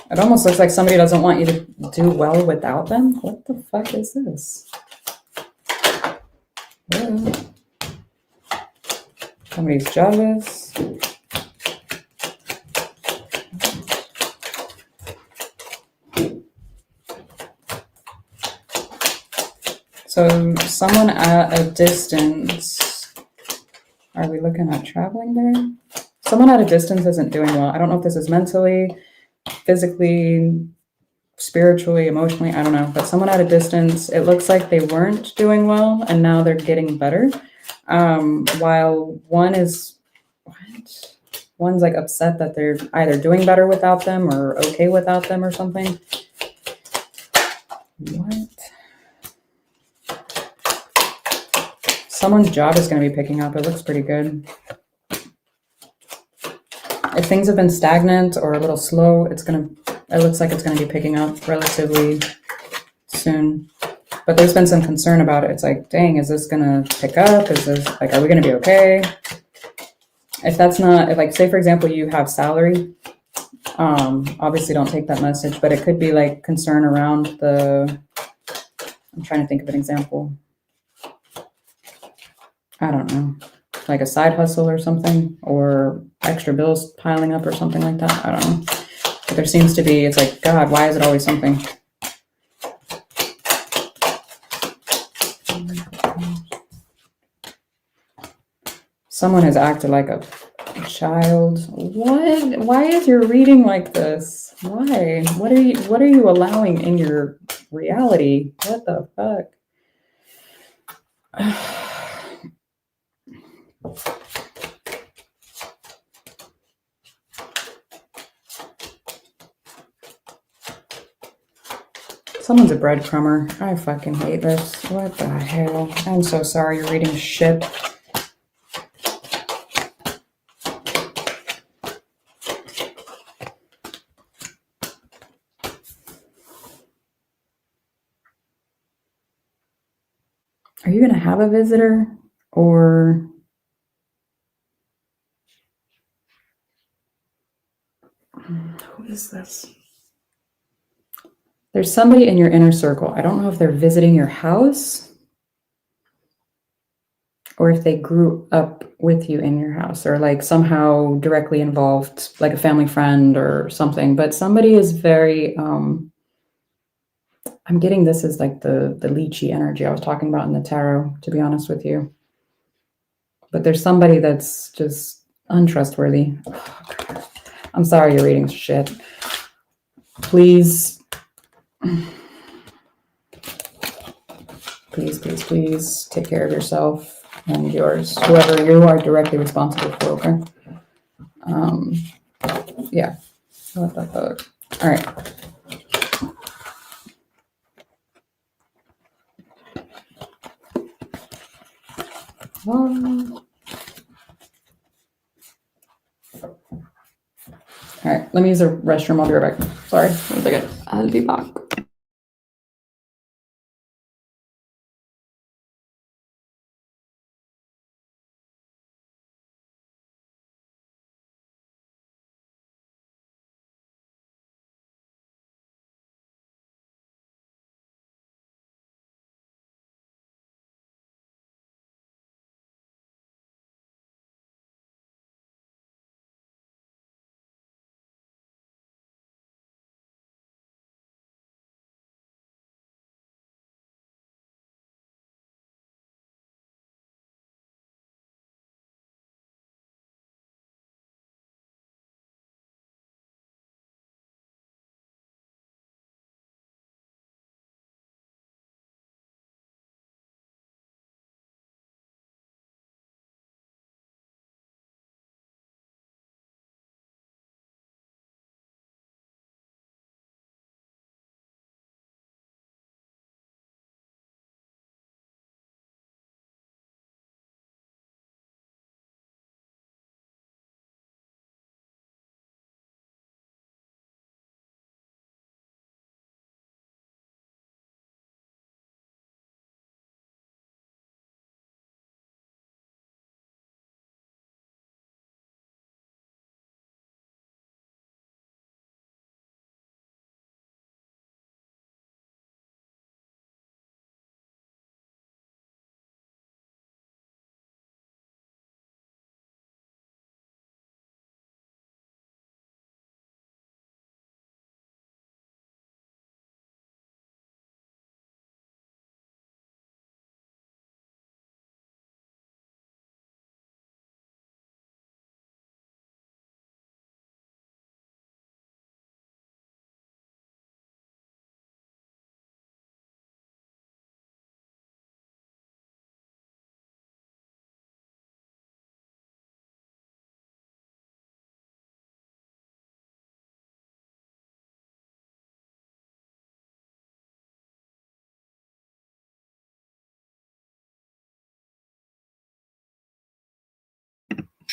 It almost looks like somebody doesn't want you to do well without them. What the fuck is this? Whoa. Somebody's jealous. So someone at a distance, are we looking at traveling there? Someone at a distance isn't doing well. I don't know if this is mentally, physically, spiritually, emotionally, I don't know. But someone at a distance, it looks like they weren't doing well and now they're getting better. While one's like upset that they're either doing better without them or okay without them or something. What? Someone's job is going to be picking up. It looks pretty good. If things have been stagnant or a little slow, it looks like it's going to be picking up relatively soon. But there's been some concern about it. It's like, dang, is this going to pick up? Is this like, are we going to be okay? If that's not, if like, say for example, you have salary, obviously don't take that message, but it could be like concern around I'm trying to think of an example. I don't know, like a side hustle or something, or extra bills piling up or something like that. I don't know. There seems to be, it's like, God, why is it always something? Someone has acted like a child. What? Why is your reading like this? Why? What are you allowing in your reality? What the fuck? Someone's a breadcrumber. I fucking hate this. What the hell? I'm so sorry you're reading shit. Are you going to have a visitor? Or who is this? There's somebody in your inner circle. I don't know if they're visiting your house or if they grew up with you in your house or like somehow directly involved, like a family friend or something. But somebody is very, I'm getting this as like the lychee energy I was talking about in the tarot, to be honest with you. But there's somebody that's just untrustworthy. Oh, I'm sorry you're reading shit. Please, please take care of yourself and yours, whoever you are directly responsible for, okay? Yeah. What the fuck? All right. All right, let me use the restroom. I'll be right back. Sorry, 1 second. I'll be back.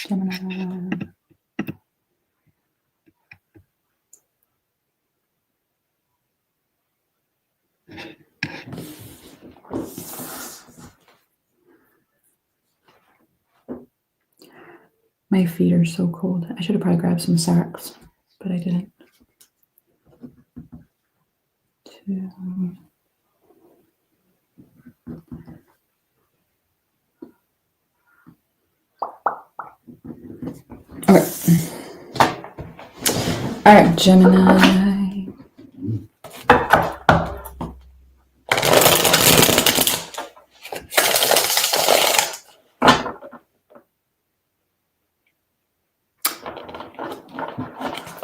Gemini. My feet are so cold. I should have probably grabbed some socks, but I didn't. Okay. All right, Gemini.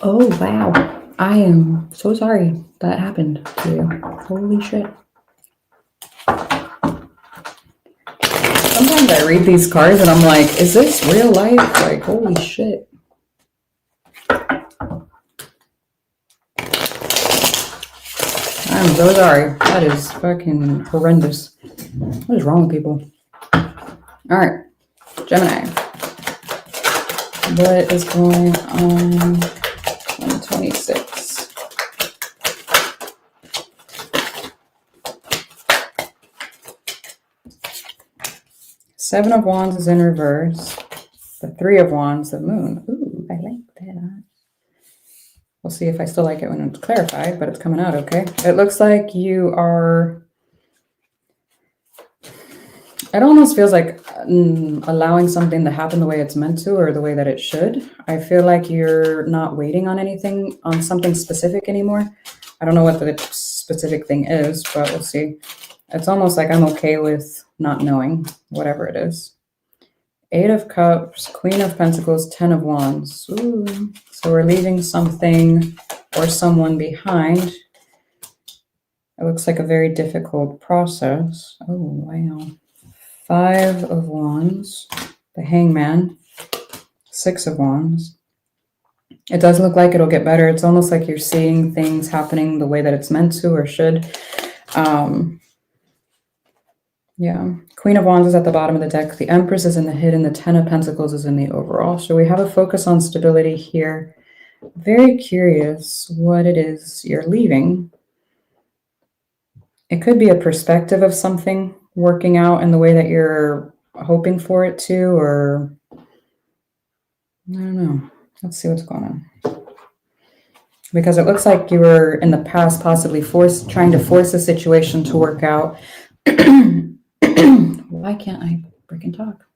Oh, wow. I am so sorry that happened to you. Holy shit. Sometimes I read these cards and I'm like, is this real life? Like, holy shit. I'm so sorry. That is fucking horrendous. What is wrong with people? All right, Gemini. What is going on in 26? Seven of Wands is in reverse. The Three of Wands, the Moon. Ooh, I like that. We'll see if I still like it when it's clarified, but it's coming out okay. It looks like you are... It almost feels like allowing something to happen the way it's meant to or the way that it should. I feel like you're not waiting on anything, on something specific anymore. I don't know what the specific thing is, but we'll see. It's almost like I'm okay with not knowing, whatever it is. Eight of Cups, Queen of Pentacles, Ten of Wands. Ooh. So we're leaving something or someone behind. It looks like a very difficult process. Oh, wow. Five of Wands, the Hangman, Six of Wands. It does look like it'll get better. It's almost like you're seeing things happening the way that it's meant to or should. Yeah. Queen of Wands is at the bottom of the deck. The Empress is in the hidden. The Ten of Pentacles is in the overall. So we have a focus on stability here. Very curious what it is you're leaving. It could be a perspective of something working out in the way that you're hoping for it to, or I don't know. Let's see what's going on. Because it looks like you were in the past possibly trying to force a situation to work out. Why can't I freaking talk?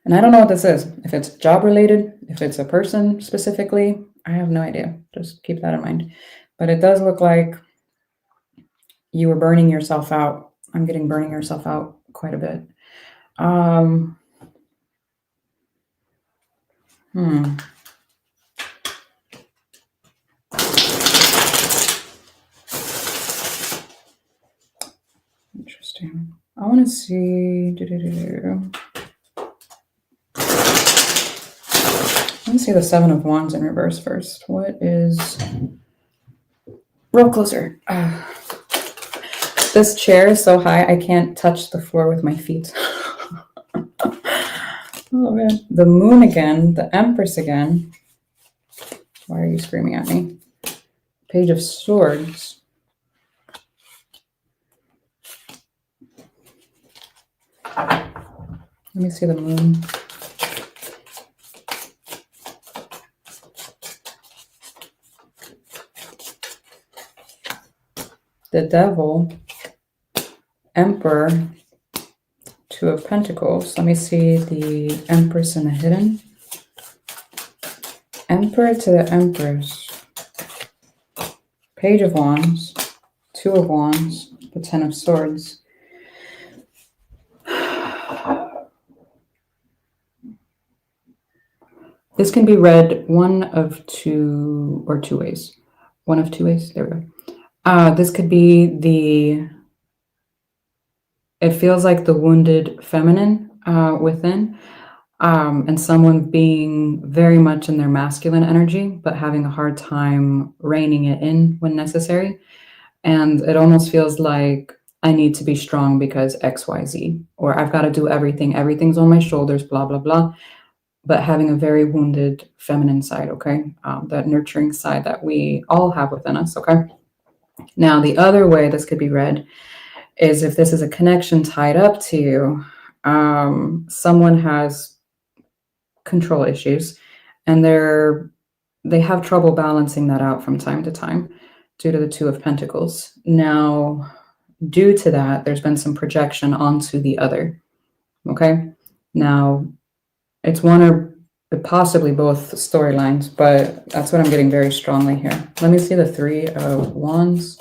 And I don't know what this is. If it's job related, if it's a person specifically, I have no idea. Just keep that in mind. But it does look like you were burning yourself out. I'm getting burning yourself out quite a bit. Interesting. I want to see. Let me see the Seven of Wands in reverse first. What is... Roll closer. This chair is so high, I can't touch the floor with my feet. Oh, man. The Moon again. The Empress again. Why are you screaming at me? Page of Swords. Let me see the Moon. The Devil, Emperor, Two of Pentacles. Let me see the Empress in the hidden. Emperor to the Empress. Page of Wands, Two of Wands, the Ten of Swords. This can be read one of two ways. One of two ways. There we go. This could be it feels like the wounded feminine within, and someone being very much in their masculine energy, but having a hard time reining it in when necessary. And it almost feels like I need to be strong because X, Y, Z, or I've got to do everything. Everything's on my shoulders, blah, blah, blah. But having a very wounded feminine side, okay? That nurturing side that we all have within us, okay? Now, the other way this could be read is if this is a connection tied up to you, someone has control issues and they have trouble balancing that out from time to time due to the Two of Pentacles. Now, due to that, there's been some projection onto the other. Okay. Now, it's one or possibly both storylines, but that's what I'm getting very strongly here. Let me see the Three of Wands,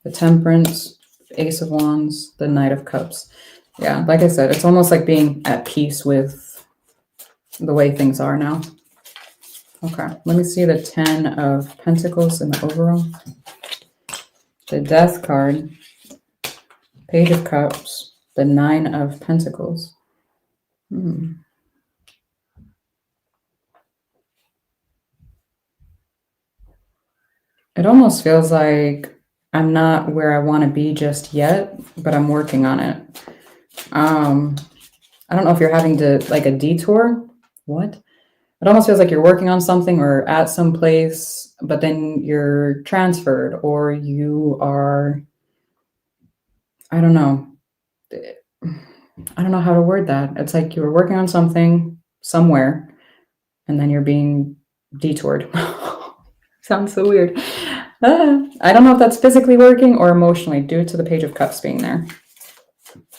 the Temperance, Ace of Wands, the Knight of Cups. Yeah, like I said, it's almost like being at peace with the way things are now. Okay, let me see the Ten of Pentacles in the overall. The Death card, Page of Cups, the Nine of Pentacles. It almost feels like I'm not where I want to be just yet, but I'm working on it. I don't know if you're having to like a detour. What? It almost feels like you're working on something or at some place, but then you're transferred or you are, I don't know. I don't know how to word that. It's like you were working on something somewhere and then you're being detoured. Sounds so weird. I don't know if that's physically working or emotionally due to the Page of Cups being there.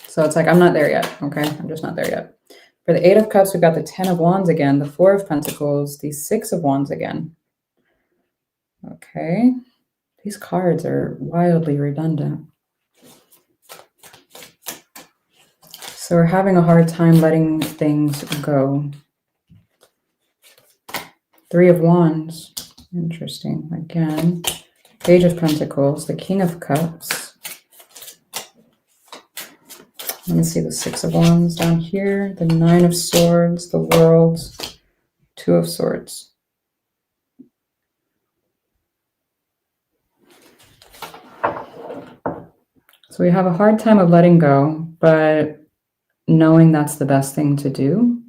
So it's like, I'm not there yet. Okay. I'm just not there yet. For the Eight of Cups, we've got the Ten of Wands again, the Four of Pentacles, the Six of Wands again. Okay. These cards are wildly redundant. So we're having a hard time letting things go. Three of Wands. Interesting. Again. Page of Pentacles, the King of Cups. Let me see the Six of Wands down here, the Nine of Swords, the World, Two of Swords. So we have a hard time of letting go, but knowing that's the best thing to do.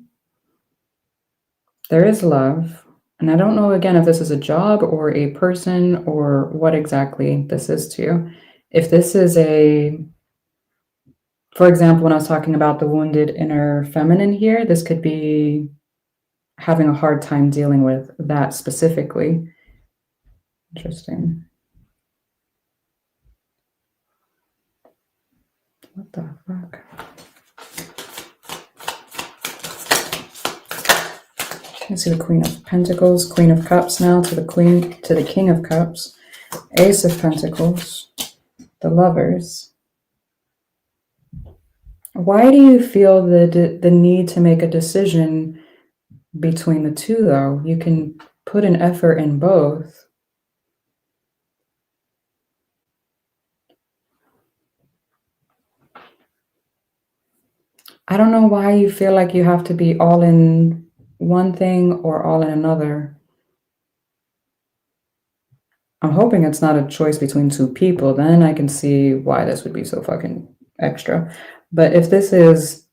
There is love. And I don't know, again, if this is a job or a person or what exactly this is to you. If this is for example, when I was talking about the wounded inner feminine here, this could be having a hard time dealing with that specifically. Interesting. What the fuck? I see the Queen of Pentacles, Queen of Cups now to the King of Cups, Ace of Pentacles, the Lovers. Why do you feel the need to make a decision between the two, though? You can put an effort in both. I don't know why you feel like you have to be all in one thing or all in another. I'm hoping it's not a choice between two people. Then I can see why this would be so fucking extra. But if this is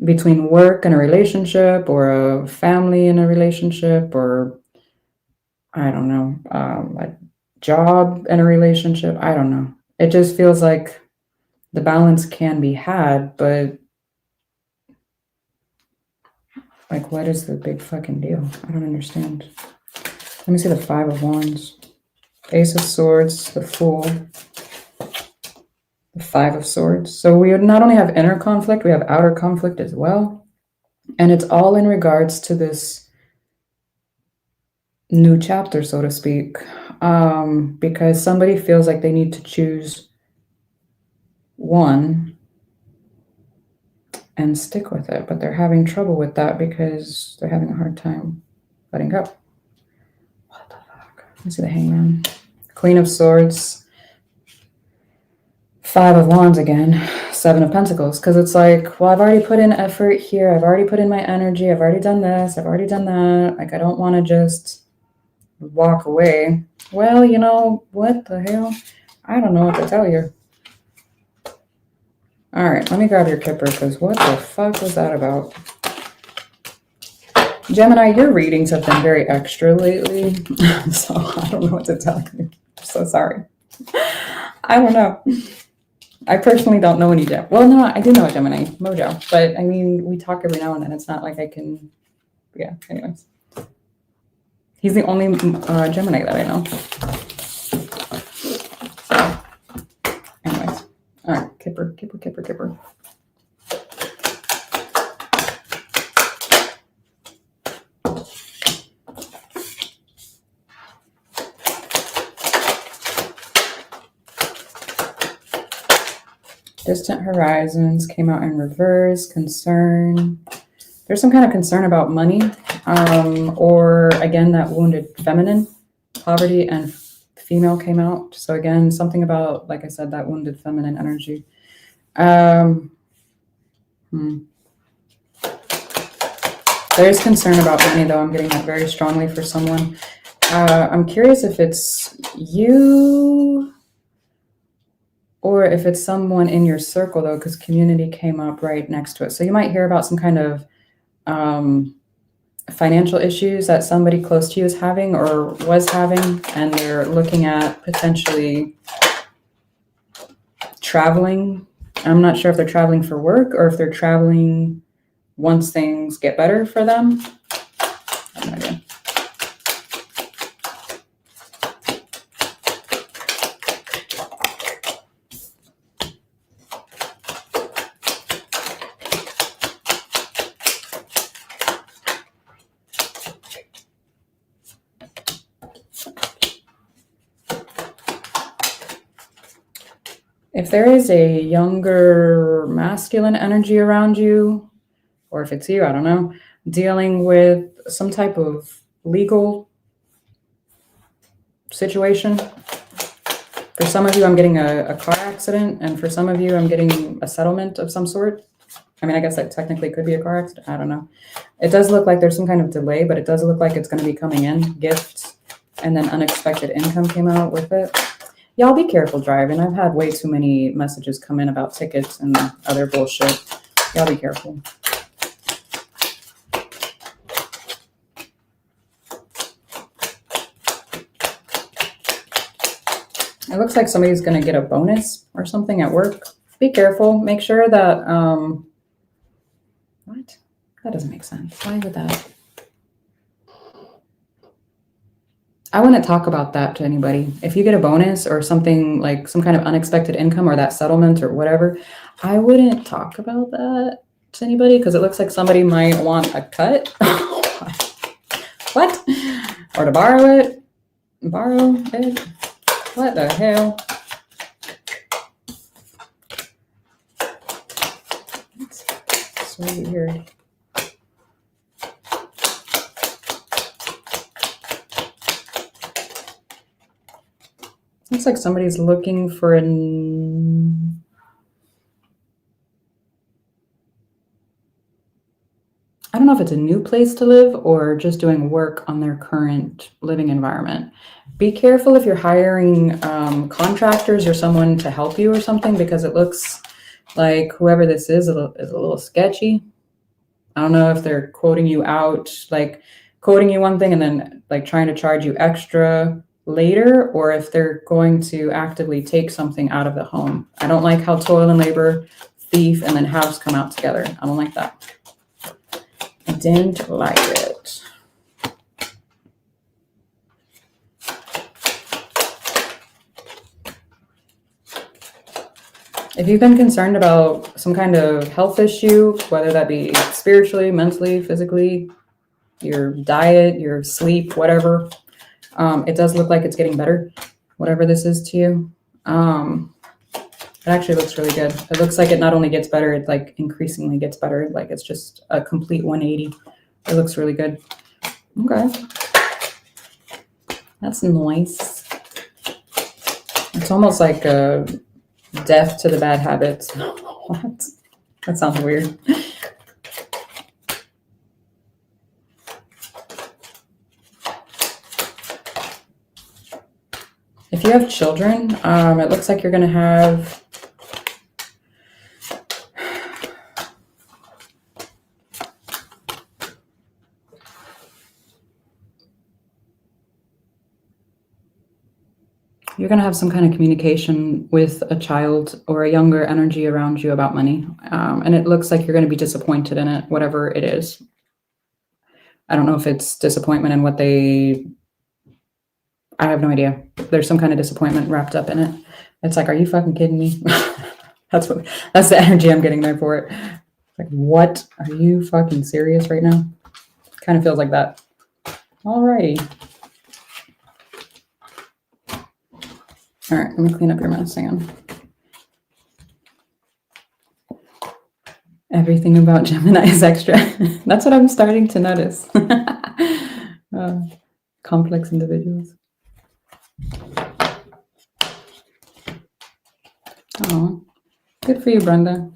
between work and a relationship or a family and a relationship or, I don't know, a job and a relationship, I don't know. It just feels like the balance can be had, but like, what is the big fucking deal? I don't understand. Let me see the Five of Wands. Ace of Swords, the Fool, the Five of Swords. So we not only have inner conflict, we have outer conflict as well. And it's all in regards to this new chapter, so to speak, because somebody feels like they need to choose one and stick with it, but they're having trouble with that because they're having a hard time letting go. What the fuck? Let me see the Hangman. Queen of Swords, Five of Wands again, Seven of Pentacles, because it's like, well, I've already put in effort here. I've already put in my energy. I've already done this. I've already done that. Like, I don't want to just walk away. Well, you know, what the hell? I don't know what to tell you. All right, let me grab your Kipper, because what the fuck was that about? Gemini, your readings have been very extra lately, so I don't know what to tell you. I'm so sorry. I don't know. I personally don't know any Gemini. Well, no, I do know a Gemini, Mojo, but I mean, we talk every now and then. It's not like I can, yeah, anyways. He's the only Gemini that I know. So, anyways. All right, Kipper. Distant horizons came out in reverse. Concern. There's some kind of concern about money, or again, that wounded feminine. Poverty and female came out. So again, something about, like I said, that wounded feminine energy. There's concern about money, though. I'm getting that very strongly for someone. I'm curious if it's you or if it's someone in your circle, though, because community came up right next to it. So you might hear about some kind of financial issues that somebody close to you is having or was having, and they're looking at potentially traveling. I'm not sure if they're traveling for work or if they're traveling once things get better for them. I have no idea. If there is a younger masculine energy around you, or if it's you, I don't know, dealing with some type of legal situation. For some of you, I'm getting a car accident, and for some of you, I'm getting a settlement of some sort. I mean, I guess that technically could be a car accident. I don't know. It does look like there's some kind of delay, but it does look like it's going to be coming in. Gifts, and then unexpected income came out with it. Y'all be careful driving. I've had way too many messages come in about tickets and other bullshit. Y'all be careful. It looks like somebody's going to get a bonus or something at work. Be careful. Make sure that, what? That doesn't make sense. Why would that? I wouldn't talk about that to anybody. If you get a bonus or something like some kind of unexpected income or that settlement or whatever, I wouldn't talk about that to anybody because it looks like somebody might want a cut. What? Or to borrow it? Borrow it? What the hell? That's so weird. Looks like somebody's looking for an... I don't know if it's a new place to live or just doing work on their current living environment. Be careful if you're hiring contractors or someone to help you or something, because it looks like whoever this is a little sketchy. I don't know if they're quoting you out, like quoting you one thing and then like trying to charge you extra later, or if they're going to actively take something out of the home. I don't like how toil and labor, thief, and then house come out together. I don't like that. I didn't like it. If you've been concerned about some kind of health issue, whether that be spiritually, mentally, physically, your diet, your sleep, whatever, it does look like it's getting better, whatever this is to you. It actually looks really good. It looks like it not only gets better, it like increasingly gets better. Like it's just a complete 180. It looks really good. Okay. That's nice. It's almost like a death to the bad habits. What? That sounds weird. If you have children, it looks like you're going to have some kind of communication with a child or a younger energy around you about money. And it looks like you're going to be disappointed in it, whatever it is. I don't know if it's disappointment in what they... I have no idea. There's some kind of disappointment wrapped up in it. It's like, are you fucking kidding me? That's the energy I'm getting there for it. Like, what? Are you fucking serious right now? Kind of feels like that. Alrighty. All right, let me clean up your mess again. Everything about Gemini is extra. That's what I'm starting to notice. Complex individuals. Oh, good for you, Brenda.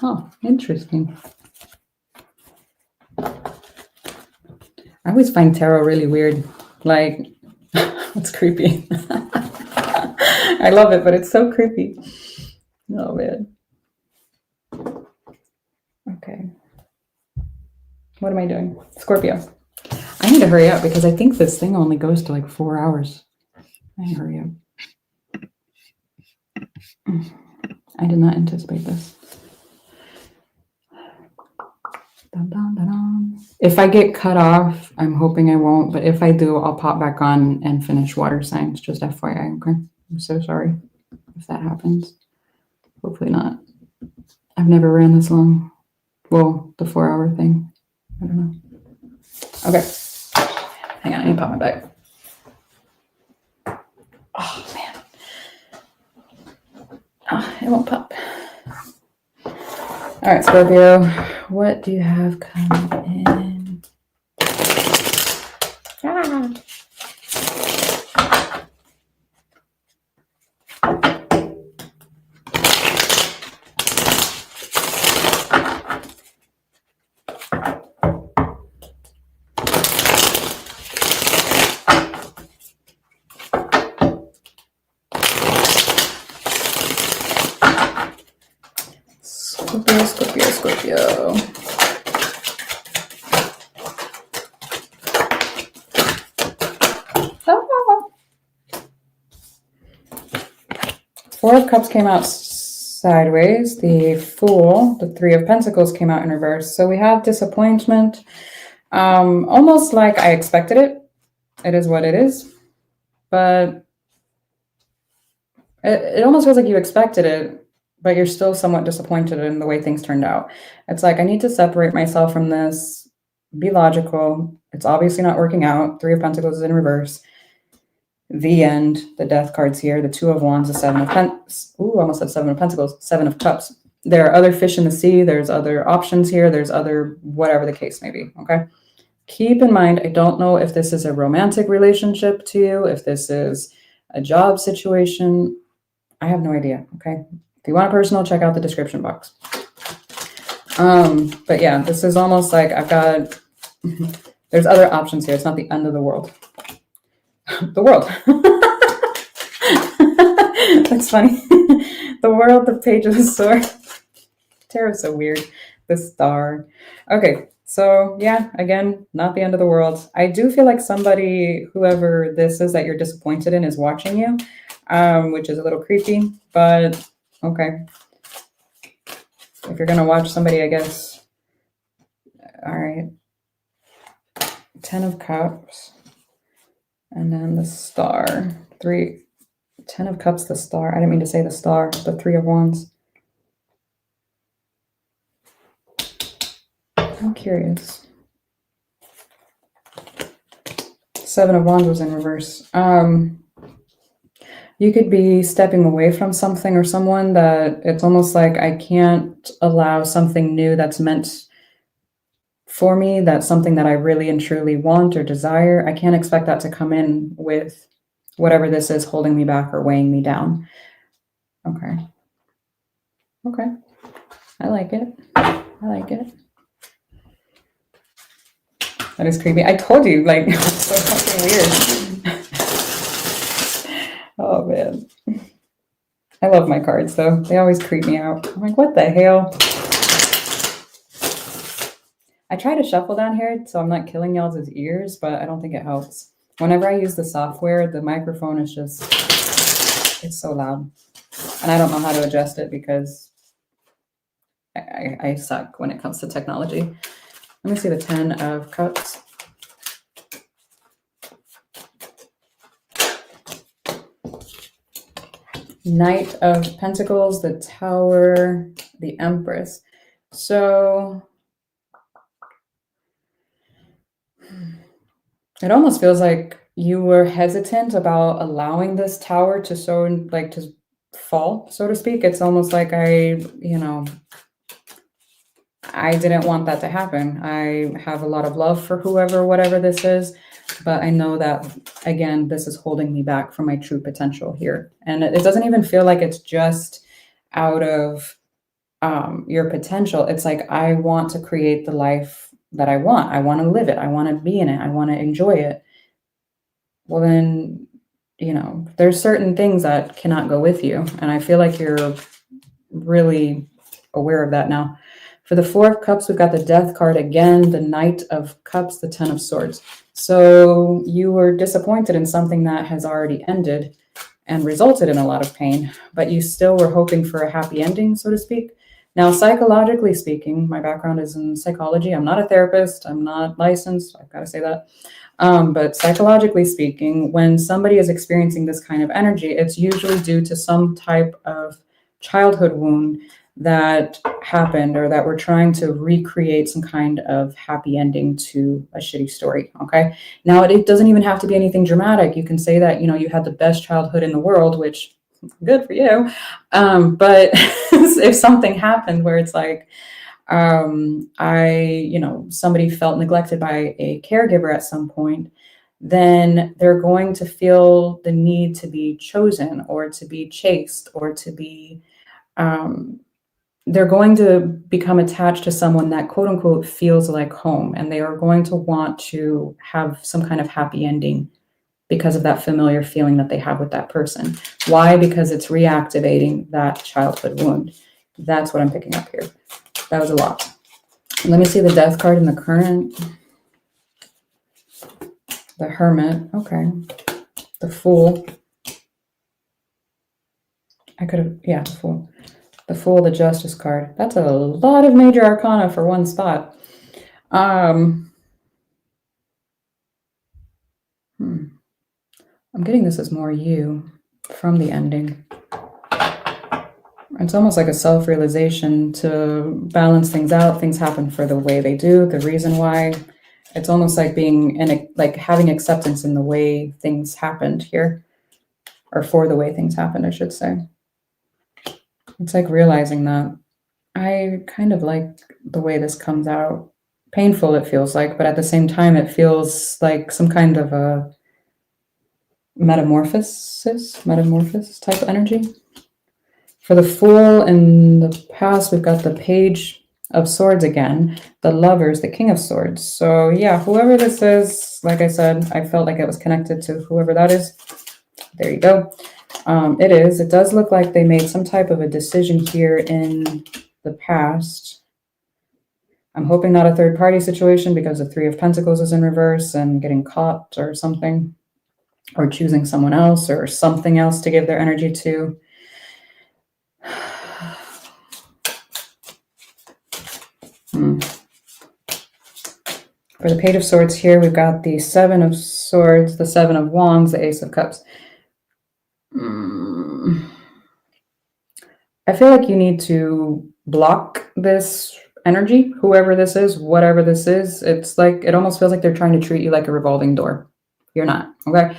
Oh, interesting. I always find tarot really weird. Like, it's creepy. I love it, but it's so creepy. Oh, man. Okay. What am I doing? Scorpio. I need to hurry up because I think this thing only goes to like 4 hours. I need to hurry up. I did not anticipate this. Dun, dun, dun, dun. If I get cut off, I'm hoping I won't, but if I do, I'll pop back on and finish water signs, just FYI, okay? I'm so sorry if that happens. Hopefully not. I've never ran this long. Well, the 4 hour thing. I don't know. Okay. Hang on, I need to pop my bag. Oh, man. Oh, it won't pop. All right, Scorpio, what do you have coming in? Ah. Scorpio. Oh. 4 of Cups came out sideways. The Fool, the 3 of Pentacles came out in reverse. So we have disappointment. Almost like I expected it. It is what it is. But it almost feels like you expected it, but you're still somewhat disappointed in the way things turned out. It's like, I need to separate myself from this, be logical. It's obviously not working out. 3 of Pentacles is in reverse. The end. The Death card's here. The 2 of Wands, the 7 of Pentacles. Ooh, almost said 7 of Pentacles. 7 of Cups. There are other fish in the sea. There's other options here. There's other, whatever the case may be, okay? Keep in mind, I don't know if this is a romantic relationship to you, if this is a job situation. I have no idea, okay? If you want a personal, check out the description box. But yeah, this is almost like I've got, there's other options here. It's not the end of the world. The world. That's funny. The world, the Page of the Sword. Tarot's so weird. The Star. Okay, so yeah, again, not the end of the world. I do feel like somebody, whoever this is that you're disappointed in, is watching you, which is a little creepy, but okay. If you're going to watch somebody, I guess. All right. 10 of Cups. And then the Star. 10 of Cups, the Star. I didn't mean to say the Star. The 3 of Wands. I'm curious. 7 of Wands was in reverse. You could be stepping away from something or someone that it's almost like I can't allow something new that's meant for me, that's something that I really and truly want or desire. I can't expect that to come in with whatever this is holding me back or weighing me down. Okay. Okay. I like it. I like it. That is creepy. I told you, like, it's so fucking weird. Oh, man. I love my cards, though. They always creep me out. I'm like, what the hell? I try to shuffle down here so I'm not killing y'all's ears, but I don't think it helps. Whenever I use the software, the microphone is just, it's so loud. And I don't know how to adjust it because I suck when it comes to technology. Let me see the 10 of Cups. Knight of Pentacles, the Tower, the Empress. So it almost feels like you were hesitant about allowing this tower to to fall, so to speak. It's almost like I didn't want that to happen. I have a lot of love for whatever this is, but I know that, again, this is holding me back from my true potential here. And it doesn't even feel like it's just out of your potential. It's like, I want to create the life that I want. I want to live it. I want to be in it. I want to enjoy it. Well, then, there's certain things that cannot go with you. And I feel like you're really aware of that now. For the Four of Cups, we've got the Death card again, the Knight of Cups, the Ten of Swords. So you were disappointed in something that has already ended and resulted in a lot of pain, but you still were hoping for a happy ending, so to speak. Now, psychologically speaking, my background is in psychology. I'm not a therapist. I'm not licensed. I've got to say that. But psychologically speaking, when somebody is experiencing this kind of energy, it's usually due to some type of childhood wound that happened, or that we're trying to recreate some kind of happy ending to a shitty story. Okay. Now, it doesn't even have to be anything dramatic. You can say that, you had the best childhood in the world, which good for you. But if something happened where it's like, somebody felt neglected by a caregiver at some point, then they're going to feel the need to be chosen, or to be chased, or to be, they're going to become attached to someone that, quote unquote, feels like home. And they are going to want to have some kind of happy ending because of that familiar feeling that they have with that person. Why? Because it's reactivating that childhood wound. That's what I'm picking up here. That was a lot. Let me see the Death card in the current. The Hermit. Okay. The Fool. The Fool. The Fool, the Justice card. That's a lot of major arcana for one spot. I'm getting this as more you from the ending. It's almost like a self-realization to balance things out. Things happen for the way they do, the reason why. It's almost like having acceptance in the way things happened here, or for the way things happened, I should say. It's like realizing that I kind of like the way this comes out. Painful, it feels like, but at the same time, it feels like some kind of a metamorphosis type of energy. For the Fool in the past, we've got the Page of Swords again, the Lovers, the King of Swords. So yeah, whoever this is, like I said, I felt like it was connected to whoever that is. There you go. It does look like they made some type of a decision here in the past. I'm hoping not a third party situation, because the Three of Pentacles is in reverse and getting caught or something, or choosing someone else or something else to give their energy to. For the Page of Swords here, we've got the Seven of Swords, the Seven of Wands, the Ace of Cups. I feel like you need to block this energy, whoever this is, whatever this is. It's like, it almost feels like they're trying to treat you like a revolving door. You're not, okay?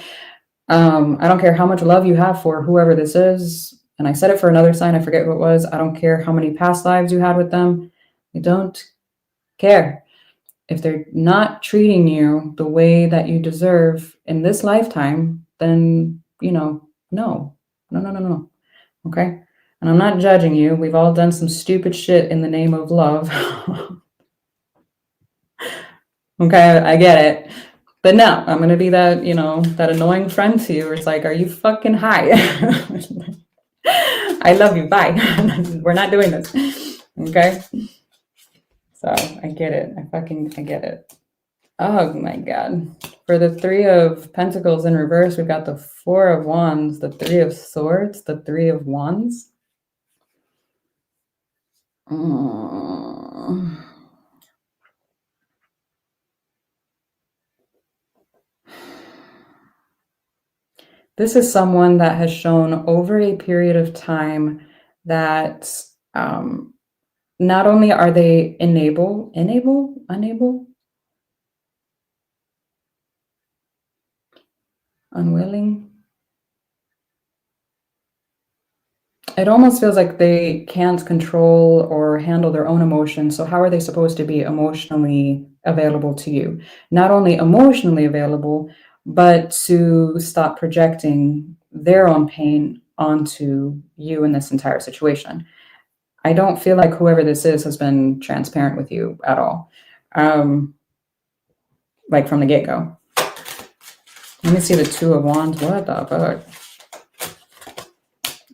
I don't care how much love you have for whoever this is. And I said it for another sign, I forget who it was. I don't care how many past lives you had with them. I don't care. If they're not treating you the way that you deserve in this lifetime, then, no. Okay? And I'm not judging you. We've all done some stupid shit in the name of love. Okay, I get it. But no, I'm going to be that, that annoying friend to you where it's like, are you fucking high? I love you. Bye. We're not doing this. Okay? So I get it. I get it. Oh my God. For the Three of Pentacles in reverse, we've got the Four of Wands, the Three of Swords, the Three of Wands. This is someone that has shown over a period of time that not only are they unable. unwilling. It almost feels like they can't control or handle their own emotions. So how are they supposed to be emotionally available to you? Not only emotionally available, but to stop projecting their own pain onto you in this entire situation. I don't feel like whoever this is has been transparent with you at all. Like from the get-go. Let me see the Two of Wands. What the fuck?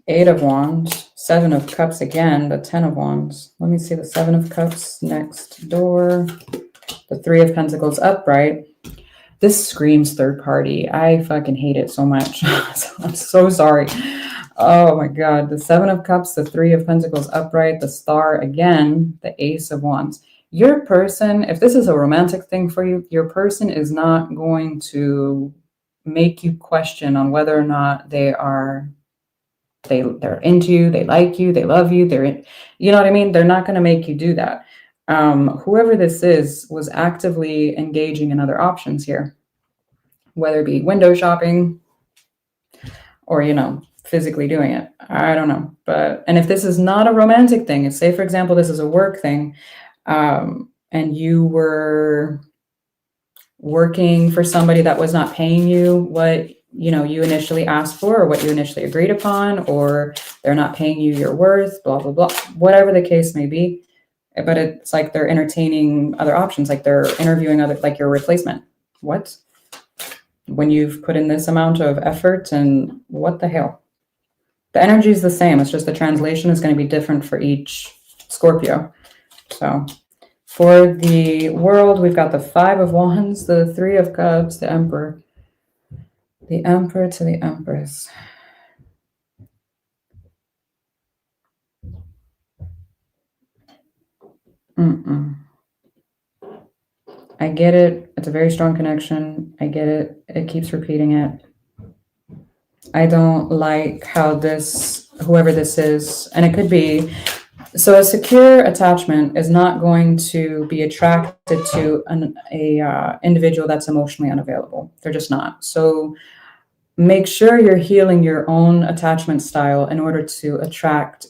Eight of Wands, Seven of Cups again, the 10 of Wands. Let me see the Seven of Cups next door. The Three of Pentacles upright. This screams third party. I fucking hate it so much. I'm so sorry. Oh my God. The Seven of Cups, the Three of Pentacles upright, the Star again, the Ace of Wands. Your person, if this is a romantic thing for you, your person is not going to make you question on whether or not they're into you, they like you, they love you, you know what I mean? They're not going to make you do that. Whoever this is was actively engaging in other options here, whether it be window shopping or, physically doing it. I don't know. And if this is not a romantic thing, say, for example, this is a work thing, and you were working for somebody that was not paying you what you initially asked for or what you initially agreed upon, or they're not paying you your worth, blah, blah, blah, whatever the case may be. But it's like they're entertaining other options, like they're interviewing like your replacement. What? When you've put in this amount of effort, and what the hell? The energy is the same. It's just the translation is going to be different for each Scorpio. So for the world, we've got the Five of Wands, the Three of Cups, the Emperor. The Emperor to the Empress. I get it. It's a very strong connection. I get it. It keeps repeating it. I don't like how whoever this is, and it could be, so a secure attachment is not going to be attracted to an individual that's emotionally unavailable. They're just not. So make sure you're healing your own attachment style in order to attract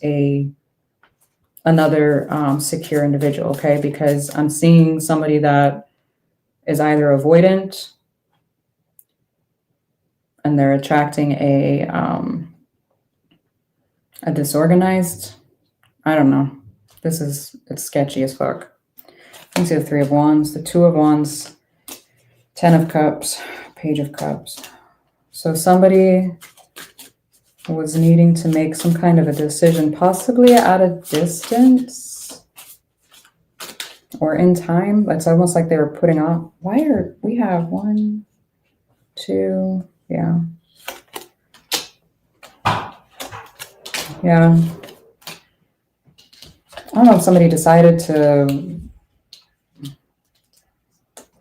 another secure individual, okay? Because I'm seeing somebody that is either avoidant and they're attracting a disorganized, I don't know. It's sketchy as fuck. You can see the Three of Wands, the Two of Wands, 10 of Cups, Page of Cups. So somebody was needing to make some kind of a decision, possibly at a distance or in time. It's almost like they were putting off. We have one, two, yeah. Yeah. I don't know if somebody decided to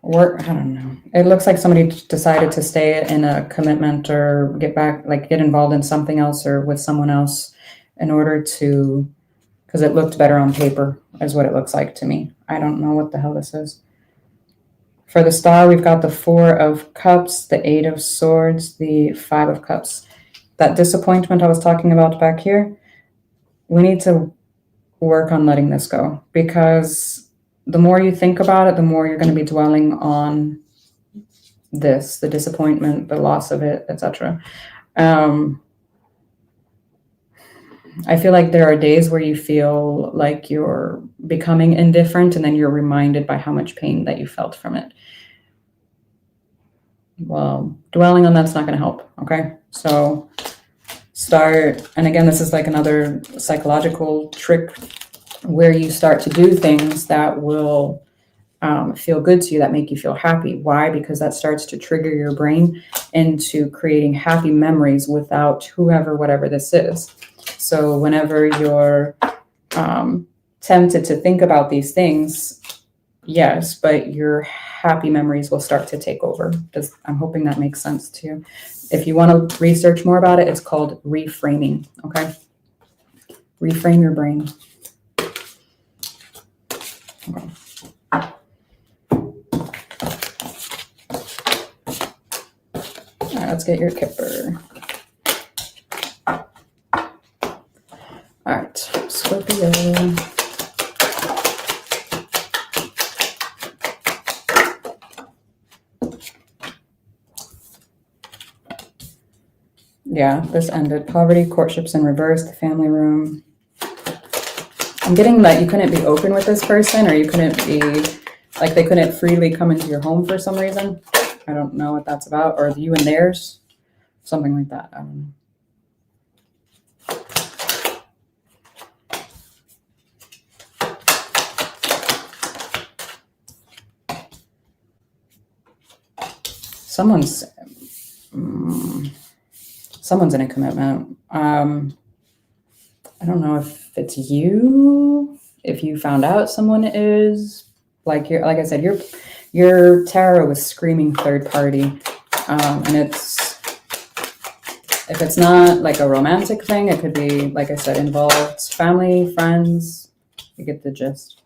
work. I don't know. It looks like somebody decided to stay in a commitment or get involved in something else or with someone else in order to, because it looked better on paper, is what it looks like to me. I don't know what the hell this is. For the Star, we've got the Four of Cups, the Eight of Swords, the Five of Cups. That disappointment I was talking about back here, we need to work on letting this go, because the more you think about it, the more you're going to be dwelling on the disappointment, the loss of it, etc. I feel like there are days where you feel like you're becoming indifferent, and then you're reminded by how much pain that you felt from it. Well, dwelling on that's not going to help, okay? So start, and again, this is like another psychological trick where you start to do things that will feel good to you, that make you feel happy. Why? Because that starts to trigger your brain into creating happy memories without whatever this is. So whenever you're tempted to think about these things, yes, but your happy memories will start to take over. I'm hoping that makes sense to you. If you want to research more about it, it's called reframing, okay? Reframe your brain. Okay. That's let's get your Kipper. All right, Scorpio. Yeah, this ended. Poverty, courtships in reverse, the family room. I'm getting that you couldn't be open with this person, or you couldn't be, like, they couldn't freely come into your home for some reason. I don't know what that's about, or you and theirs, something like that. I don't know. Someone's in a commitment. I don't know if it's you, if you found out someone is, like I said, your tarot was screaming third party. And if it's not like a romantic thing, it could be, like I said, involved family, friends. You get the gist.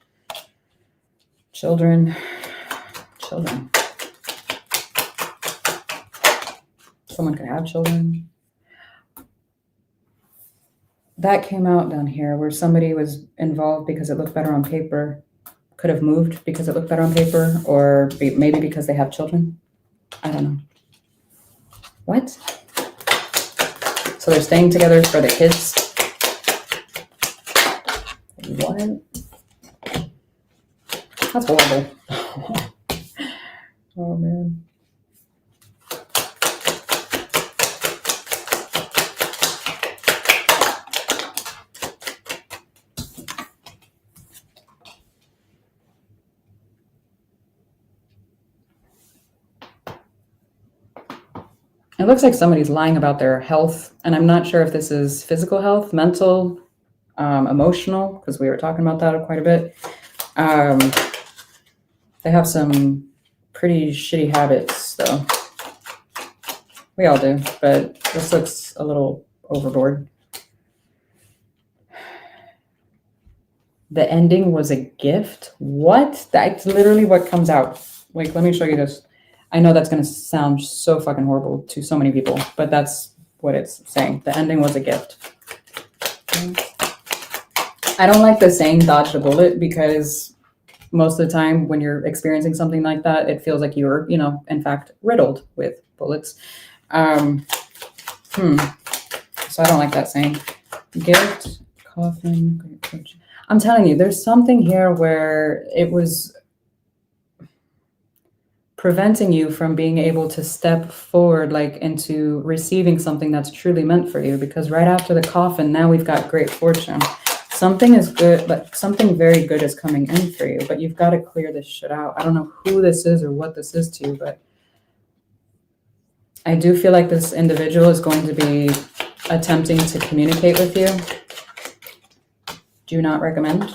Children. Someone could have children. That came out down here where somebody was involved because it looked better on paper, could have moved because it looked better on paper, or maybe because they have children. I don't know. What? So they're staying together for the kids? What? That's horrible. Oh, man. It looks like somebody's lying about their health, and I'm not sure if this is physical health, mental, emotional, because we were talking about that quite a bit. They have some pretty shitty habits, though. We all do, but this looks a little overboard. The ending was a gift? What? That's literally what comes out. Like, let me show you this. I know that's going to sound so fucking horrible to so many people, but that's what it's saying. The ending was a gift. I don't like the saying dodged a bullet, because most of the time when you're experiencing something like that, it feels like you're, in fact, riddled with bullets. So I don't like that saying. Gift, coffin, great coach. I'm telling you, there's something here where it was preventing you from being able to step forward, like into receiving something that's truly meant for you. Because right after the coffin, now we've got great fortune. Something is good, but something very good is coming in for you, but you've got to clear this shit out. I don't know who this is or what this is to you, but I do feel like this individual is going to be attempting to communicate with you. Do not recommend.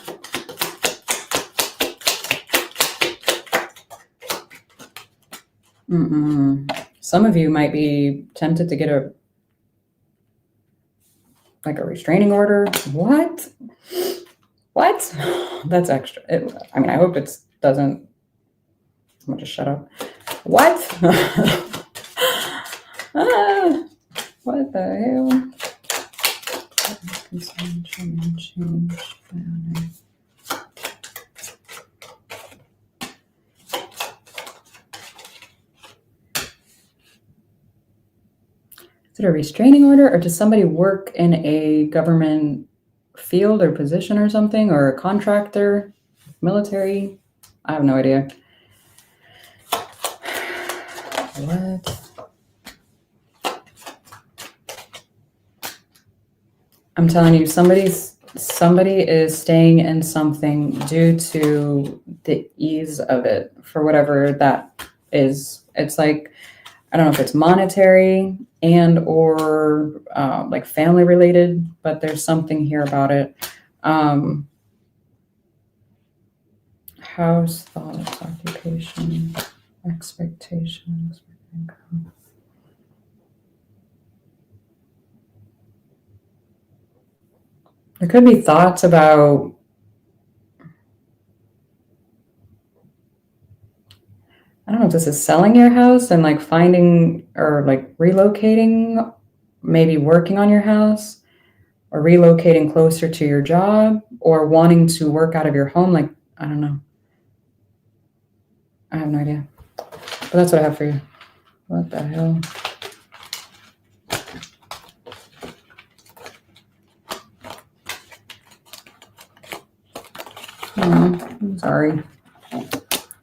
Some of you might be tempted to get a restraining order. What? That's extra. I hope it doesn't. I'm gonna just shut up. What? What the hell? Change. Is it a restraining order, or does somebody work in a government field or position or something, or a contractor, military? I have no idea. What? I'm telling you, somebody is staying in something due to the ease of it, for whatever that is. It's like, I don't know if it's monetary and or like family related, but there's something here about it. House, thoughts, occupation, expectations, income. There could be thoughts about, I don't know if this is selling your house and like finding or like relocating, maybe working on your house or relocating closer to your job or wanting to work out of your home. Like, I don't know. I have no idea. But that's what I have for you. What the hell? Oh, I'm sorry.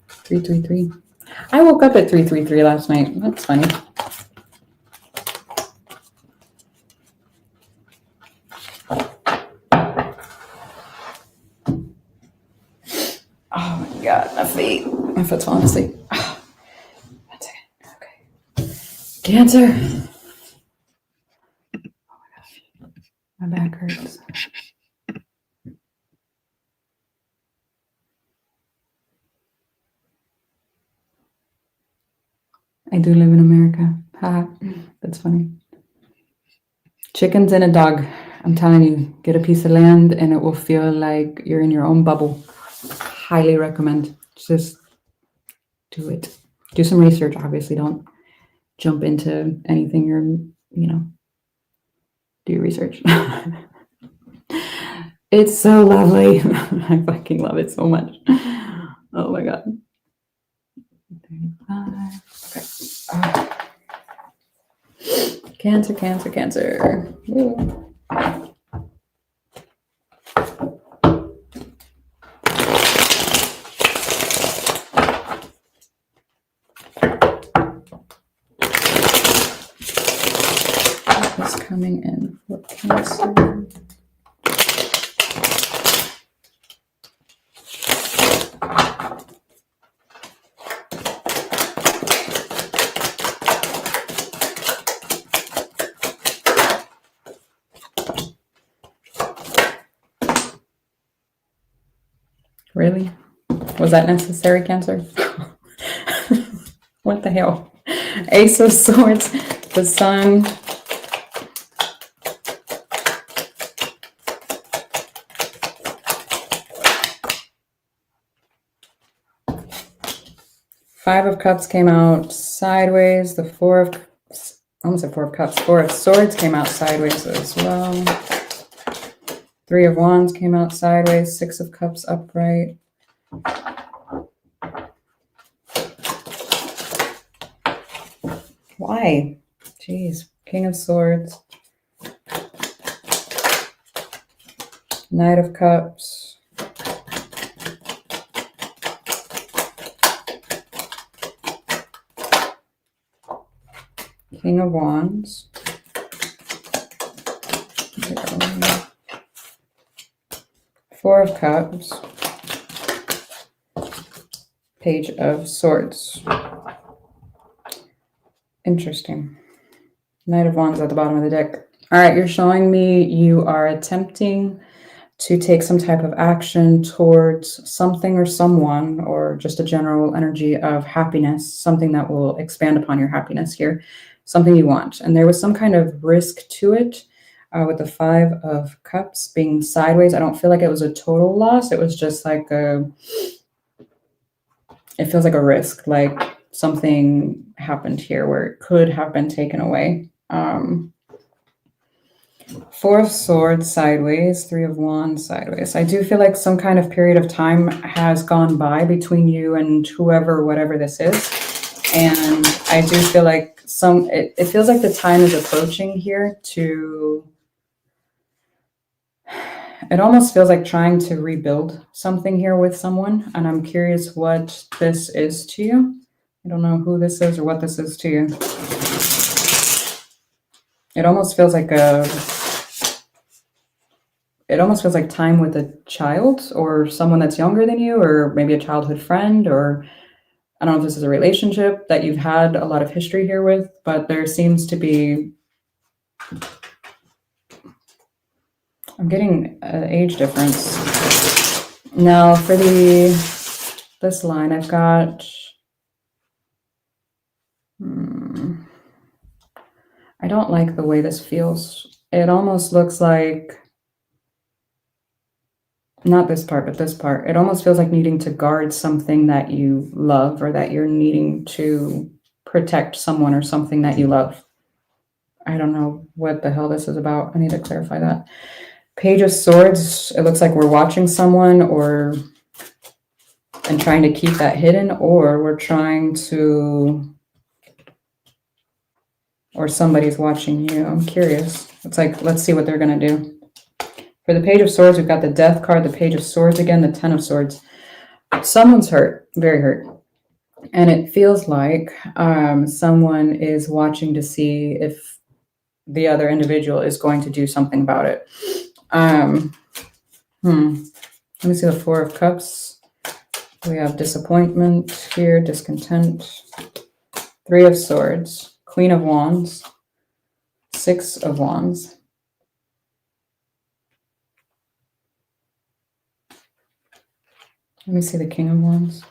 333. I woke up at 333 last night. That's funny. Oh my god, my feet. My foot's falling asleep. Oh, 1 second. Okay. Cancer. Oh my gosh. My back hurts. I do live in America. Ha. That's funny. Chickens and a dog. I'm telling you, get a piece of land and it will feel like you're in your own bubble. Highly recommend. Just do it. Do some research. Obviously, don't jump into anything you're, do your research. It's so lovely. I fucking love it so much. Oh my god. 35. Okay. Cancer, Cancer, Cancer. Woo. What is coming in for Cancer? Really? Was that necessary, Cancer? What the hell? Ace of Swords, the Sun. Five of Cups came out sideways. The Four of Cups. Four of Swords came out sideways as well. Three of Wands came out sideways. Six of Cups upright. Why? Jeez. King of Swords. Knight of Cups. King of Wands. Four of Cups. Page of Swords. Interesting. Knight of Wands at the bottom of the deck. All right, you're showing me you are attempting to take some type of action towards something or someone, or just a general energy of happiness, something that will expand upon your happiness here, something you want. And there was some kind of risk to it with the Five of Cups being sideways. I don't feel like it was a total loss. It was just like it feels like a risk, like something happened here where it could have been taken away. Four of Swords sideways, Three of Wands sideways. I do feel like some kind of period of time has gone by between you and whoever, whatever this is. And I do feel like it feels like the time is approaching here to, it almost feels like trying to rebuild something here with someone. And I'm curious what this is to you. I don't know who this is or what this is to you. It almost feels like time with a child or someone that's younger than you, or maybe a childhood friend, or I don't know if this is a relationship that you've had a lot of history here with, but there seems to be, I'm getting an age difference. Now for this line, I've got, I don't like the way this feels. It almost looks like not this part, but this part. It almost feels like needing to guard something that you love, or that you're needing to protect someone or something that you love. I don't know what the hell this is about. I need to clarify that. Page of Swords, it looks like we're watching someone and trying to keep that hidden, or we're trying to, or somebody's watching you. I'm curious. It's like, let's see what they're going to do. For the Page of Swords, we've got the Death card, the Page of Swords again, the Ten of Swords. Someone's hurt, very hurt. And it feels like someone is watching to see if the other individual is going to do something about it. Let me see the Four of Cups. We have disappointment here, discontent. Three of Swords, Queen of Wands, Six of Wands. Let me see the King of Wands.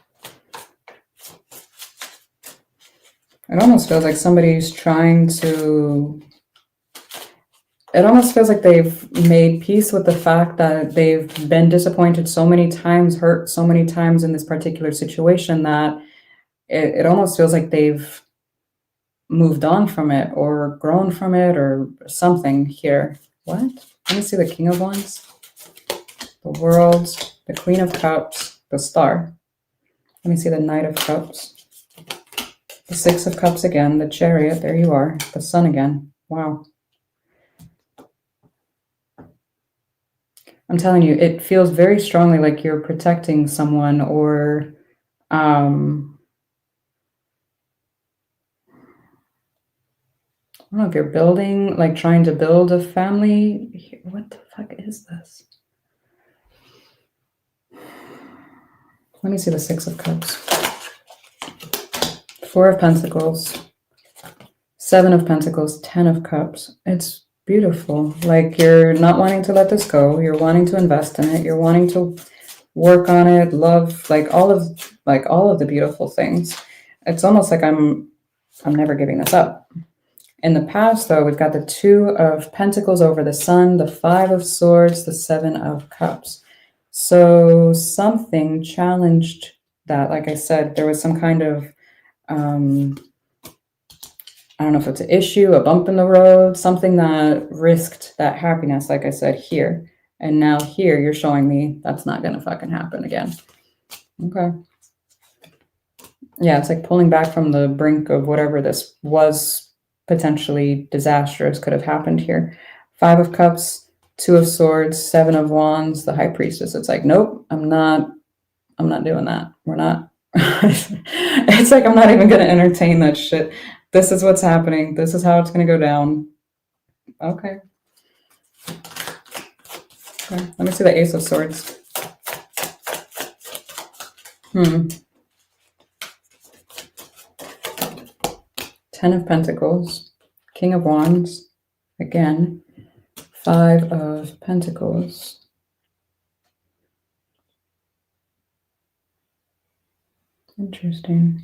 It almost feels like somebody's trying to... It almost feels like they've made peace with the fact that they've been disappointed so many times, hurt so many times in this particular situation, that it almost feels like they've moved on from it or grown from it or something here. What? Let me see the King of Wands, the World, the Queen of Cups, the Star. Let me see the Knight of Cups, the Six of Cups again, the Chariot, there you are, the Sun again. Wow. I'm telling you, it feels very strongly like you're protecting someone, or I don't know if you're building, like trying to build a family. What the fuck is this? Let me see the Six of Cups. Four of Pentacles, Seven of Pentacles, Ten of Cups. It's beautiful. Like, you're not wanting to let this go. You're wanting to invest in it. You're wanting to work on it, love, like all of the beautiful things. It's almost like I'm never giving this up. In the past, though, we've got the Two of Pentacles over the Sun, the Five of Swords, the Seven of Cups. So something challenged that. Like I said, there was some kind of I don't know if it's an issue, a bump in the road, something that risked that happiness, like I said, here. And now here you're showing me that's not going to fucking happen again. Okay. Yeah, it's like pulling back from the brink of whatever this was potentially disastrous could have happened here. Five of Cups, Two of Swords, Seven of Wands, the High Priestess. It's like, nope, I'm not doing that. We're not. It's like, I'm not even going to entertain that shit. This is what's happening. This is how it's going to go down. Okay. Let me see the Ace of Swords. Ten of Pentacles, King of Wands, again, Five of Pentacles. Interesting.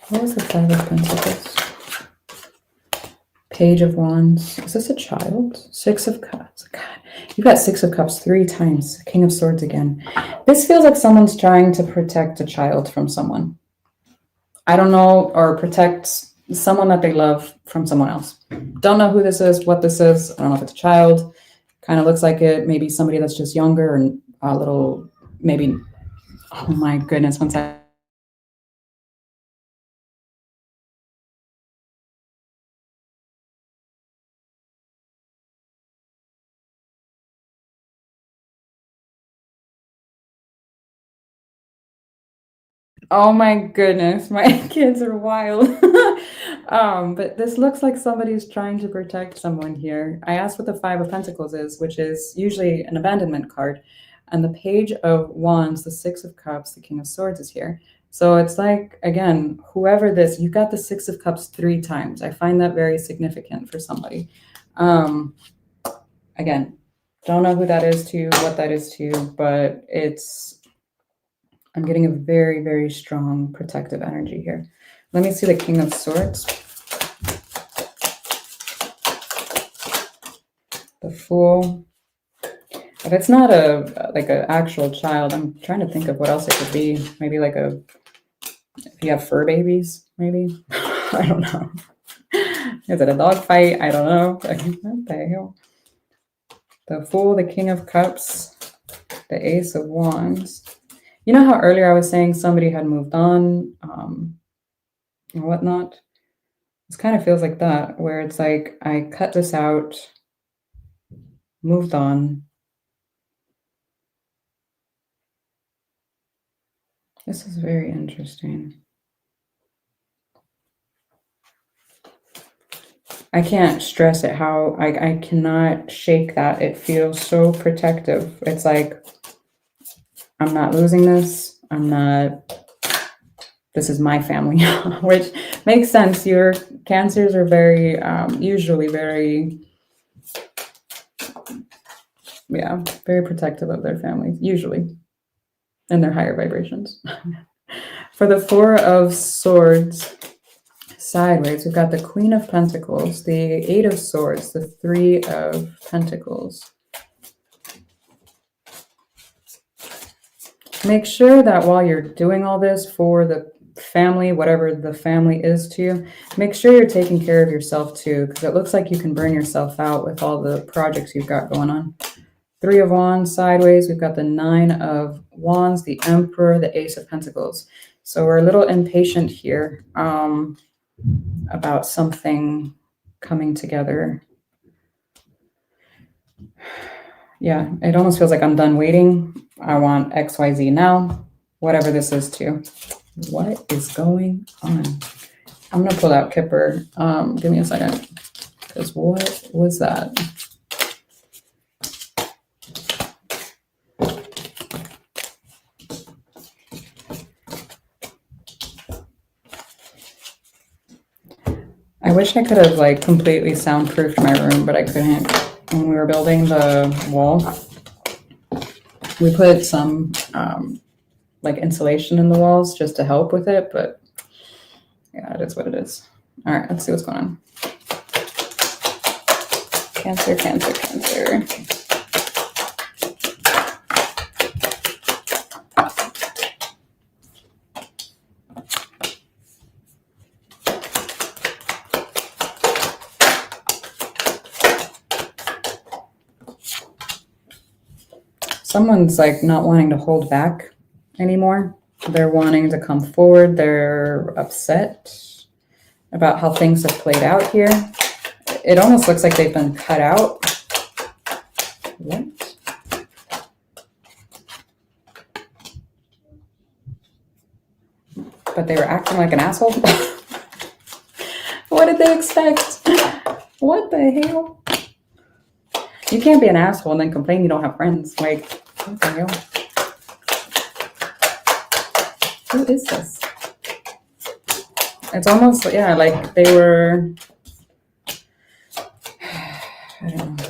What was the Five of Pentacles? Page of Wands. Is this a child? Six of Cups. God, you've got Six of Cups 3 times. King of Swords again. This feels like someone's trying to protect a child from someone. I don't know, or protect someone that they love from someone else. Don't know who this is, what this is. I don't know if it's a child. Kind of looks like it. Maybe somebody that's just younger and a little, maybe, oh my goodness, one second. Oh my goodness, my kids are wild. But this looks like somebody's trying to protect someone here. I asked what the Five of Pentacles is, which is usually an abandonment card. And the Page of Wands, the Six of Cups, the King of Swords is here. So it's like, again, whoever this, you got the Six of Cups 3 times. I find that very significant for somebody. Again, don't know who that is to you, what that is to you, but I'm getting a very, very strong protective energy here. Let me see the King of Swords. The Fool. If it's not like an actual child, I'm trying to think of what else it could be. Maybe like if you have fur babies, maybe. I don't know. Is it a dog fight? I don't know. What the hell? The Fool, the King of Cups, the Ace of Wands. You know how earlier I was saying somebody had moved on and whatnot? This kind of feels like that, where it's like I cut this out, moved on. This is very interesting. I can't stress it how I cannot shake that. It feels so protective. It's like, I'm not losing this. This is my family, which makes sense. Your Cancers are very, usually very, very protective of their families, usually, and their higher vibrations. For the Four of Swords, sideways, we've got the Queen of Pentacles, the Eight of Swords, the Three of Pentacles. Make sure that while you're doing all this for the family, whatever the family is to you, make sure you're taking care of yourself too, because it looks like you can burn yourself out with all the projects you've got going on. Three of Wands, sideways, we've got the Nine of Wands, the Emperor, the Ace of Pentacles. So we're a little impatient here about something coming together. Yeah, it almost feels like I'm done waiting. I want XYZ now, whatever this is too. What is going on? I'm gonna pull out Kipper. Give me a second, because what was that? I wish I could have like completely soundproofed my room, but I couldn't. When we were building the wall, we put some like insulation in the walls just to help with it, but yeah, it is what it is. All right, let's see what's going on. Cancer, Cancer, Cancer. Someone's like not wanting to hold back anymore. They're wanting to come forward. They're upset about how things have played out here. It almost looks like they've been cut out. What? But they were acting like an asshole? What did they expect? What the hell? You can't be an asshole and then complain you don't have friends. Like, what the hell? Who is this? It's almost, yeah, like they were, I don't know.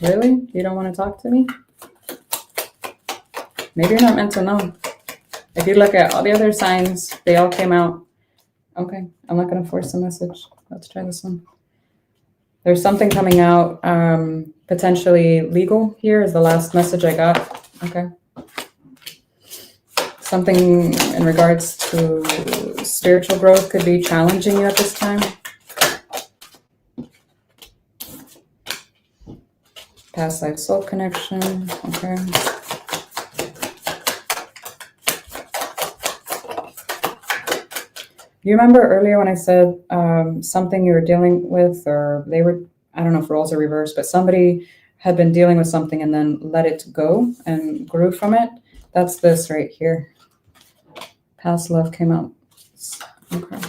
Really? You don't want to talk to me? Maybe you're not meant to know. If you look at all the other signs, they all came out. Okay, I'm not going to force the message. Let's try this one. There's something coming out, potentially legal here is the last message I got. Okay. Something in regards to spiritual growth could be challenging you at this time. Past life soul connection. Okay. You remember earlier when I said something you were dealing with, or they were, I don't know if roles are reversed, but somebody had been dealing with something and then let it go and grew from it? That's this right here. Past love came out. Okay.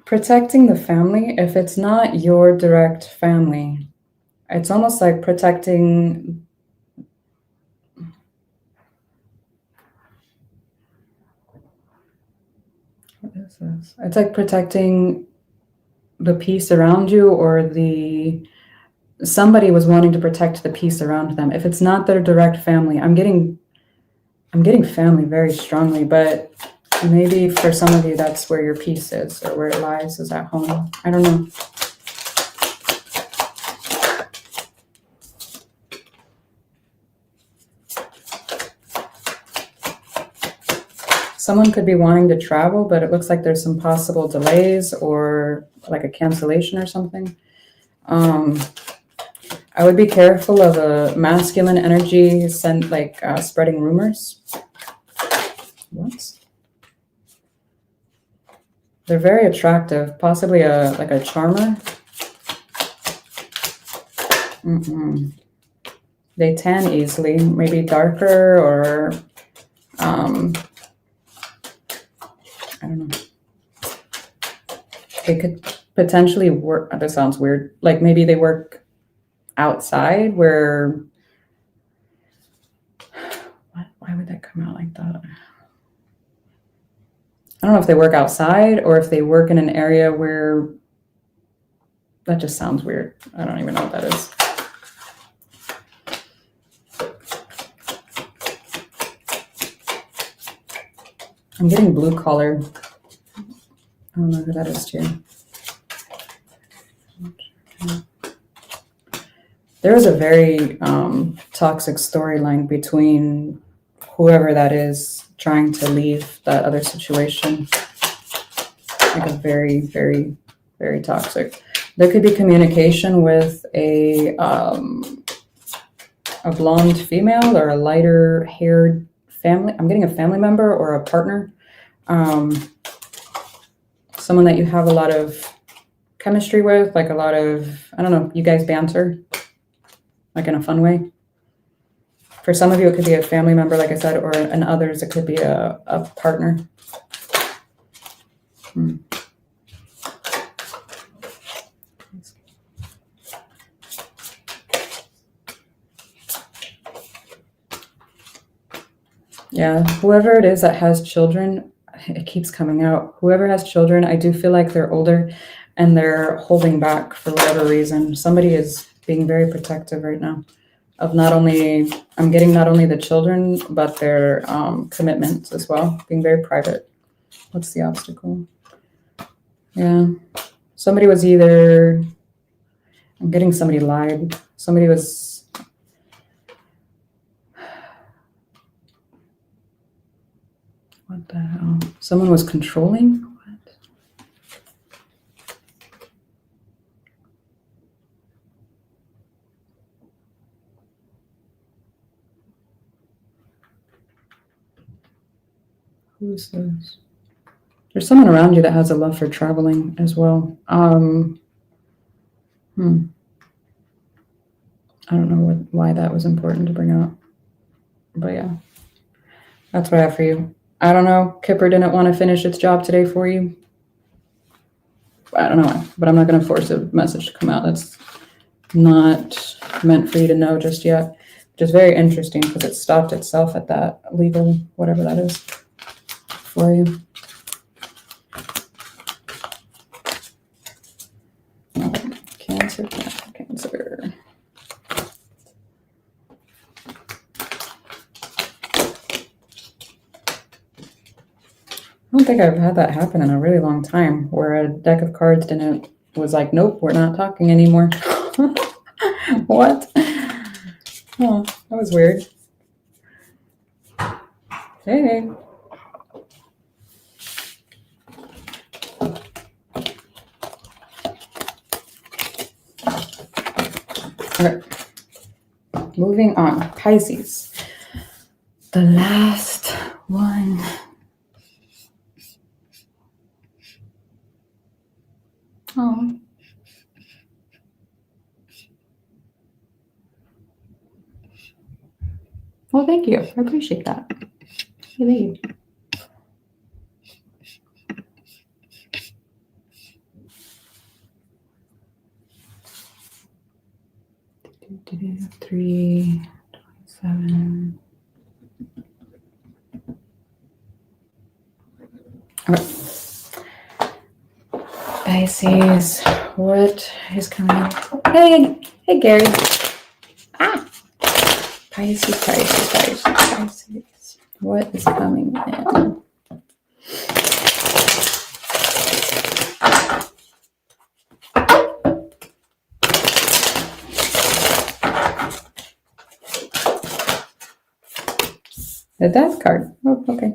protecting the family, if it's not your direct family, it's almost like protecting. What is this? It's like protecting the peace around you, or somebody was wanting to protect the peace around them. If it's not their direct family, I'm getting family very strongly, but maybe for some of you that's where your peace is, or where it lies, is at home. I don't know. Someone could be wanting to travel, but it looks like there's some possible delays or like a cancellation or something. I would be careful of a masculine energy spreading rumors. What? They're very attractive, possibly like a charmer. They tan easily, maybe darker, or I don't know. They could potentially work. This sounds weird. Like maybe they work outside where. Why would that come out like that? I don't know if they work outside or if they work in an area where. That just sounds weird. I don't even know what that is. I'm getting blue collar. I don't know who that is too. There was a very toxic storyline between whoever that is trying to leave that other situation. Like a very, very, very toxic. There could be communication with a blonde female or a lighter haired family. I'm getting a family member or a partner. Someone that you have a lot of chemistry with, like a lot of, I don't know, you guys banter, like in a fun way. For some of you, it could be a family member, like I said, or in others, it could be a partner. Yeah, whoever it is that has children, it keeps coming out. Whoever has children, I do feel like they're older and they're holding back for whatever reason. Somebody is being very protective right now of I'm getting not only the children, but their commitments as well, being very private. What's the obstacle? Yeah, somebody was I'm getting somebody lied. Somebody was, what the hell? Someone was controlling? What? Who's this? There's someone around you that has a love for traveling as well. I don't know why that was important to bring up. But yeah, that's what I have for you. I don't know. Kipper didn't want to finish its job today for you. I don't know why, but I'm not going to force a message to come out. That's not meant for you to know just yet. Which is very interesting because it stopped itself at that legal, whatever that is, for you. Cancer. I don't think I've had that happen in a really long time, where a deck of cards was like, nope, we're not talking anymore. What? Oh, that was weird. Hey. Okay. Moving on. Pisces. The last one. Oh. Well, thank you. I appreciate that. Hey, thank you. 3, 7. Okay. Pisces, what is coming up? Hey, Gary. Ah, Pisces. What is coming in? The Death card. Oh, okay.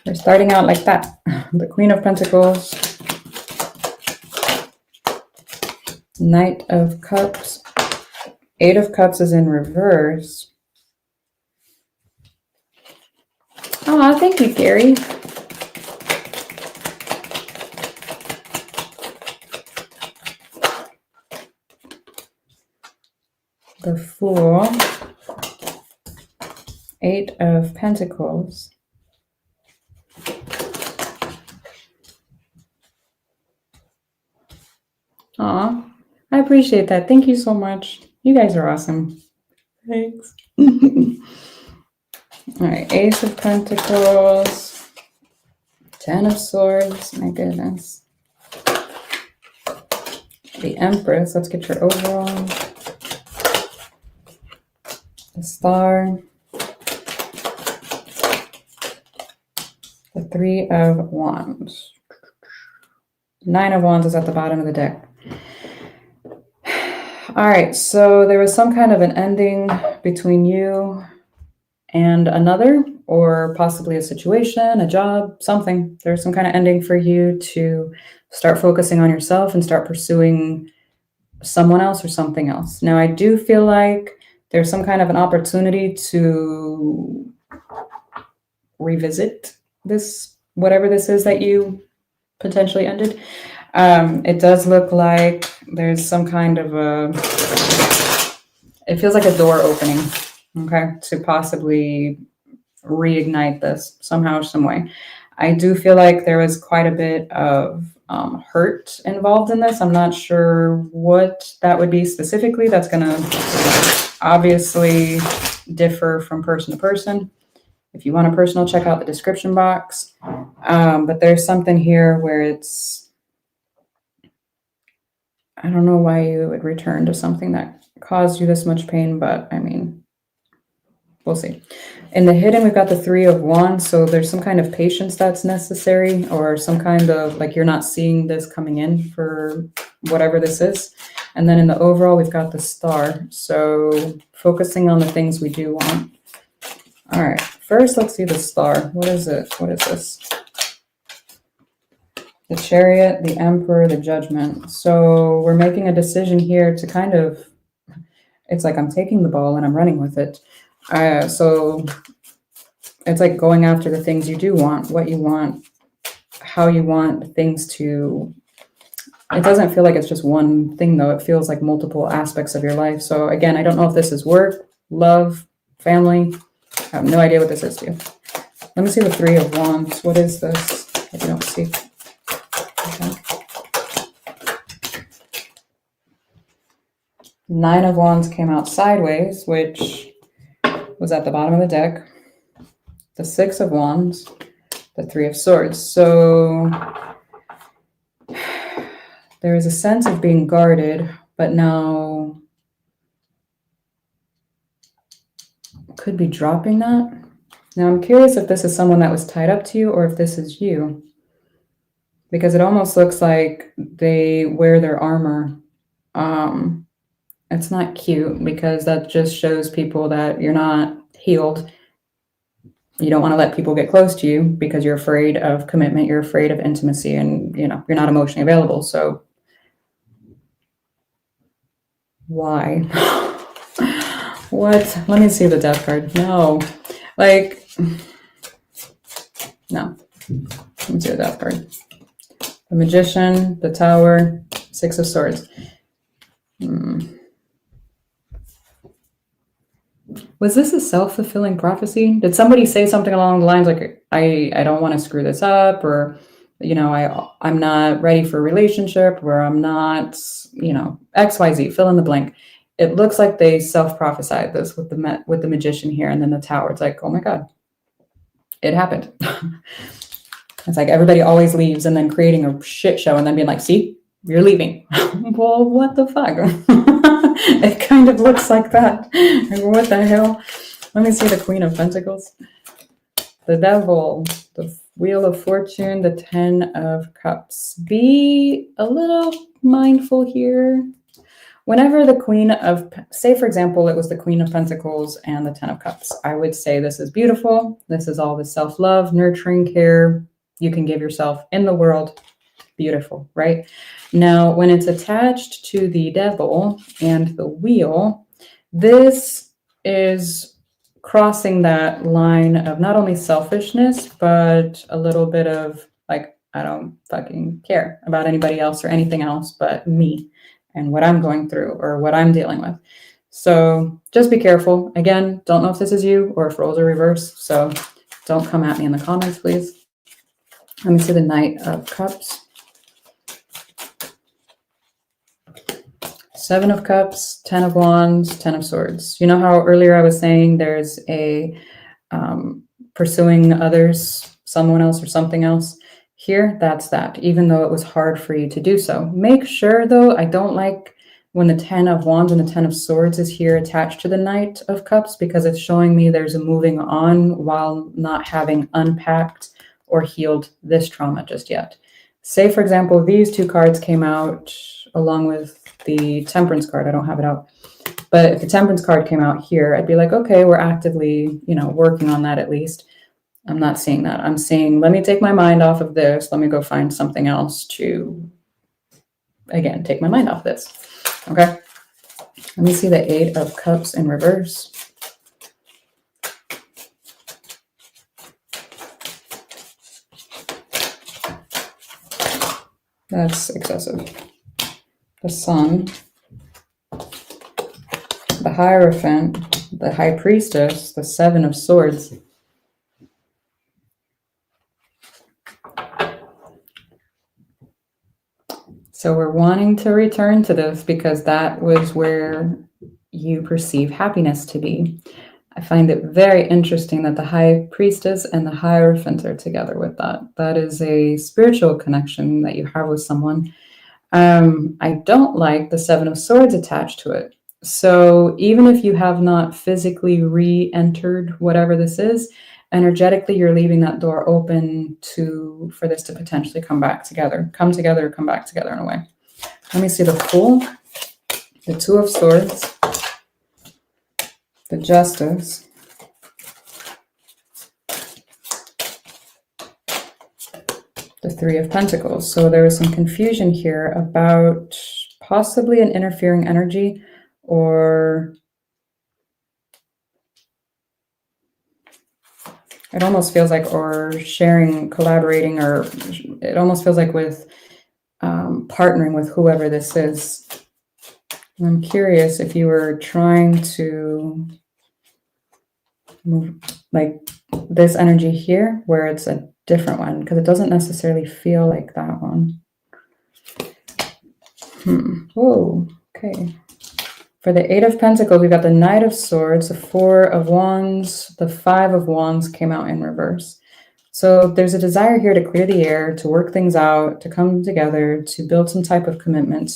We're starting out like that. The Queen of Pentacles. Knight of Cups. 8 of Cups is in reverse. Oh, thank you, Gary. The Fool. 8 of Pentacles. Aw, I appreciate that. Thank you so much. You guys are awesome. Thanks. All right, Ace of Pentacles. 10 of Swords. My goodness. The Empress. Let's get your overall. The Star. The 3 of Wands. 9 of Wands is at the bottom of the deck. All right, so there was some kind of an ending between you and another, or possibly a situation, a job, something. There's some kind of ending for you to start focusing on yourself and start pursuing someone else or something else. Now, I do feel like there's some kind of an opportunity to revisit this, whatever this is that you potentially ended. It does look like there's some kind of it feels like a door opening, okay, to possibly reignite this somehow, some way. I do feel like there was quite a bit of hurt involved in this. I'm not sure what that would be specifically. That's going to obviously differ from person to person. If you want a personal, check out the description box. But there's something here where it's, I don't know why you would return to something that caused you this much pain, but I mean, we'll see. In the hidden, we've got the 3 of Wands. So there's some kind of patience that's necessary, or some kind of, like, you're not seeing this coming in for whatever this is. And then in the overall, we've got the Star. So focusing on the things we do want. All right, first, let's see the Star. What is it? What is this? The Chariot, the Emperor, the Judgment. So we're making a decision here to kind of, it's like I'm taking the ball and I'm running with it. So it's like going after the things you do want, what you want, how you want things to, it doesn't feel like it's just one thing though. It feels like multiple aspects of your life. So again, I don't know if this is work, love, family. I have no idea what this is to you. Let me see the 3 of Wands. What is this that you don't see? Okay. 9 of Wands came out sideways, which was at the bottom of the deck. The 6 of Wands, the 3 of Swords. So there is a sense of being guarded, but now could be dropping that. Now I'm curious if this is someone that was tied up to you or if this is you, because it almost looks like they wear their armor. It's not cute because that just shows people that you're not healed. You don't want to let people get close to you because you're afraid of commitment. You're afraid of intimacy, and you're not emotionally available. So why? What? Let me see the Death card. No. Like, no. Let me see the Death card. The Magician, the Tower, 6 of Swords. Was this a self-fulfilling prophecy? Did somebody say something along the lines like, I don't want to screw this up, or, I'm not ready for a relationship, or I'm not, XYZ, fill in the blank. it looks like they self-prophesied this with the Magician here, and then the Tower. It's like, oh my God, it happened. It's like everybody always leaves and then creating a shit show and then being like, see, you're leaving. Well, what the fuck? It kind of looks like that. Like, what the hell? Let me see the Queen of Pentacles. The Devil, the Wheel of Fortune, the 10 of Cups. Be a little mindful here. Whenever the Queen of, say for example, it was the Queen of Pentacles and the 10 of Cups, I would say this is beautiful. This is all the self-love, nurturing, care you can give yourself in the world. Beautiful, right? Now, when it's attached to the Devil and the Wheel, this is crossing that line of not only selfishness, but a little bit of like, I don't fucking care about anybody else or anything else but me and what I'm going through or what I'm dealing with. So just be careful. Again, don't know if this is you or if roles are reversed. So don't come at me in the comments, please. Let me see the Knight of Cups. 7 of Cups, 10 of Wands, 10 of Swords. You know how earlier I was saying there's a pursuing others, someone else or something else? Here, that's that, even though it was hard for you to do so. Make sure, though, I don't like when the 10 of Wands and the 10 of Swords is here attached to the Knight of Cups, because it's showing me there's a moving on while not having unpacked or healed this trauma just yet. Say, for example, these two cards came out along with the Temperance card. I don't have it out. But if the Temperance card came out here, I'd be like, okay, we're actively, working on that at least. I'm not seeing that. I'm seeing, let me take my mind off of this. Let me go find something else to, again, take my mind off this. Okay. Let me see the 8 of Cups in reverse. That's excessive. The Sun, the Hierophant, the High Priestess, the 7 of Swords. So we're wanting to return to this because that was where you perceive happiness to be. I find it very interesting that the High Priestess and the Hierophant are together with that. That is a spiritual connection that you have with someone. I don't like the 7 of Swords attached to it. So even if you have not physically re-entered whatever this is, energetically you're leaving that door open for this to potentially come back together. Come together or come back together in a way. Let me see the Fool, the 2 of Swords, the Justice, the 3 of Pentacles. So there was some confusion here about possibly an interfering energy, or it almost feels like, or sharing, collaborating, or it almost feels like with partnering with whoever this is. I'm curious if you were trying to move like this energy here, where it's a different one, because it doesn't necessarily feel like that one. Whoa, okay. For the 8 of Pentacles, we've got the Knight of Swords, the 4 of Wands, the 5 of Wands came out in reverse. So there's a desire here to clear the air, to work things out, to come together, to build some type of commitment.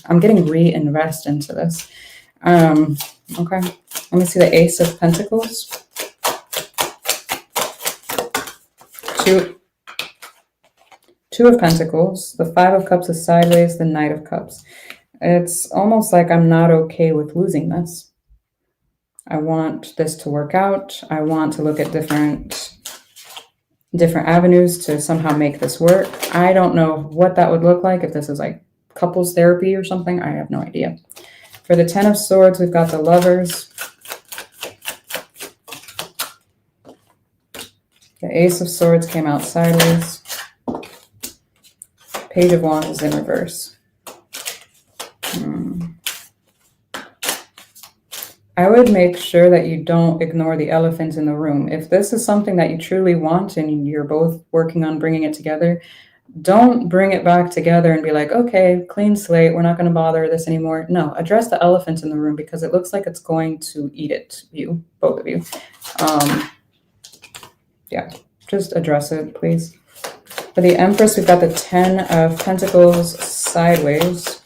I'm getting reinvest into this. Okay, let me see the Ace of Pentacles. 2 of Pentacles, the 5 of Cups is sideways, the Knight of Cups. It's almost like I'm not okay with losing this. I want this to work out. I want to look at different avenues to somehow make this work. I don't know what that would look like, if this is like couples therapy or something. I have no idea. For the 10 of Swords, we've got the Lovers, the Ace of Swords came out sideways, Page of Wands is in reverse. I would make sure that you don't ignore the elephant in the room. If this is something that you truly want and you're both working on bringing it together, don't bring it back together and be like, okay, clean slate, we're not going to bother this anymore. No, address the elephant in the room because it looks like it's going to eat it, you, both of you. Yeah, just address it, please. For the Empress, we've got the 10 of Pentacles sideways.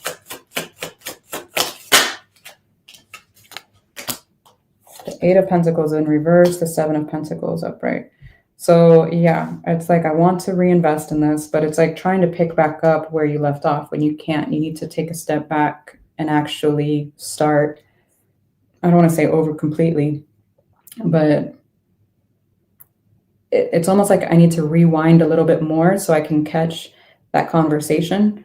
The 8 of Pentacles in reverse, the 7 of Pentacles upright. So yeah, it's like I want to reinvest in this, but it's like trying to pick back up where you left off when you can't. You need to take a step back and actually start. I don't want to say over completely, but it's almost like I need to rewind a little bit more so I can catch that conversation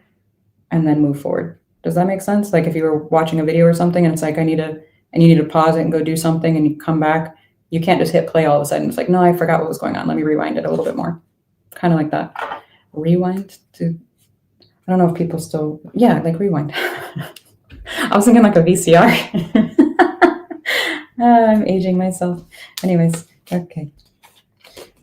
and then move forward. Does that make sense? Like if you were watching a video or something and it's like you need to pause it and go do something and you come back, you can't just hit play all of a sudden. It's like, no, I forgot what was going on. Let me rewind it a little bit more. Kind of like that. Rewind to, I don't know if people still, yeah, like rewind. I was thinking like a VCR. I'm aging myself. Anyways, okay.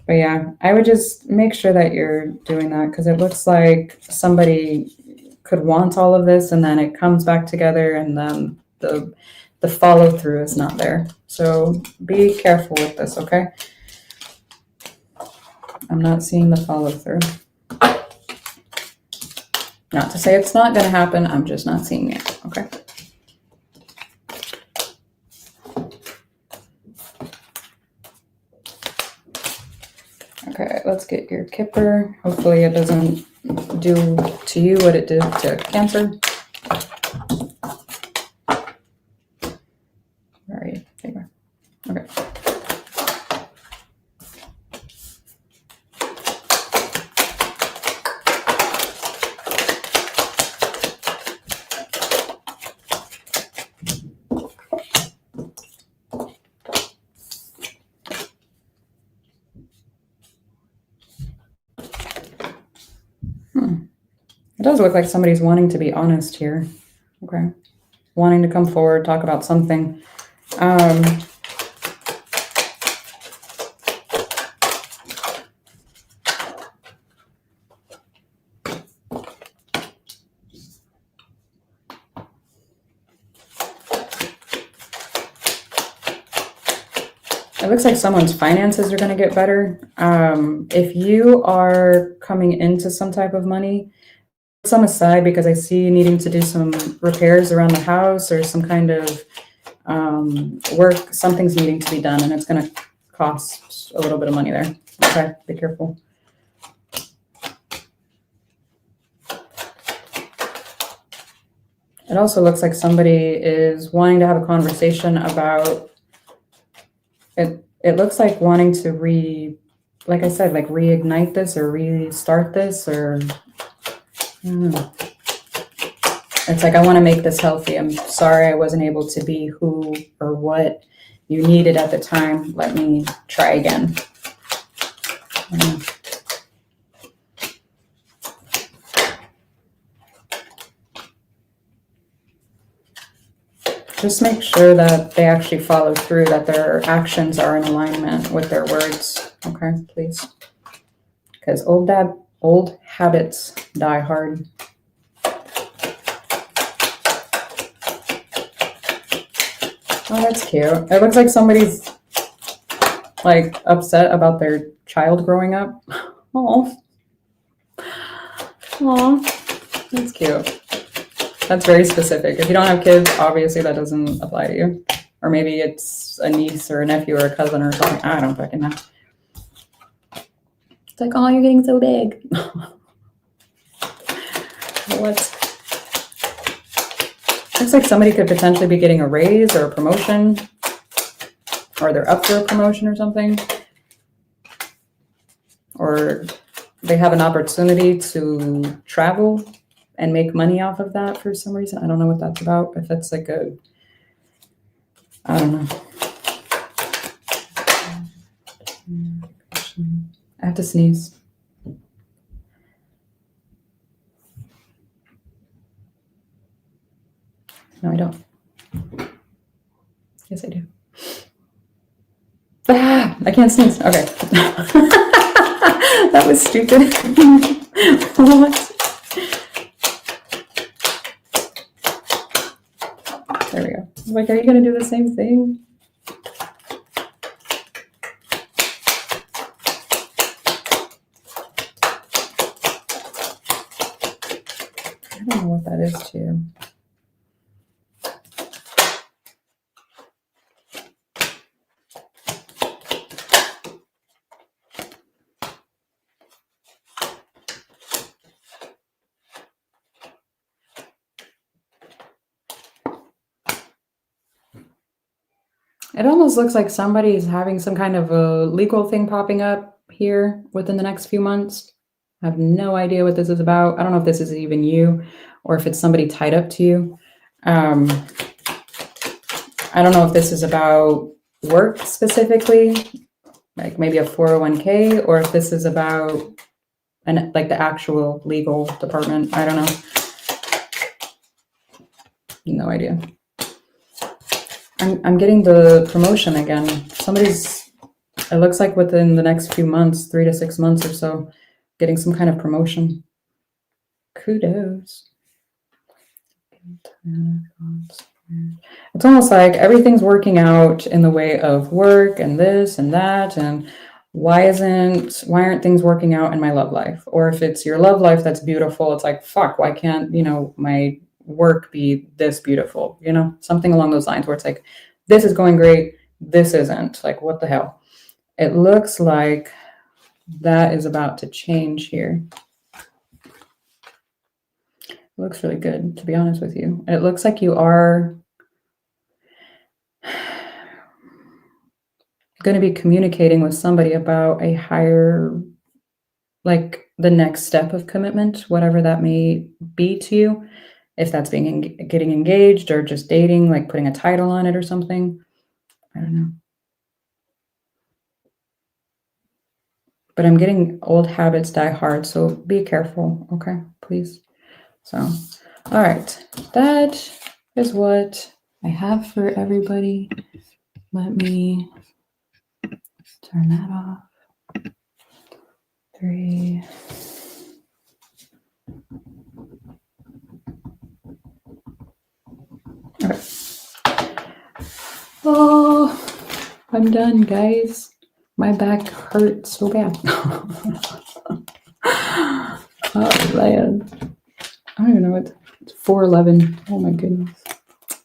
But yeah, I would just make sure that you're doing that because it looks like somebody could want all of this and then it comes back together and then the follow through is not there. So be careful with this, okay? I'm not seeing the follow through. Not to say it's not going to happen. I'm just not seeing it, okay? Okay, let's get your Kipper. Hopefully it doesn't do to you what it did to Cancer. Where are you? There you are. Okay. It does look like somebody's wanting to be honest here. Okay. Wanting to come forward, talk about something. It looks like someone's finances are going to get better. If you are coming into some type of money, put some aside because I see you needing to do some repairs around the house or some kind of work. Something's needing to be done and it's going to cost a little bit of money there. Okay, be careful. It also looks like somebody is wanting to have a conversation about it. It looks like wanting to like I said, like reignite this or restart this or I don't know. It's like, I want to make this healthy. I'm sorry I wasn't able to be who or what you needed at the time. Let me try again. Just make sure that they actually follow through, that their actions are in alignment with their words. Okay, please. Because old habits die hard. Oh, that's cute. It looks like somebody's like upset about their child growing up. Oh, that's cute. That's very specific. If you don't have kids, obviously that doesn't apply to you. Or maybe it's a niece or a nephew or a cousin or something. I don't fucking know. It's like, oh, you're getting so big. What? Looks like somebody could potentially be getting a raise or a promotion. Or they're up for a promotion or something. Or they have an opportunity to travel and make money off of that for some reason. I don't know what that's about. If it's like I don't know. I have to sneeze. No, I don't. Yes, I do. Ah, I can't sneeze. Okay. That was stupid. What? There we go. Like, are you gonna do the same thing? I don't know what that is to you. It almost looks like somebody's having some kind of a legal thing popping up here within the next few months. I have no idea what this is about. I don't know if this is even you or if it's somebody tied up to you. I don't know if this is about work specifically, like maybe a 401k, or if this is about like the actual legal department. I don't know. No idea. I'm getting the promotion again. It looks like within the next few months, 3 to 6 months or so, getting some kind of promotion. Kudos. It's almost like everything's working out in the way of work and this and that, and why aren't things working out in my love life? Or if it's your love life that's beautiful, it's like, fuck, why can't, my work be this beautiful? Something along those lines where it's like, this is going great, this isn't. Like, what the hell? It looks like that is about to change here. It looks really good, to be honest with you. It looks like you are going to be communicating with somebody about a higher, like the next step of commitment, whatever that may be to you. If that's getting engaged or just dating, like putting a title on it or something. I don't know. But I'm getting old habits die hard, so be careful, okay? Please. So, all right. That is what I have for everybody. Let me turn that off. 3. Okay. Oh, I'm done, guys. My back hurts so bad. Oh, man. I don't even know what. It's 4:11. Oh, my goodness.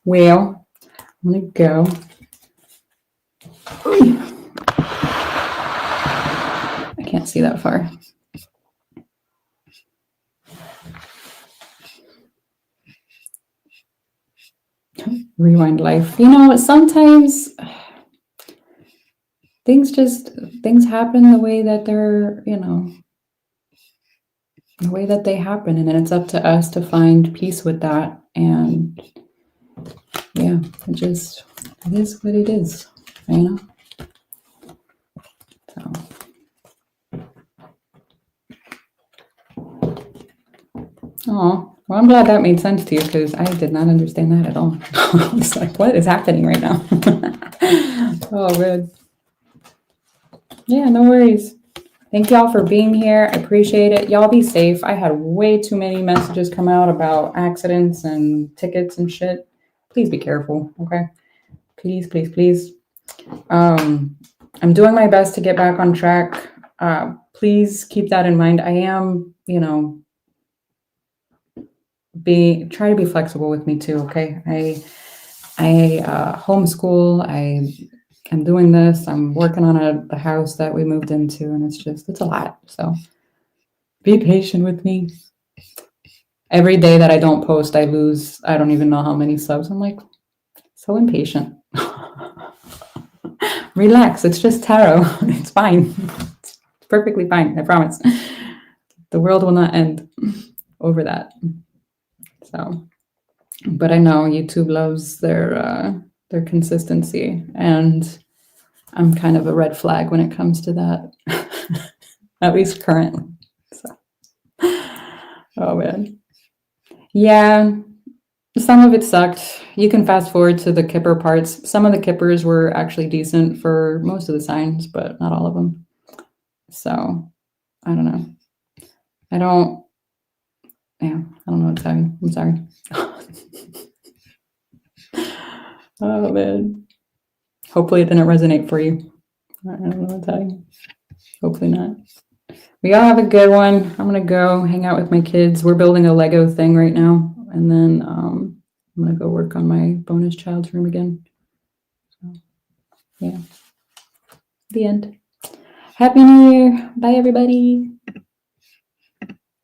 Well, I'm going to go. I can't see that far. Rewind life. Sometimes things happen the way that they're, the way that they happen. And then it's up to us to find peace with that. And yeah, it is what it is, So. Oh, well, I'm glad that made sense to you because I did not understand that at all. I was like, what is happening right now? Oh, man. Yeah, no worries. Thank y'all for being here. I appreciate it. Y'all be safe. I had way too many messages come out about accidents and tickets and shit. Please be careful, okay? Please, please, please. I'm doing my best to get back on track. Please keep that in mind. I am, try to be flexible with me too, okay? I homeschool. I'm doing this. I'm working on the house that we moved into, and it's a lot. So be patient with me. Every day that I don't post, I lose, I don't even know how many subs. I'm like, so impatient. Relax. It's just tarot. It's fine. It's perfectly fine. I promise. The world will not end over that. So, but I know YouTube loves their consistency, and I'm kind of a red flag when it comes to that, at least currently. So, oh man, yeah, some of it sucked. You can fast forward to the Kipper parts. Some of the Kippers were actually decent for most of the signs, but not all of them. So, I don't know. I don't know what to tell you. I'm sorry. Oh man. Hopefully it didn't resonate for you. I don't know what to tell you. Hopefully not. We all have a good one. I'm gonna go hang out with my kids. We're building a Lego thing right now, and then I'm gonna go work on my bonus child's room again. So yeah. The end. Happy New Year. Bye everybody.